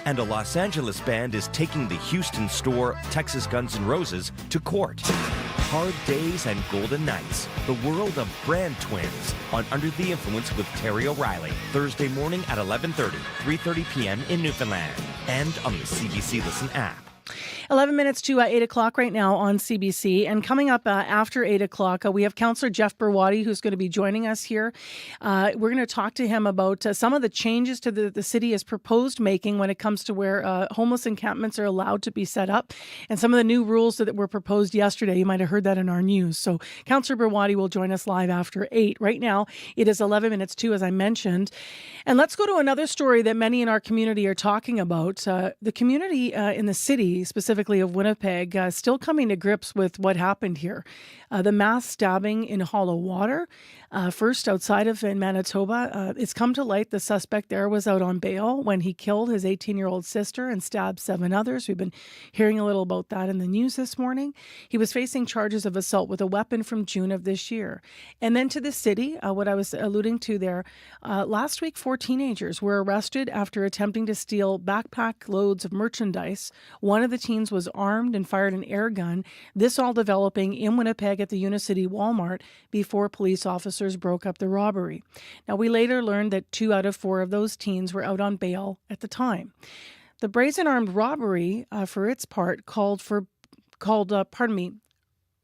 And a Los Angeles band is taking the Houston store Texas Guns N' Roses to court. Hard Days and Golden Nights, the world of brand twins on Under the Influence with Terry O'Reilly, Thursday morning at 11:30, 3:30 p.m. in Newfoundland, and on the CBC Listen app. 11 minutes to 8 o'clock right now on CBC. And coming up after 8 o'clock, we have Councillor Jeff Berwadi, who's going to be joining us here. We're going to talk to him about some of the changes to the city has proposed making when it comes to where homeless encampments are allowed to be set up, and some of the new rules that were proposed yesterday. You might have heard that in our news. So Councillor Berwadi will join us live after 8. Right now, it is 11 minutes to, as I mentioned. And let's go to another story that many in our community are talking about. The community in the city, specifically of Winnipeg, still coming to grips with what happened here. The mass stabbing in Hollow Water, first outside of in Manitoba. It's come to light the suspect there was out on bail when he killed his 18-year-old sister and stabbed 7 others. We've been hearing a little about that in the news this morning. He was facing charges of assault with a weapon from June of this year. And then to the city, what I was alluding to there, last week 4 teenagers were arrested after attempting to steal backpack loads of merchandise. One of the teens was armed and fired an air gun. This all developing in Winnipeg at the Unicity Walmart before police officers broke up the robbery. Now, we later learned that 2 out of 4 of those teens were out on bail at the time. The brazen armed robbery, for its part,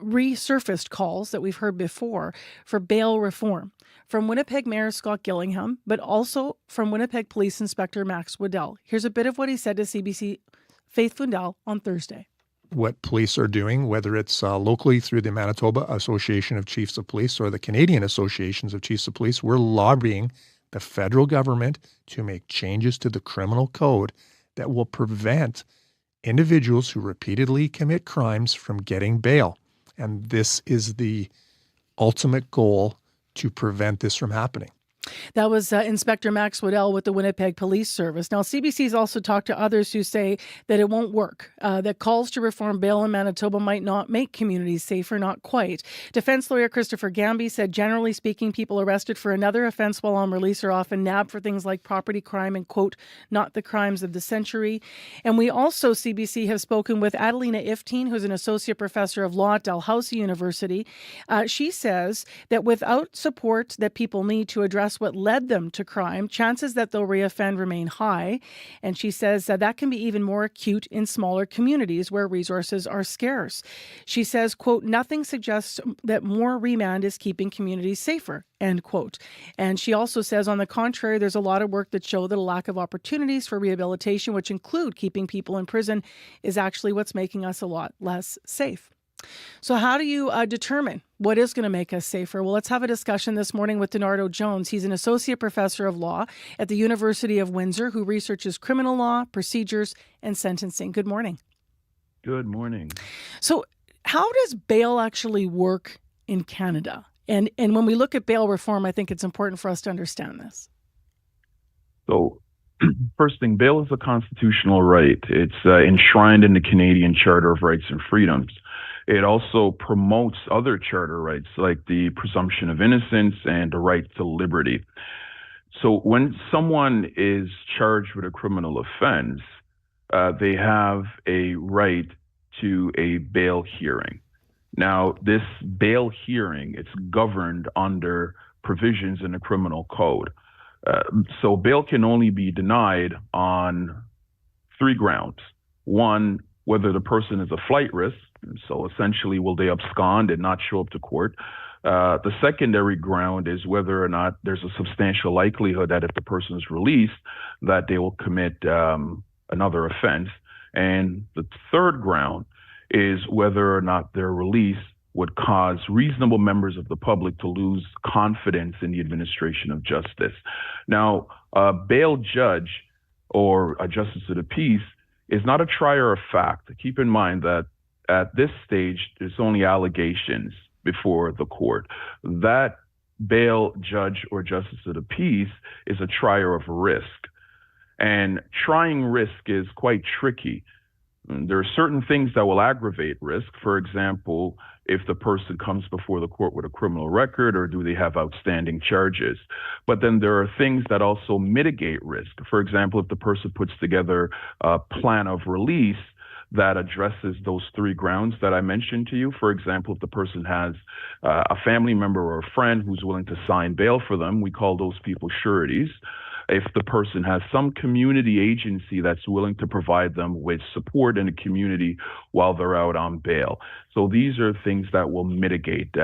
resurfaced calls that we've heard before for bail reform from Winnipeg Mayor Scott Gillingham, but also from Winnipeg Police Inspector Max Waddell. Here's a bit of what he said to CBC Faith Fundal on Thursday. What police are doing, whether it's locally through the Manitoba Association of Chiefs of Police or the Canadian Associations of Chiefs of Police, we're lobbying the federal government to make changes to the criminal code that will prevent individuals who repeatedly commit crimes from getting bail. And this is the ultimate goal to prevent this from happening. That was Inspector Max Waddell with the Winnipeg Police Service. Now, CBC's also talked to others who say that it won't work, that calls to reform bail in Manitoba might not make communities safer, not quite. Defense lawyer Christopher Gamby said, generally speaking, people arrested for another offense while on release are often nabbed for things like property crime and, quote, not the crimes of the century. And we also, CBC, have spoken with Adelina Ifteen, who's an associate professor of law at Dalhousie University. She says that without support that people need to address what led them to crime, chances that they'll reoffend remain high. And she says that can be even more acute in smaller communities where resources are scarce. She says, quote, nothing suggests that more remand is keeping communities safer, end quote. And she also says, on the contrary, there's a lot of work that show that a lack of opportunities for rehabilitation, which include keeping people in prison, is actually what's making us a lot less safe. So how do you determine what is going to make us safer? Well, let's have a discussion this morning with Donardo Jones. He's an associate professor of law at the University of Windsor who researches criminal law, procedures, and sentencing. Good morning. Good morning. So how does bail actually work in Canada? And when we look at bail reform, I think it's important for us to understand this. So first thing, bail is a constitutional right. It's enshrined in the Canadian Charter of Rights and Freedoms. It also promotes other charter rights like the presumption of innocence and the right to liberty. So when someone is charged with a criminal offense, they have a right to a bail hearing. Now, this bail hearing, it's governed under provisions in the criminal code. So bail can only be denied on 3 grounds. One, whether the person is a flight risk. So essentially, will they abscond and not show up to court? The secondary ground is whether or not there's a substantial likelihood that if the person is released, that they will commit another offense. And the third ground is whether or not their release would cause reasonable members of the public to lose confidence in the administration of justice. Now, a bail judge or a justice of the peace is not a trier of fact. Keep in mind that at this stage, there's only allegations before the court. That bail judge or justice of the peace is a trier of risk. And trying risk is quite tricky. There are certain things that will aggravate risk. For example, if the person comes before the court with a criminal record or do they have outstanding charges. But then there are things that also mitigate risk. For example, if the person puts together a plan of release that addresses those 3 grounds that I mentioned to you. For example, if the person has a family member or a friend who's willing to sign bail for them, we call those people sureties. If the person has some community agency that's willing to provide them with support in the community while they're out on bail. So these are things that will mitigate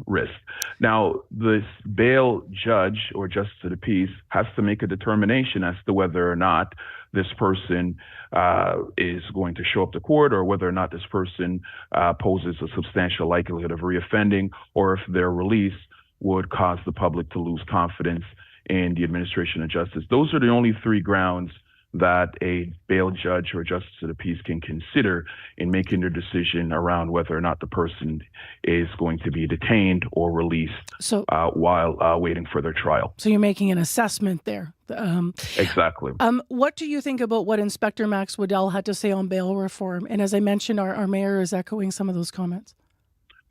risk. Now, this bail judge or justice of the peace has to make a determination as to whether or not this person is going to show up to court or whether or not this person poses a substantial likelihood of reoffending or if their release would cause the public to lose confidence in the administration of justice. Those are the only 3 grounds that a bail judge or justice of the peace can consider in making their decision around whether or not the person is going to be detained or released while waiting for their trial. So you're making an assessment there. Exactly. What do you think about what Inspector Max Waddell had to say on bail reform? And as I mentioned, our mayor is echoing some of those comments.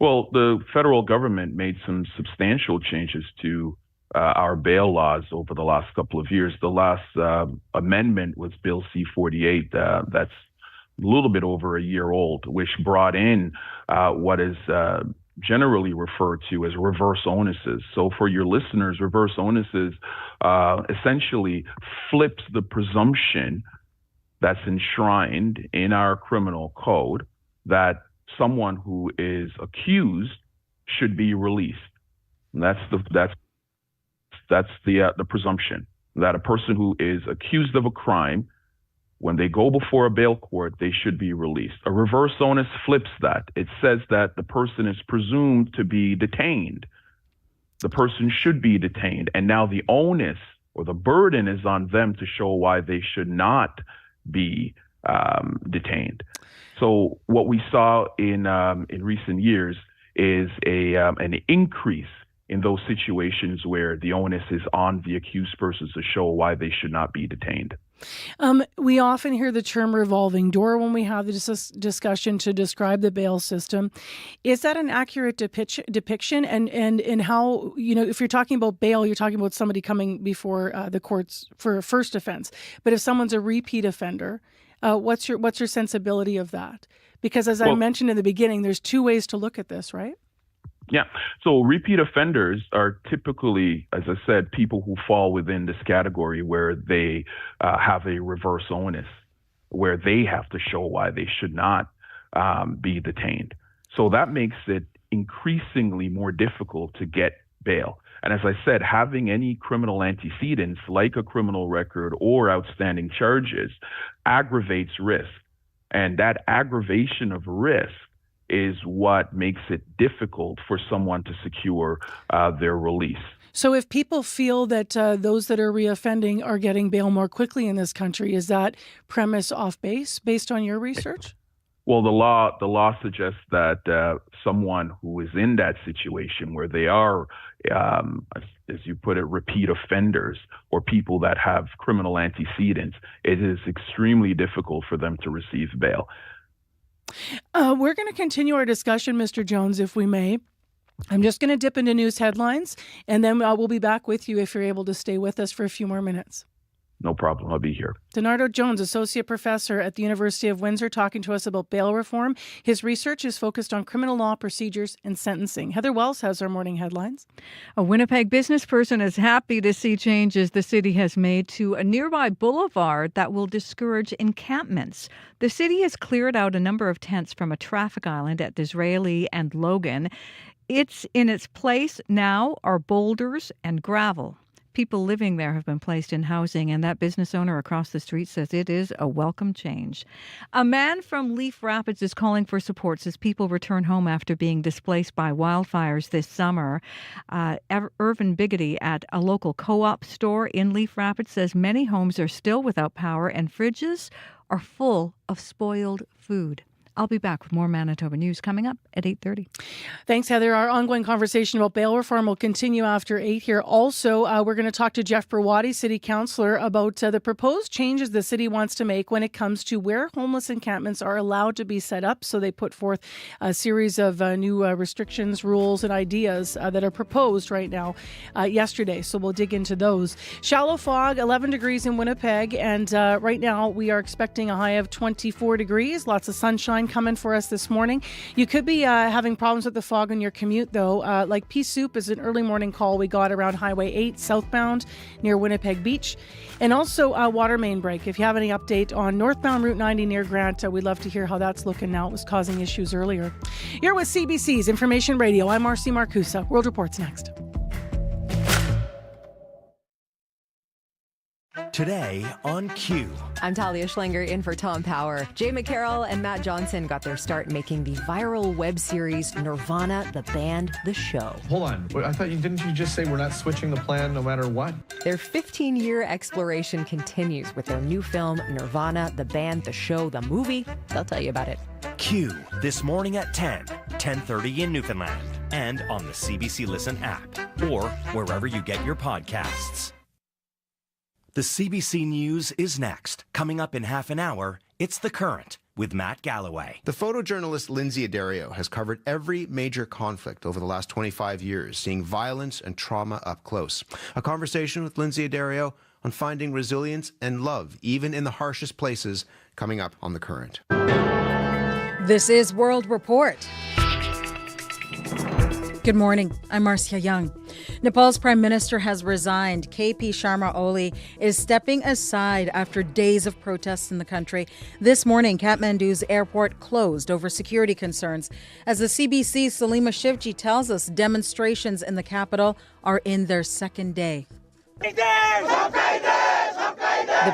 Well, the federal government made some substantial changes to our bail laws over the last couple of years. The last amendment was Bill C-48. That's a little bit over a year old, which brought in what is generally referred to as reverse onuses. So for your listeners, reverse onuses essentially flips the presumption that's enshrined in our criminal code that someone who is accused should be released. And that's the presumption that a person who is accused of a crime, when they go before a bail court, they should be released. A reverse onus flips that. It says that the person is presumed to be detained. The person should be detained. And now the onus or the burden is on them to show why they should not be detained. So what we saw in recent years is an increase in those situations where the onus is on the accused persons to show why they should not be detained. We often hear the term revolving door when we have the discussion to describe the bail system. Is that an accurate depiction? And how, if you're talking about bail, you're talking about somebody coming before the courts for a first offense. But if someone's a repeat offender, what's your sensibility of that? Because as I mentioned in the beginning, there's two ways to look at this, right? Yeah. So repeat offenders are typically, as I said, people who fall within this category where they have a reverse onus, where they have to show why they should not be detained. So that makes it increasingly more difficult to get bail. And as I said, having any criminal antecedents like a criminal record or outstanding charges aggravates risk. And that aggravation of risk is what makes it difficult for someone to secure their release. So if people feel that those that are reoffending are getting bail more quickly in this country, is that premise off base based on your research? Well, the law suggests that someone who is in that situation where they are, as you put it, repeat offenders or people that have criminal antecedents, it is extremely difficult for them to receive bail. We're going to continue our discussion, Mr. Jones, if we may. I'm just going to dip into news headlines, and then we'll be back with you if you're able to stay with us for a few more minutes. No problem. I'll be here. Donardo Jones, Associate Professor at the University of Windsor, talking to us about bail reform. His research is focused on criminal law procedures and sentencing. Heather Wells has our morning headlines. A Winnipeg business person is happy to see changes the city has made to a nearby boulevard that will discourage encampments. The city has cleared out a number of tents from a traffic island at Disraeli and Logan. It's in its place now are boulders and gravel. People living there have been placed in housing, and that business owner across the street says it is a welcome change. A man from Leaf Rapids is calling for support as people return home after being displaced by wildfires this summer. Irvin Biggity at a local co-op store in Leaf Rapids says many homes are still without power and fridges are full of spoiled food. I'll be back with more Manitoba News coming up at 8:30. Thanks, Heather. Our ongoing conversation about bail reform will continue after 8 here. Also, we're going to talk to Jeff Berwadi, City Councillor, about the proposed changes the city wants to make when it comes to where homeless encampments are allowed to be set up. So they put forth a series of new restrictions, rules, and ideas that are proposed right now yesterday. So we'll dig into those. Shallow fog, 11 degrees in Winnipeg. And right now we are expecting a high of 24 degrees. Lots of sunshine coming for us this morning. You could be having problems with the fog on your commute, though. Like Pea Soup is an early morning call we got around Highway 8 southbound near Winnipeg Beach. And also a water main break. If you have any update on northbound Route 90 near Grant, we'd love to hear how that's looking now. It was causing issues earlier. You're with CBC's Information Radio. I'm Marcy Marcusa. World Report's next. Today on Q. I'm Talia Schlenger in for Tom Power. Jay McCarroll and Matt Johnson got their start making the viral web series Nirvana, the Band, the Show. Hold on. I thought didn't you just say we're not switching the plan no matter what? Their 15-year exploration continues with their new film Nirvana, the Band, the Show, the Movie. They'll tell you about it. Q, this morning at 10:30 in Newfoundland, and on the CBC Listen app, or wherever you get your podcasts. The CBC News is next. Coming up in half an hour, it's The Current with Matt Galloway. The photojournalist Lindsay Addario has covered every major conflict over the last 25 years, seeing violence and trauma up close. A conversation with Lindsay Addario on finding resilience and love, even in the harshest places, coming up on The Current. This is World Report. Good morning. I'm Marcia Young. Nepal's prime minister has resigned. KP Sharma Oli is stepping aside after days of protests in the country. This morning, Kathmandu's airport closed over security concerns. As the CBC's Salima Shivji tells us, demonstrations in the capital are in their second day. The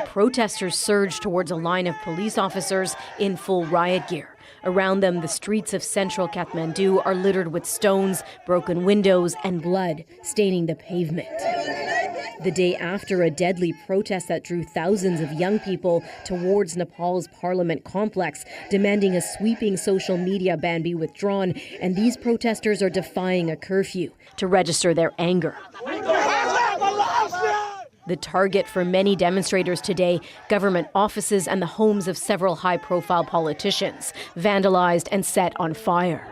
protesters surged towards a line of police officers in full riot gear. Around them, the streets of central Kathmandu are littered with stones, broken windows, and blood staining the pavement. the day after a deadly protest that drew thousands of young people towards Nepal's parliament complex, demanding a sweeping social media ban be withdrawn, and these protesters are defying a curfew to register their anger. The target for many demonstrators today, government offices and the homes of several high-profile politicians, vandalized and set on fire.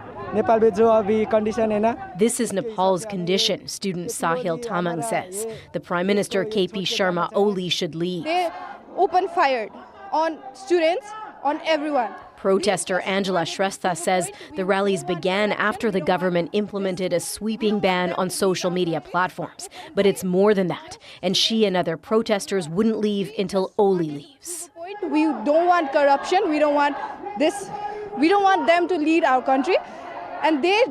This is Nepal's condition, student Sahil Tamang says. The Prime Minister KP Sharma Oli should leave. They opened fire on students, on everyone. Protester Angela Shrestha says the rallies began after the government implemented a sweeping ban on social media platforms. But it's more than that, and she and other protesters wouldn't leave until Oli leaves. We don't want corruption, we don't want this, we don't want them to lead our country, and they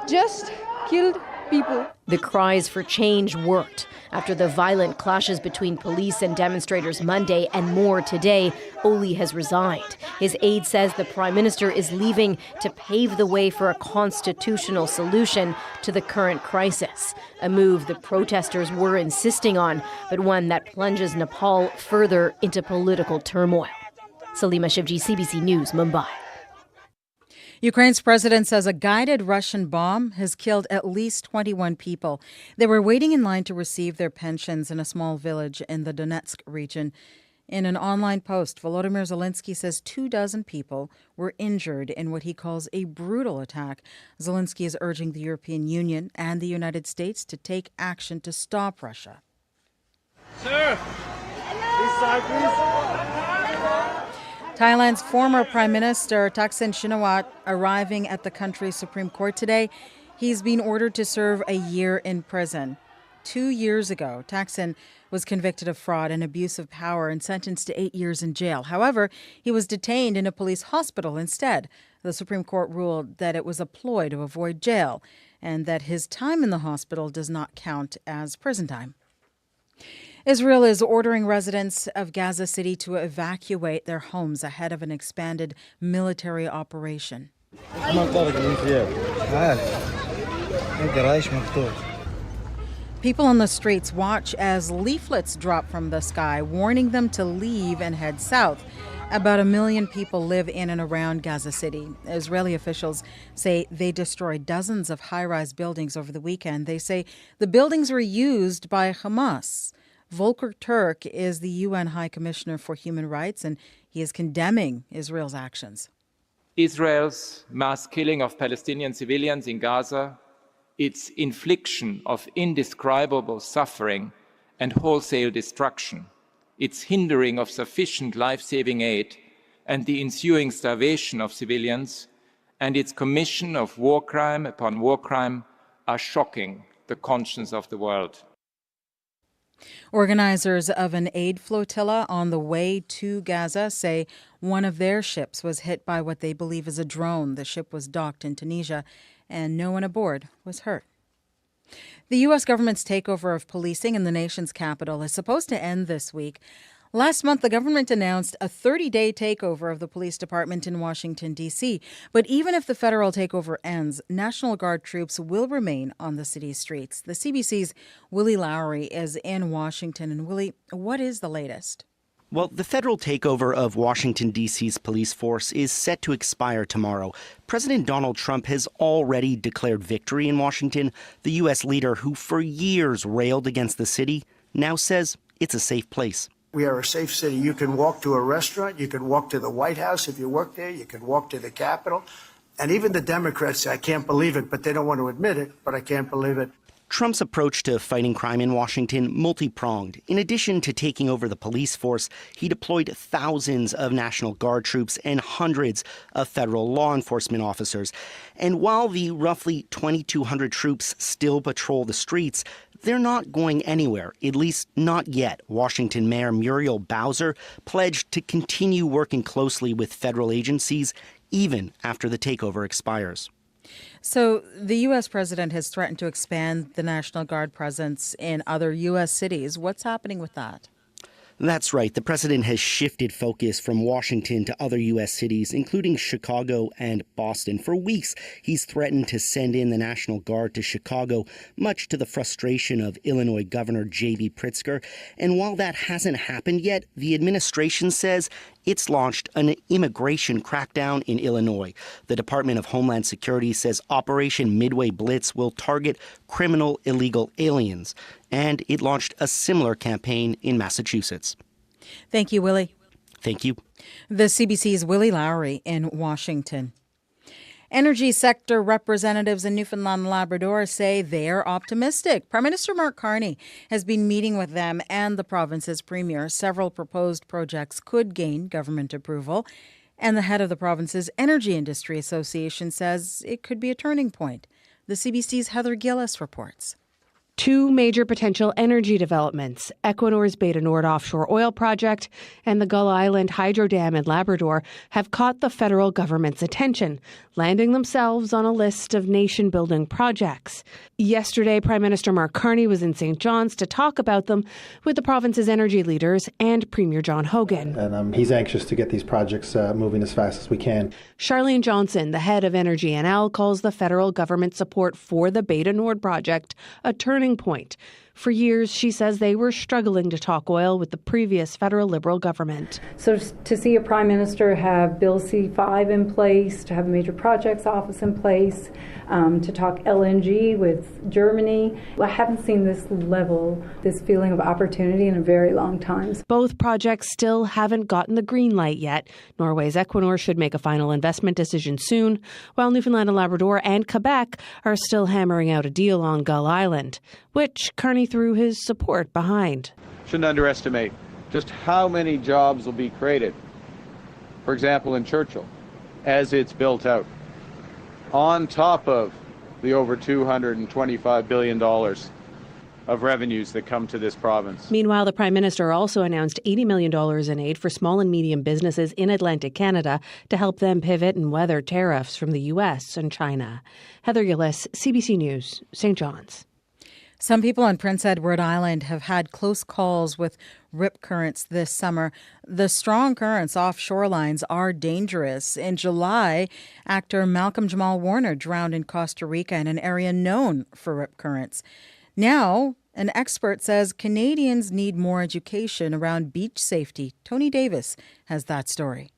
just killed people. The cries for change worked. After the violent clashes between police and demonstrators Monday and more today, Oli has resigned. His aide says the Prime Minister is leaving to pave the way for a constitutional solution to the current crisis, a move the protesters were insisting on, but one that plunges Nepal further into political turmoil. Salima Shivji, CBC News, Mumbai. Ukraine's president says a guided Russian bomb has killed at least 21 people. They were waiting in line to receive their pensions in a small village in the Donetsk region. In an online post, Volodymyr Zelensky says 24 people were injured in what he calls a brutal attack. Zelensky is urging the European Union and the United States to take action to stop Russia. Sir, this side, please. Thailand's former Prime Minister Thaksin Shinawatra arriving at the country's Supreme Court today. He's been ordered to serve a year in prison. 2 years ago, Thaksin was convicted of fraud and abuse of power and sentenced to 8 years in jail. However, he was detained in a police hospital instead. The Supreme Court ruled that it was a ploy to avoid jail and that his time in the hospital does not count as prison time. Israel is ordering residents of Gaza City to evacuate their homes ahead of an expanded military operation. People on the streets watch as leaflets drop from the sky, warning them to leave and head south. About 1 million people live in and around Gaza City. Israeli officials say they destroyed dozens of high-rise buildings over the weekend. They say the buildings were used by Hamas. Volker Turk is the UN High Commissioner for Human Rights, and he is condemning Israel's actions. Israel's mass killing of Palestinian civilians in Gaza, its infliction of indescribable suffering and wholesale destruction, its hindering of sufficient life-saving aid, and the ensuing starvation of civilians, and its commission of war crime upon war crime are shocking the conscience of the world. Organizers of an aid flotilla on the way to Gaza say one of their ships was hit by what they believe is a drone. The ship was docked in Tunisia, and no one aboard was hurt. The U.S. government's takeover of policing in the nation's capital is supposed to end this week. Last month, the government announced a 30-day takeover of the police department in Washington, D.C. But even if the federal takeover ends, National Guard troops will remain on the city's streets. The CBC's Willie Lowry is in Washington. And Willie, what is the latest? Well, the federal takeover of Washington, D.C.'s police force is set to expire tomorrow. President Donald Trump has already declared victory in Washington. The U.S. leader, who for years railed against the city, now says it's a safe place. We are a safe city. You can walk to a restaurant. You can walk to the White House if you work there. You can walk to the Capitol. And even the Democrats say, I can't believe it, but they don't want to admit it, but I can't believe it. Trump's approach to fighting crime in Washington, multi-pronged. In addition to taking over the police force, he deployed thousands of National Guard troops and hundreds of federal law enforcement officers. And while the roughly 2,200 troops still patrol the streets, they're not going anywhere, at least not yet. Washington Mayor Muriel Bowser pledged to continue working closely with federal agencies even after the takeover expires. So the U.S. president has threatened to expand the National Guard presence in other U.S. cities. What's happening with that? That's right. The president has shifted focus from Washington to other U.S. cities, including Chicago and Boston. For weeks, he's threatened to send in the National Guard to Chicago, much to the frustration of Illinois Governor J.B. Pritzker. And while that hasn't happened yet, the administration says it's launched an immigration crackdown in Illinois. The Department of Homeland Security says Operation Midway Blitz will target criminal illegal aliens. And it launched a similar campaign in Massachusetts. Thank you, Willie. Thank you. The CBC's Willie Lowry in Washington. Energy sector representatives in Newfoundland and Labrador say they're optimistic. Prime Minister Mark Carney has been meeting with them and the province's premier. Several proposed projects could gain government approval, and the head of the province's Energy Industry Association says it could be a turning point. The CBC's Heather Gillis reports. Two major potential energy developments, Equinor's Beta Nord offshore oil project and the Gull Island hydro dam in Labrador, have caught the federal government's attention, landing themselves on a list of nation-building projects. Yesterday, Prime Minister Mark Carney was in St. John's to talk about them with the province's energy leaders and Premier John Hogan. And he's anxious to get these projects moving as fast as we can. Charlene Johnson, the head of Energy NL, calls the federal government support for the Beta Nord project a turning point. For years, she says they were struggling to talk oil with the previous federal Liberal government. So to see a Prime Minister have Bill C-5 in place, to have a major projects office in place, to talk LNG with Germany, I haven't seen this level, this feeling of opportunity in a very long time. Both projects still haven't gotten the green light yet. Norway's Equinor should make a final investment decision soon, while Newfoundland and Labrador and Quebec are still hammering out a deal on Gull Island, which Carney threw his support behind. Shouldn't underestimate just how many jobs will be created, for example, in Churchill, as it's built out, on top of the over $225 billion of revenues that come to this province. Meanwhile, the Prime Minister also announced $80 million in aid for small and medium businesses in Atlantic Canada to help them pivot and weather tariffs from the U.S. and China. Heather Gillis, CBC News, St. John's. Some people on Prince Edward Island have had close calls with rip currents this summer. The strong currents off shorelines are dangerous. In July, actor Malcolm Jamal Warner drowned in Costa Rica in an area known for rip currents. Now, an expert says Canadians need more education around beach safety. Tony Davis has that story.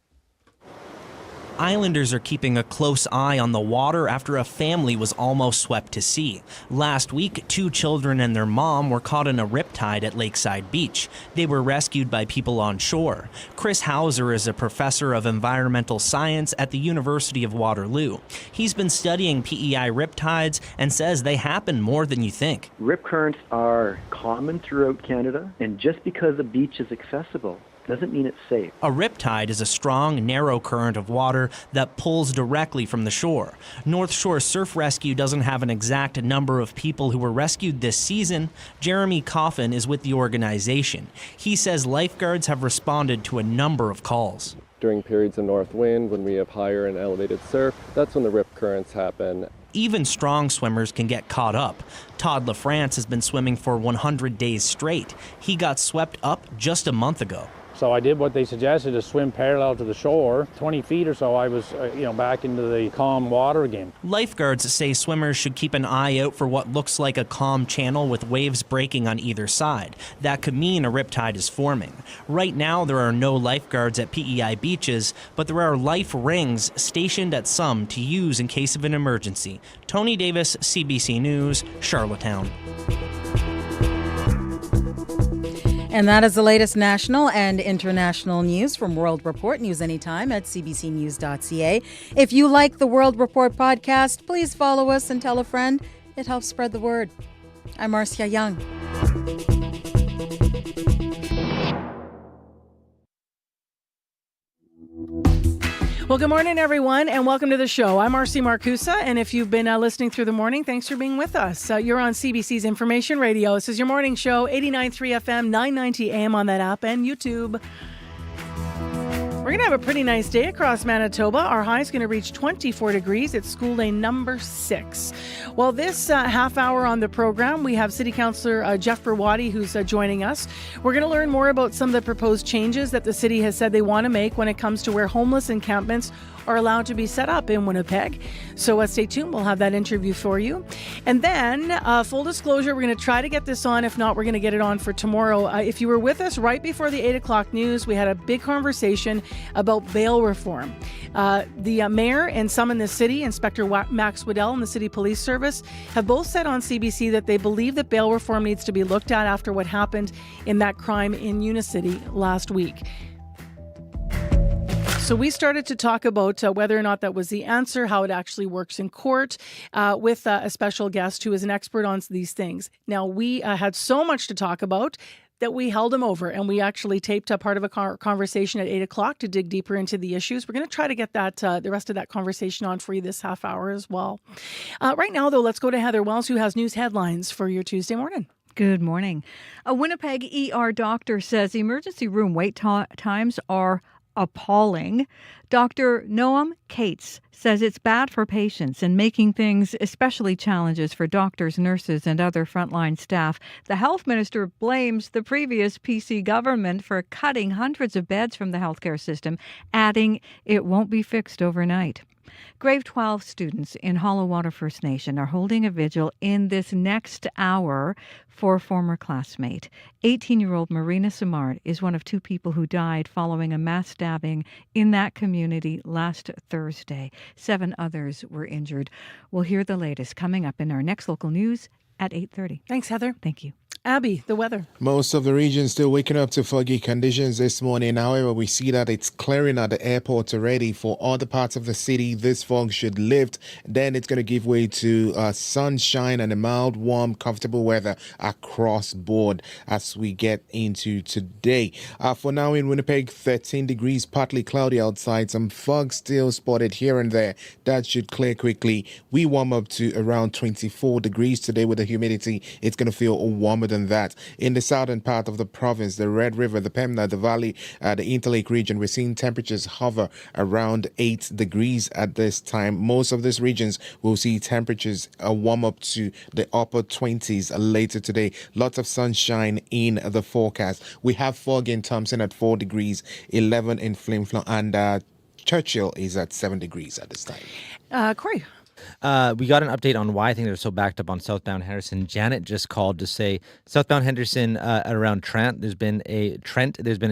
Islanders are keeping a close eye on the water after a family was almost swept to sea. Last week, 2 children and their mom were caught in a riptide at Lakeside Beach. They were rescued by people on shore. Chris Hauser is a professor of environmental science at the University of Waterloo. He's been studying PEI riptides and says they happen more than you think. Rip currents are common throughout Canada, and just because a beach is accessible doesn't mean it's safe. A riptide is a strong, narrow current of water that pulls directly from the shore. North Shore Surf Rescue doesn't have an exact number of people who were rescued this season. Jeremy Coffin is with the organization. He says lifeguards have responded to a number of calls. During periods of north wind, when we have higher and elevated surf, that's when the rip currents happen. Even strong swimmers can get caught up. Todd LaFrance has been swimming for 100 days straight. He got swept up just a month ago. So I did what they suggested, to swim parallel to the shore. 20 feet or so, I was back into the calm water again. Lifeguards say swimmers should keep an eye out for what looks like a calm channel with waves breaking on either side. That could mean a riptide is forming. Right now, there are no lifeguards at PEI beaches, but there are life rings stationed at some to use in case of an emergency. Tony Davis, CBC News, Charlottetown. And that is the latest national and international news from World Report. News anytime at cbcnews.ca. If you like the World Report podcast, please follow us and tell a friend. It helps spread the word. I'm Marcia Young. Well, good morning, everyone, and welcome to the show. I'm Marcy Marcusa, and if you've been listening through the morning, thanks for being with us. You're on CBC's Information Radio. This is your morning show, 89.3 FM, 990 AM on that app and YouTube. We're going to have a pretty nice day across Manitoba. Our high is going to reach 24 degrees. It's school day number 6. Well, this half hour on the program, we have City Councillor Jeff Berwadi, who's joining us. We're going to learn more about some of the proposed changes that the city has said they want to make when it comes to where homeless encampments are allowed to be set up in Winnipeg. So stay tuned. We'll have that interview for you. And then, full disclosure, we're going to try to get this on. If not, we're going to get it on for tomorrow. If you were with us right before the 8 o'clock news, we had a big conversation about bail reform. The mayor and some in the city, Inspector Max Waddell and the City Police Service, have both said on CBC that they believe that bail reform needs to be looked at after what happened in that crime in Unicity last week. So we started to talk about whether or not that was the answer, how it actually works in court, with a special guest who is an expert on these things. Now, we had so much to talk about that we held him over, and we actually taped a part of a conversation at 8 o'clock to dig deeper into the issues. We're going to try to get that the rest of that conversation on for you this half hour as well. Right now, though, let's go to Heather Wells, who has news headlines for your Tuesday morning. Good morning. A Winnipeg ER doctor says emergency room wait times are appalling. Dr. Noam Cates says it's bad for patients and making things especially challenges for doctors, nurses, and other frontline staff. The health minister blames the previous PC government for cutting hundreds of beds from the healthcare system, adding it won't be fixed overnight. Grade 12 students in Hollow Water First Nation are holding a vigil in this next hour for a former classmate. 18-year-old Marina Simard is one of 2 people who died following a mass stabbing in that community last Thursday. 7 others were injured. We'll hear the latest coming up in our next local news at 8:30. Thanks, Heather. Thank you. Abby, the weather. Most of the region still waking up to foggy conditions this morning. However, we see that it's clearing at the airport already. For other parts of the city, this fog should lift. Then it's going to give way to sunshine and a mild, warm, comfortable weather across board as we get into today. For now in Winnipeg, 13 degrees, partly cloudy outside. Some fog still spotted here and there. That should clear quickly. We warm up to around 24 degrees today with the humidity. It's going to feel warmer than that. In the southern part of the province, the Red River, the Pembina, the Valley, the Interlake region, we're seeing temperatures hover around 8 degrees at this time. Most of these regions will see temperatures warm up to the upper 20s later today. Lots of sunshine in the forecast. We have fog in Thompson at 4 degrees, 11 in Flin Flon, and Churchill is at 7 degrees at this time. Corey. We got an update on why I think they're so backed up on southbound Henderson. Janet just called to say southbound Henderson around Trent. There's been a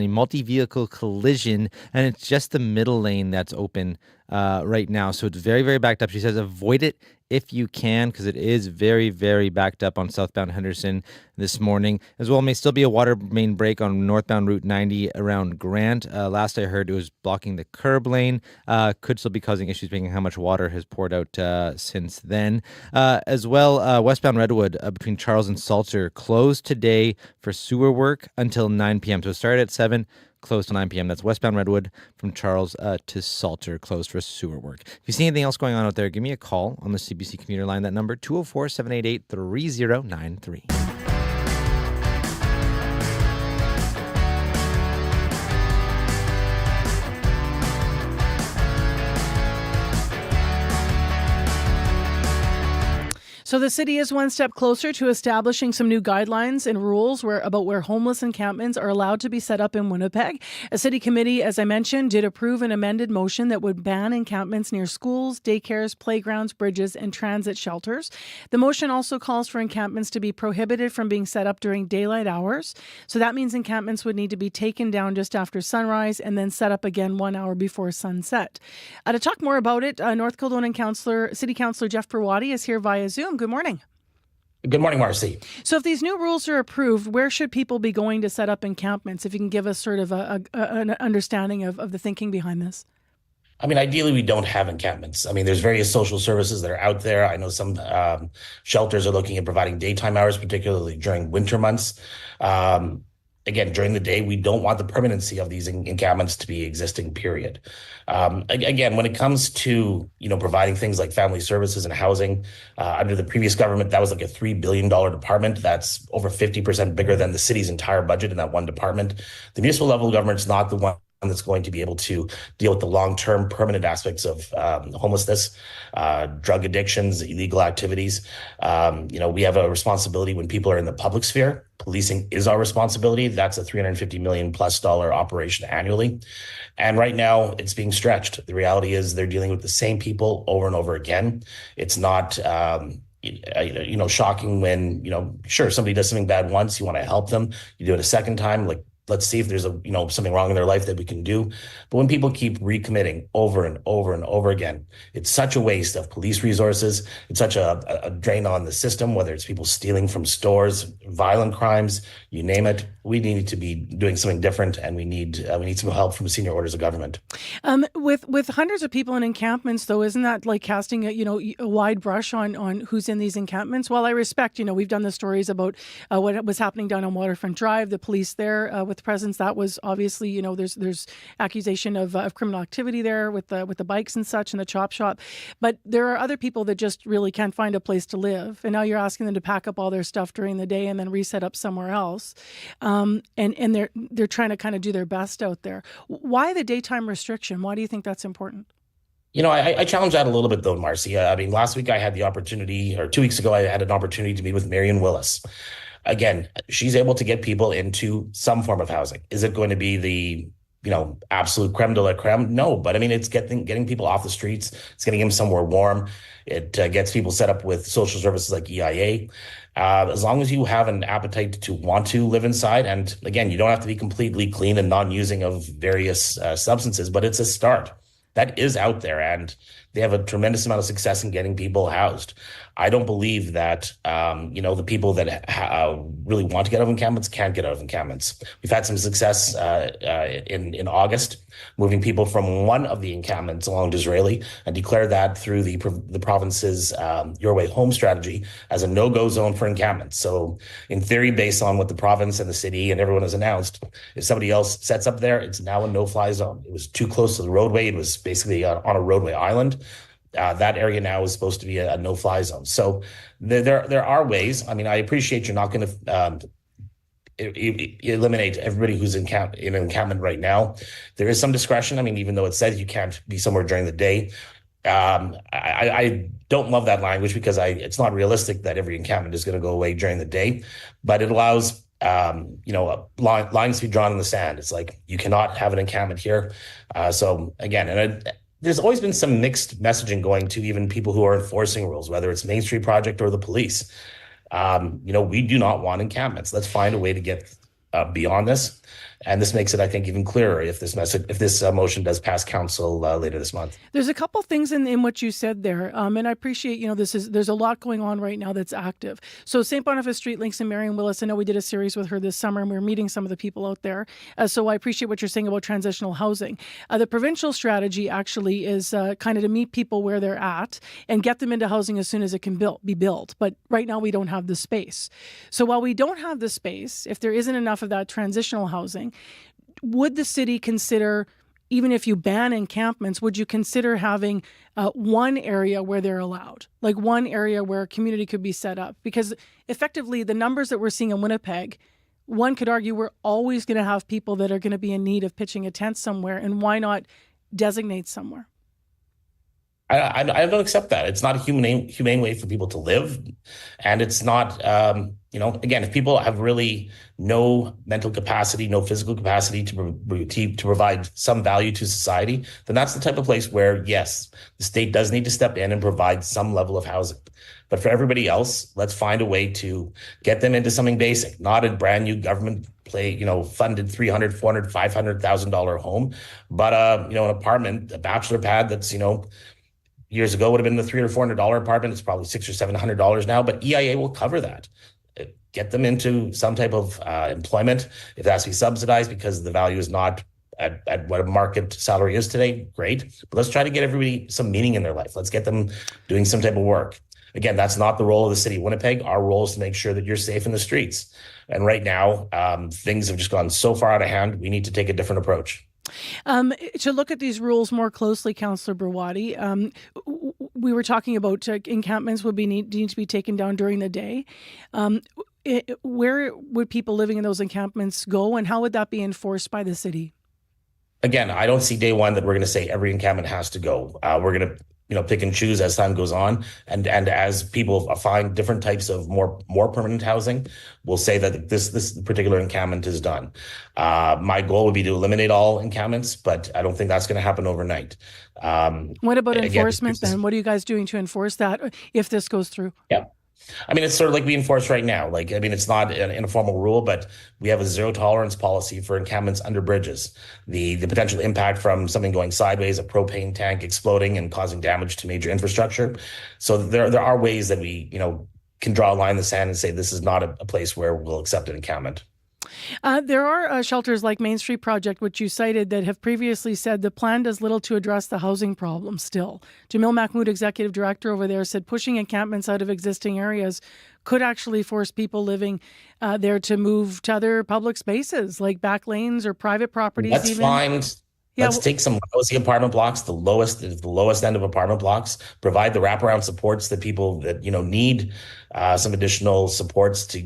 multi-vehicle collision, and it's just the middle lane that's open right now. So it's very, very backed up. She says avoid it if you can, because it is very, very backed up on southbound Henderson this morning. As well, may still be a water main break on northbound Route 90 around Grant. Last I heard, it was blocking the curb lane. Could still be causing issues, being how much water has poured out since then. As well, westbound Redwood between Charles and Salter closed today for sewer work until 9 p.m. So it started at 7, closed till 9 p.m. That's westbound Redwood from Charles to Salter, closed for sewer work. If you see anything else going on out there, give me a call on the CBC commuter line. That number, 204-788-3093. So the city is one step closer to establishing some new guidelines and rules about where homeless encampments are allowed to be set up in Winnipeg. A city committee, as I mentioned, did approve an amended motion that would ban encampments near schools, daycares, playgrounds, bridges, and transit shelters. The motion also calls for encampments to be prohibited from being set up during daylight hours. So that means encampments would need to be taken down just after sunrise and then set up again 1 hour before sunset. To talk more about it, North Kildonan City Councillor Jeff Berwadi is here via Zoom. Good morning. Good morning, Marcy. So if these new rules are approved, where should people be going to set up encampments? If you can give us sort of an understanding of the thinking behind this. I mean, ideally, we don't have encampments. I mean, there's various social services that are out there. I know some shelters are looking at providing daytime hours, particularly during winter months. Again, during the day, we don't want the permanency of these encampments to be existing, period. Again, when it comes to, providing things like family services and housing, under the previous government, that was like a $3 billion department. That's over 50% bigger than the city's entire budget in that one department. The municipal level government's not the one that's going to be able to deal with the long-term permanent aspects of homelessness, drug addictions, illegal activities. We have a responsibility when people are in the public sphere. Policing is our responsibility. That's a $350 million plus operation annually. And right now it's being stretched. The reality is they're dealing with the same people over and over again. It's not, shocking when, sure, somebody does something bad once, you want to help them. You do it a second time, like, let's see if there's something wrong in their life that we can do. But when people keep recommitting over and over and over again, it's such a waste of police resources. It's such a drain on the system, whether it's people stealing from stores, violent crimes, you name it. We need to be doing something different, and we need some help from senior orders of government. With hundreds of people in encampments, though, isn't that like casting a wide brush on who's in these encampments? While I respect, we've done the stories about what was happening down on Waterfront Drive, the police there with presence. That was obviously, there's accusation of criminal activity there with the bikes and such and the chop shop. But there are other people that just really can't find a place to live, and now you're asking them to pack up all their stuff during the day and then reset up somewhere else. And they're trying to kind of do their best out there. Why the daytime restriction? Why do you think that's important? I challenge that a little bit, though, Marcy. Last week I had the opportunity, or 2 weeks ago, I had an opportunity to meet with Marion Willis. Again, she's able to get people into some form of housing. Is it going to be the absolute creme de la creme? No, but it's getting people off the streets. It's getting them somewhere warm. It gets people set up with social services like EIA. As long as you have an appetite to want to live inside, and again, you don't have to be completely clean and non-using of various substances, but it's a start. That is out there, and they have a tremendous amount of success in getting people housed. I don't believe that, the people that really want to get out of encampments can't get out of encampments. We've had some success in August, moving people from one of the encampments along Disraeli, and declared that through the province's Your Way Home strategy as a no-go zone for encampments. So in theory, based on what the province and the city and everyone has announced, if somebody else sets up there, it's now a no-fly zone. It was too close to the roadway. It was basically on a roadway island. That area now is supposed to be a no-fly zone. So there are ways. I appreciate you're not going to eliminate everybody who's in an encampment right now. There is some discretion. Even though it says you can't be somewhere during the day, I don't love that language because it's not realistic that every encampment is going to go away during the day, but it allows lines to be drawn in the sand. It's like you cannot have an encampment here. So again, there's always been some mixed messaging going to even people who are enforcing rules, whether it's Main Street Project or the police. We do not want encampments. Let's find a way to get beyond this. And this makes it, I think, even clearer if this motion does pass council later this month. There's a couple things in what you said there, and I appreciate, there's a lot going on right now that's active. So St. Boniface Street Links and Marion Willis, I know we did a series with her this summer, and we were meeting some of the people out there. So I appreciate what you're saying about transitional housing. The provincial strategy actually is kind of to meet people where they're at and get them into housing as soon as it can be built. But right now we don't have the space. So while we don't have the space, if there isn't enough of that transitional housing, would the city consider, even if you ban encampments, would you consider having one area where they're allowed, like one area where a community could be set up? Because effectively, the numbers that we're seeing in Winnipeg, one could argue we're always going to have people that are going to be in need of pitching a tent somewhere, and why not designate somewhere? I don't accept that. It's not a humane way for people to live. And it's not, again, if people have really no mental capacity, no physical capacity to provide some value to society, then that's the type of place where, yes, the state does need to step in and provide some level of housing. But for everybody else, let's find a way to get them into something basic, not a brand new government funded $300,000, $400,000, $500,000 home, but an apartment, a bachelor pad that's, years ago would have been the $300 or $400 apartment. It's probably $600 or $700 now, but EIA will cover that. Get them into some type of employment. If it has to be subsidized because the value is not at what a market salary is today, great. But let's try to get everybody some meaning in their life. Let's get them doing some type of work. Again, that's not the role of the city of Winnipeg. Our role is to make sure that you're safe in the streets. And right now, things have just gone so far out of hand. We need to take a different approach. To look at these rules more closely, Councillor Berwadi, we were talking about encampments need to be taken down during the day. Where would people living in those encampments go, and how would that be enforced by the city? Again, I don't see day one that we're going to say every encampment has to go. We're going to pick and choose as time goes on, and as people find different types of more permanent housing, we'll say that this particular encampment is done. My goal would be to eliminate all encampments, but I don't think that's going to happen overnight. What about Again, enforcement then? What are you guys doing to enforce that if this goes through? Yeah. I mean, it's sort of like we enforce right now. Like, I mean, it's not an informal rule, but we have a zero tolerance policy for encampments under bridges. The potential impact from something going sideways, a propane tank exploding and causing damage to major infrastructure. So there are ways that we, can draw a line in the sand and say this is not a place where we'll accept an encampment. There are shelters like Main Street Project, which you cited, that have previously said the plan does little to address the housing problem still. Jamil Mahmood, executive director over there, said pushing encampments out of existing areas could actually force people living there to move to other public spaces like back lanes or private properties. Let's take some lousy apartment blocks, the lowest end of apartment blocks, provide the wraparound supports that people that need some additional supports to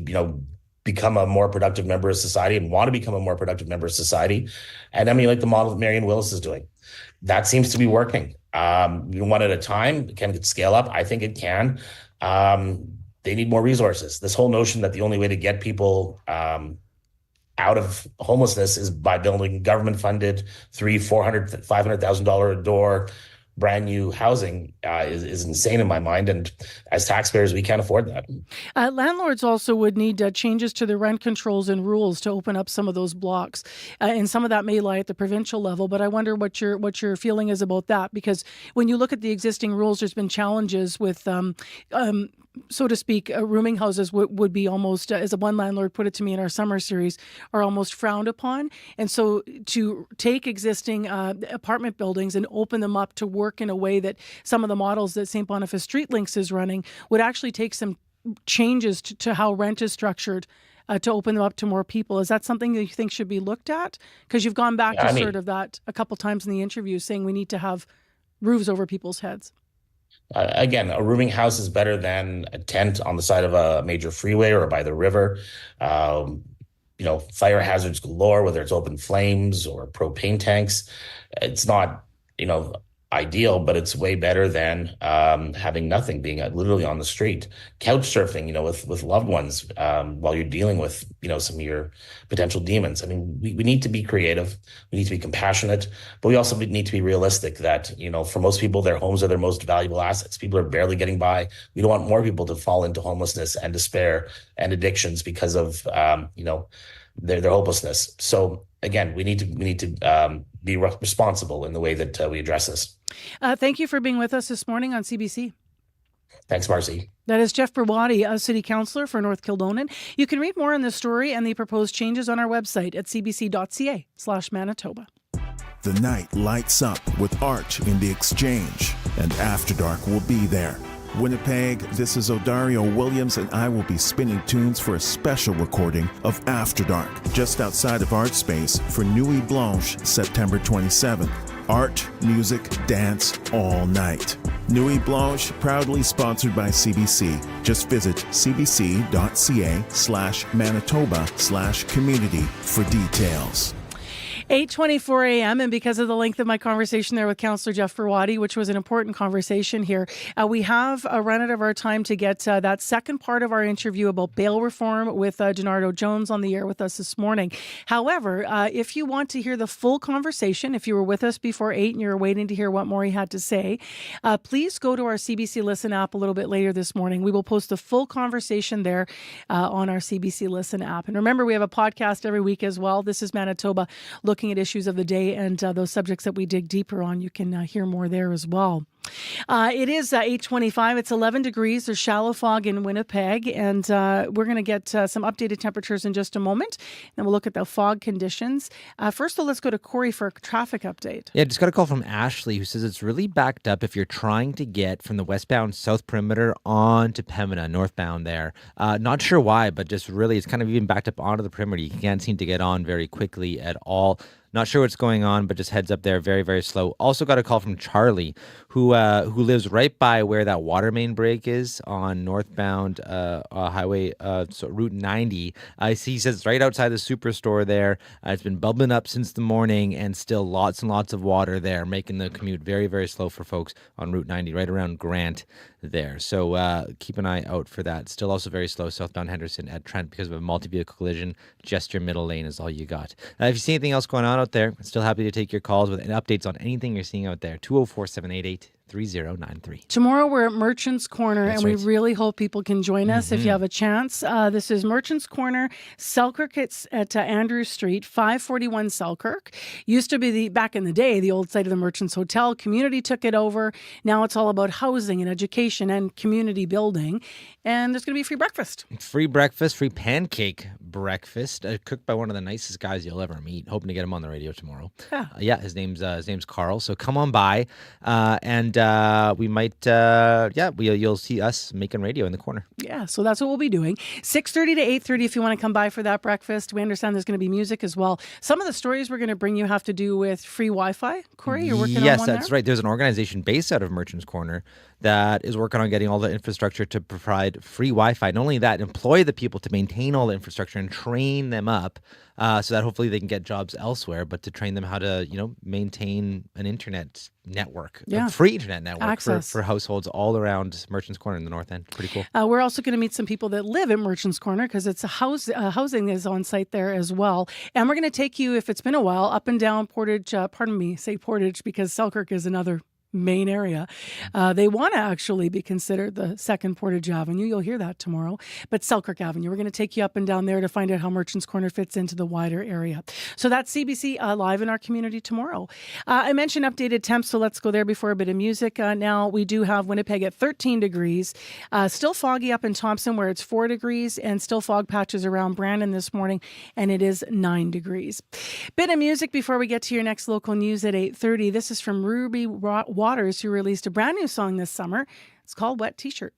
become a more productive member of society and want to become a more productive member of society. And I mean, like the model that Marion Willis is doing, that seems to be working. One at a time. Can it scale up? I think it can. They need more resources. This whole notion that the only way to get people out of homelessness is by building government-funded $300,000, $400,000, $500,000 a door brand new housing is insane in my mind. And as taxpayers, we can't afford that. Landlords also would need changes to the rent controls and rules to open up some of those blocks. And some of that may lie at the provincial level, but I wonder what your feeling is about that. Because when you look at the existing rules, there's been challenges with so to speak, rooming houses would be almost, as one landlord put it to me in our summer series, are almost frowned upon. And so to take existing apartment buildings and open them up to work in a way that some of the models that St. Boniface Street Links is running would actually take some changes to how rent is structured to open them up to more people. Is that something that you think should be looked at? Because you've gone back to sort of that a couple times in the interview, saying we need to have roofs over people's heads. Again, a rooming house is better than a tent on the side of a major freeway or by the river. Fire hazards galore, whether it's open flames or propane tanks. It's not, ideal, but it's way better than having nothing, being literally on the street. Couch surfing, with loved ones while you're dealing with, some of your potential demons. I mean, we need to be creative. We need to be compassionate, but we also need to be realistic that, for most people, their homes are their most valuable assets. People are barely getting by. We don't want more people to fall into homelessness and despair and addictions because of, their hopelessness. So again, we need to be responsible in the way that we address this. Thank you for being with us this morning on CBC. Thanks, Marcy. That is Jeff Berwadi, a city councillor for North Kildonan. You can read more on this story and the proposed changes on our website at cbc.ca/Manitoba. The night lights up with Arch in the Exchange, and After Dark will be there. Winnipeg, this is Odario Williams, and I will be spinning tunes for a special recording of After Dark, just outside of Art Space for Nuit Blanche, September 27th. Art, music, dance, all night. Nuit Blanche, proudly sponsored by CBC. Just visit cbc.ca/Manitoba/community for details. 8:24 a.m. And because of the length of my conversation there with Councillor Jeff Berwadi, which was an important conversation here, we have run out of our time to get that second part of our interview about bail reform with Donardo Jones on the air with us this morning. However, if you want to hear the full conversation, if you were with us before 8 and you're waiting to hear what more he had to say, please go to our CBC Listen app a little bit later this morning. We will post the full conversation there on our CBC Listen app. And remember, we have a podcast every week as well. This is Manitoba, looking at issues of the day and those subjects that we dig deeper on. You can hear more there as well. It is 8:25. It's 11 degrees. There's shallow fog in Winnipeg, and we're going to get some updated temperatures in just a moment. Then we'll look at the fog conditions. First, though, let's go to Corey for a traffic update. Yeah, just got a call from Ashley, who says it's really backed up if you're trying to get from the westbound South Perimeter on to Pembina, northbound there. Not sure why, but just really it's kind of even backed up onto the perimeter. You can't seem to get on very quickly at all. Not sure what's going on, but just heads up there, very, very slow. Also got a call from Charlie, who lives right by where that water main break is on northbound highway, so Route 90. He says it's right outside the superstore there. It's been bubbling up since the morning, and still lots and lots of water there, making the commute very, very slow for folks on Route 90, right around Grant there. So keep an eye out for that. Still also very slow southbound Henderson at Trent because of a multi-vehicle collision. Just your middle lane is all you got. If you see anything else going on out there, I'm still happy to take your calls with updates on anything you're seeing out there. 204-788-3093. Tomorrow we're at Merchants Corner, That's and we right. really hope people can join us if you have a chance. This is Merchants Corner, Selkirk. It's at Andrew Street, 541 Selkirk. Used to be, back in the day, the old site of the Merchants Hotel. Community took it over. Now it's all about housing and education and community building. And there's going to be free breakfast. Free breakfast, free pancake breakfast, cooked by one of the nicest guys you'll ever meet. Hoping to get him on the radio tomorrow. Yeah. His name's Carl. So come on by, and we might, you'll see us making radio in the corner. Yeah, so that's what we'll be doing. 6:30 to 8:30 if you want to come by for that breakfast. We understand there's going to be music as well. Some of the stories we're going to bring you have to do with free Wi-Fi. Corey, you're working on one Yes, there? that's right. There's an organization based out of Merchants Corner that is working on getting all the infrastructure to provide free Wi-Fi. Not only that, employ the people to maintain all the infrastructure and train them up so that hopefully they can get jobs elsewhere, but to train them how to, maintain an internet network, a free internet network for households all around Merchants Corner in the North End. Pretty cool. We're also going to meet some people that live at Merchants Corner because it's housing is on site there as well. And we're going to take you, if it's been a while, up and down Portage, say Portage because Selkirk is another main area. They want to actually be considered the second Portage Avenue. You'll hear that tomorrow. But Selkirk Avenue, we're going to take you up and down there to find out how Merchants Corner fits into the wider area. So that's CBC live in our community tomorrow. I mentioned updated temps, so let's go there before a bit of music. Now we do have Winnipeg at 13 degrees. Still foggy up in Thompson where it's 4 degrees, and still fog patches around Brandon this morning, and it is 9 degrees. Bit of music before we get to your next local news at 8:30. This is from Ruby Waters, who released a brand new song this summer. It's called Wet T-Shirt.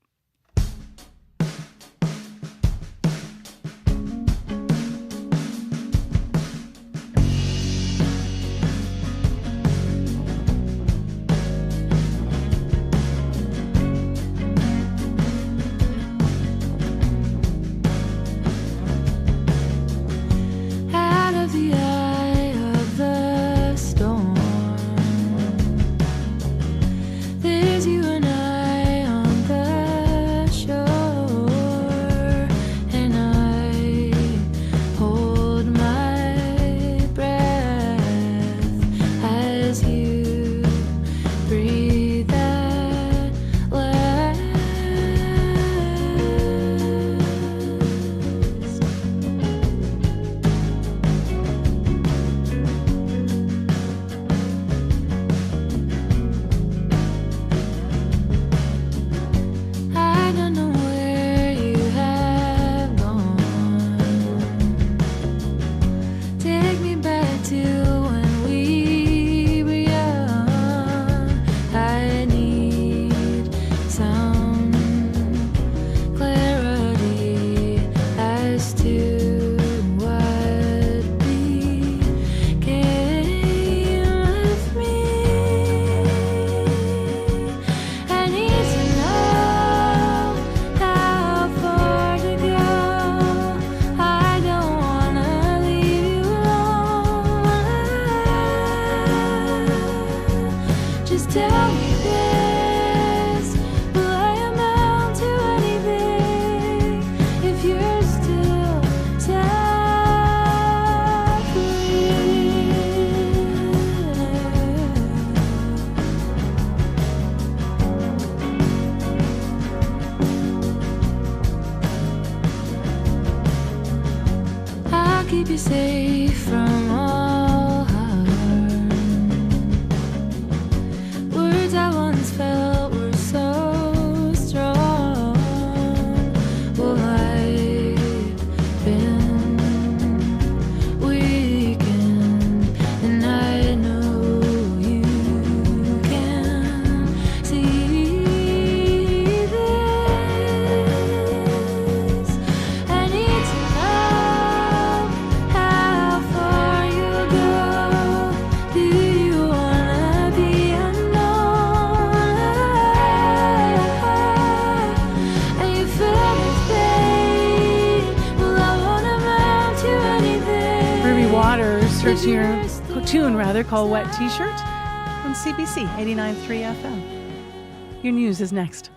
Out of the eye of the storm, there's you and I on the shore, and I hold my breath as you breathe that last. I don't know where you have gone. Take me back to when we were young. I need some clarity as to what became of me. I need to know how far to go. I don't wanna leave you alone. Just tell me this, will I amount to anything if you're still separate? I'll keep you safe from all harm. Words I once felt were so strong. Well, I've been weakened, and I know you can see this. I need to know how Start your tune called Wet T-Shirt on CBC 89.3 FM. Your news is next.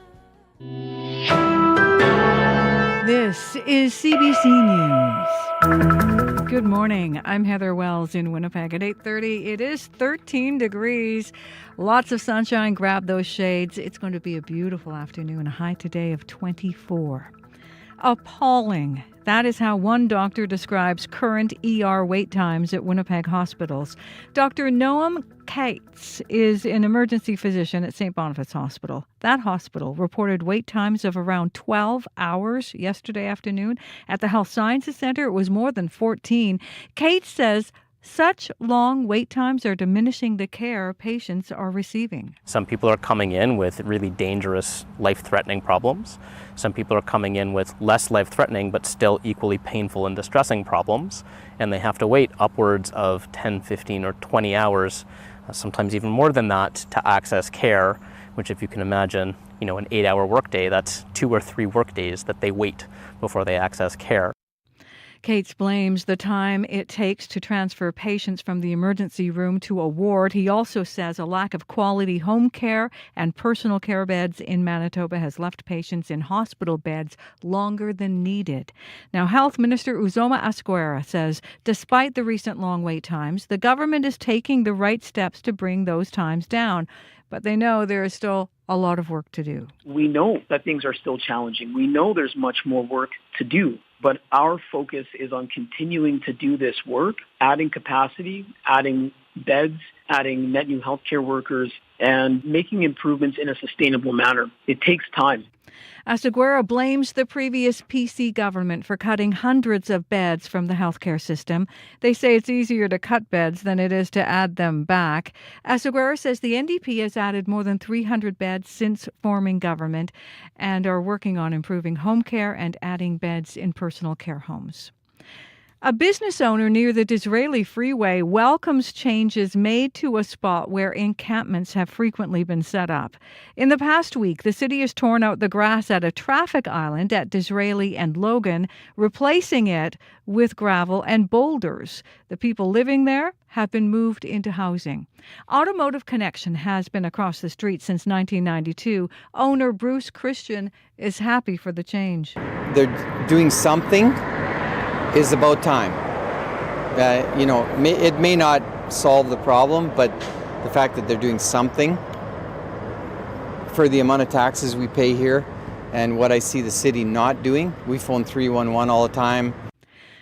This is CBC News. Good morning. I'm Heather Wells in Winnipeg at 8:30. It is 13 degrees. Lots of sunshine. Grab those shades. It's going to be a beautiful afternoon. A high today of 24. Appalling. That is how one doctor describes current ER wait times at Winnipeg hospitals. Dr. Noam Cates is an emergency physician at St. Boniface Hospital. That hospital reported wait times of around 12 hours yesterday afternoon. At the Health Sciences Centre, it was more than 14. Cates says such long wait times are diminishing the care patients are receiving. Some people are coming in with really dangerous, life-threatening problems. Some people are coming in with less life-threatening but still equally painful and distressing problems, and they have to wait upwards of 10, 15, or 20 hours, sometimes even more than that, to access care, which, if you can imagine, an 8-hour workday, that's 2 or 3 workdays that they wait before they access care. Cates blames the time it takes to transfer patients from the emergency room to a ward. He also says a lack of quality home care and personal care beds in Manitoba has left patients in hospital beds longer than needed. Now, Health Minister Uzoma Asquera says despite the recent long wait times, the government is taking the right steps to bring those times down. But they know there is still a lot of work to do. We know that things are still challenging. We know there's much more work to do. But our focus is on continuing to do this work, adding capacity, adding beds, adding net new healthcare workers, and making improvements in a sustainable manner. It takes time. Asquera blames the previous PC government for cutting hundreds of beds from the healthcare system. They say it's easier to cut beds than it is to add them back. Asquera says the NDP has added more than 300 beds since forming government and are working on improving home care and adding beds in personal care homes. A business owner near the Disraeli Freeway welcomes changes made to a spot where encampments have frequently been set up. In the past week, the city has torn out the grass at a traffic island at Disraeli and Logan, replacing it with gravel and boulders. The people living there have been moved into housing. Automotive Connection has been across the street since 1992. Owner Bruce Christian is happy for the change. They're doing something. Is about time. It may not solve the problem, but the fact that they're doing something for the amount of taxes we pay here and what I see the city not doing, we phone 311 all the time.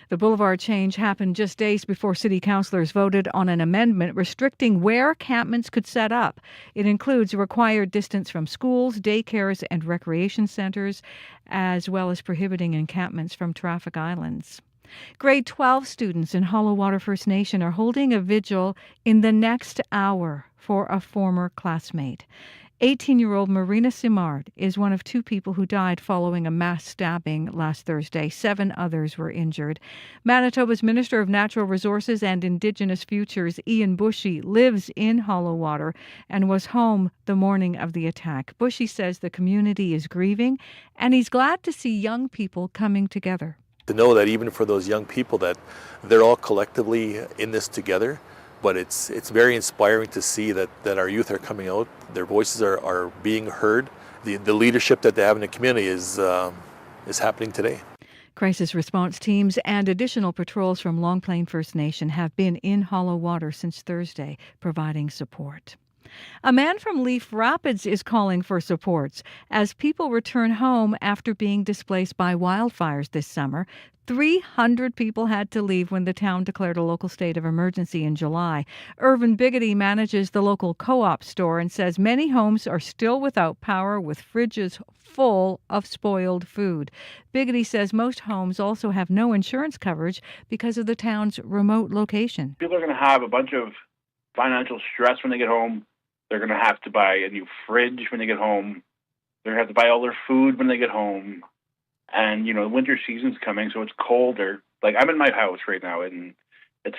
The boulevard change happened just days before city councillors voted on an amendment restricting where encampments could set up. It includes a required distance from schools, daycares, and recreation centres, as well as prohibiting encampments from traffic islands. Grade 12 students in Hollow Water First Nation are holding a vigil in the next hour for a former classmate. 18-year-old Marina Simard is one of 2 people who died following a mass stabbing last Thursday. 7 others were injured. Manitoba's Minister of Natural Resources and Indigenous Futures, Ian Bushy, lives in Hollow Water and was home the morning of the attack. Bushy says the community is grieving and he's glad to see young people coming together. To know that even for those young people that they're all collectively in this together, but it's very inspiring to see that our youth are coming out, their voices are being heard. The leadership that they have in the community is happening today. Crisis response teams and additional patrols from Long Plain First Nation have been in Hollow Water since Thursday, providing support. A man from Leaf Rapids is calling for supports as people return home after being displaced by wildfires this summer. 300 people had to leave when the town declared a local state of emergency in July. Irvin Biggity manages the local co-op store and says many homes are still without power with fridges full of spoiled food. Biggity says most homes also have no insurance coverage because of the town's remote location. People are going to have a bunch of financial stress when they get home. They're going to have to buy a new fridge when they get home. They're going to have to buy all their food when they get home. And, the winter season's coming, so it's colder. Like, I'm in my house right now, and it's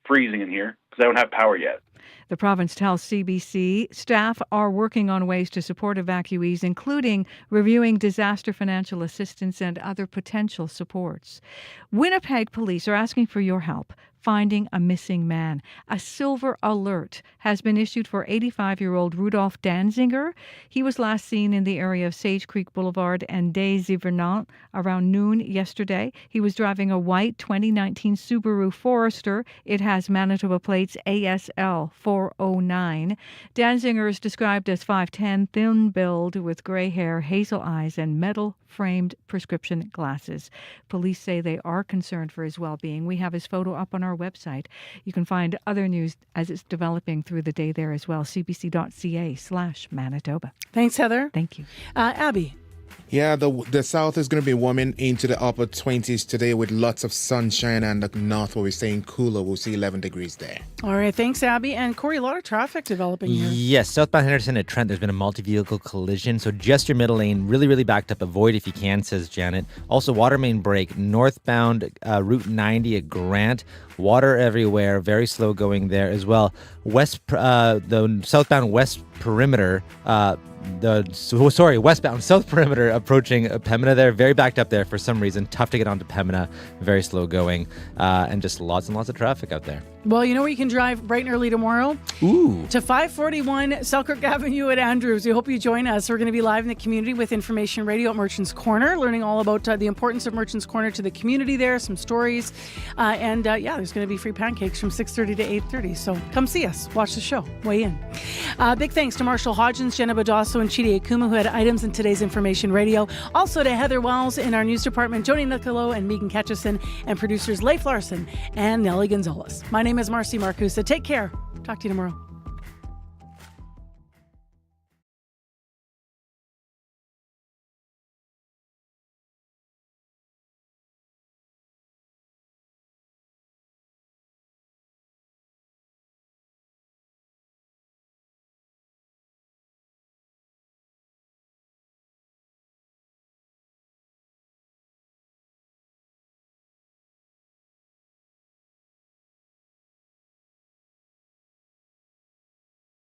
freezing in here. because I don't have power yet. The province tells CBC staff are working on ways to support evacuees, including reviewing disaster financial assistance and other potential supports. Winnipeg police are asking for your help finding a missing man. A silver alert has been issued for 85-year-old Rudolf Danziger. He was last seen in the area of Sage Creek Boulevard and Des Yvernant around noon yesterday. He was driving a white 2019 Subaru Forester. It has Manitoba plates ASL 409. Danziger is described as 5'10", thin build with gray hair, hazel eyes, and metal-framed prescription glasses. Police say they are concerned for his well-being. We have his photo up on our website. You can find other news as it's developing through the day there as well, cbc.ca/Manitoba. Thanks, Heather. Thank you. Yeah, Abby. the south is going to be warming into the upper 20s today with lots of sunshine, and the north where we're staying cooler. We'll see 11 degrees there. All right, thanks, Abby. And Corey, a lot of traffic developing here. Yes, southbound Henderson at Trent, there's been a multi-vehicle collision. So just your middle lane, really, really backed up. Avoid if you can, says Janet. Also, water main break, northbound Route 90 at Grant. Water everywhere, very slow going there as well. The southbound west perimeter, westbound south perimeter approaching Pembina there, very backed up there for some reason. Tough to get onto Pembina, very slow going, and just lots and lots of traffic out there. Well, you know where you can drive bright and early tomorrow? Ooh. To 541 Selkirk Avenue at Andrews. We hope you join us. We're going to be live in the community with Information Radio at Merchants Corner, learning all about the importance of Merchants Corner to the community there, some stories. There's going to be free pancakes from 6:30 to 8:30. So come see us. Watch the show. Weigh in. Big thanks to Marshall Hodgins, Jenna Badasso, and Chidi Akuma, who had items in today's Information Radio. Also to Heather Wells in our news department, Joni Nicolo and Megan Ketchison, and producers Leif Larson and Nellie Gonzalez. My name is Marcy Marcusa. Take care. Talk to you tomorrow.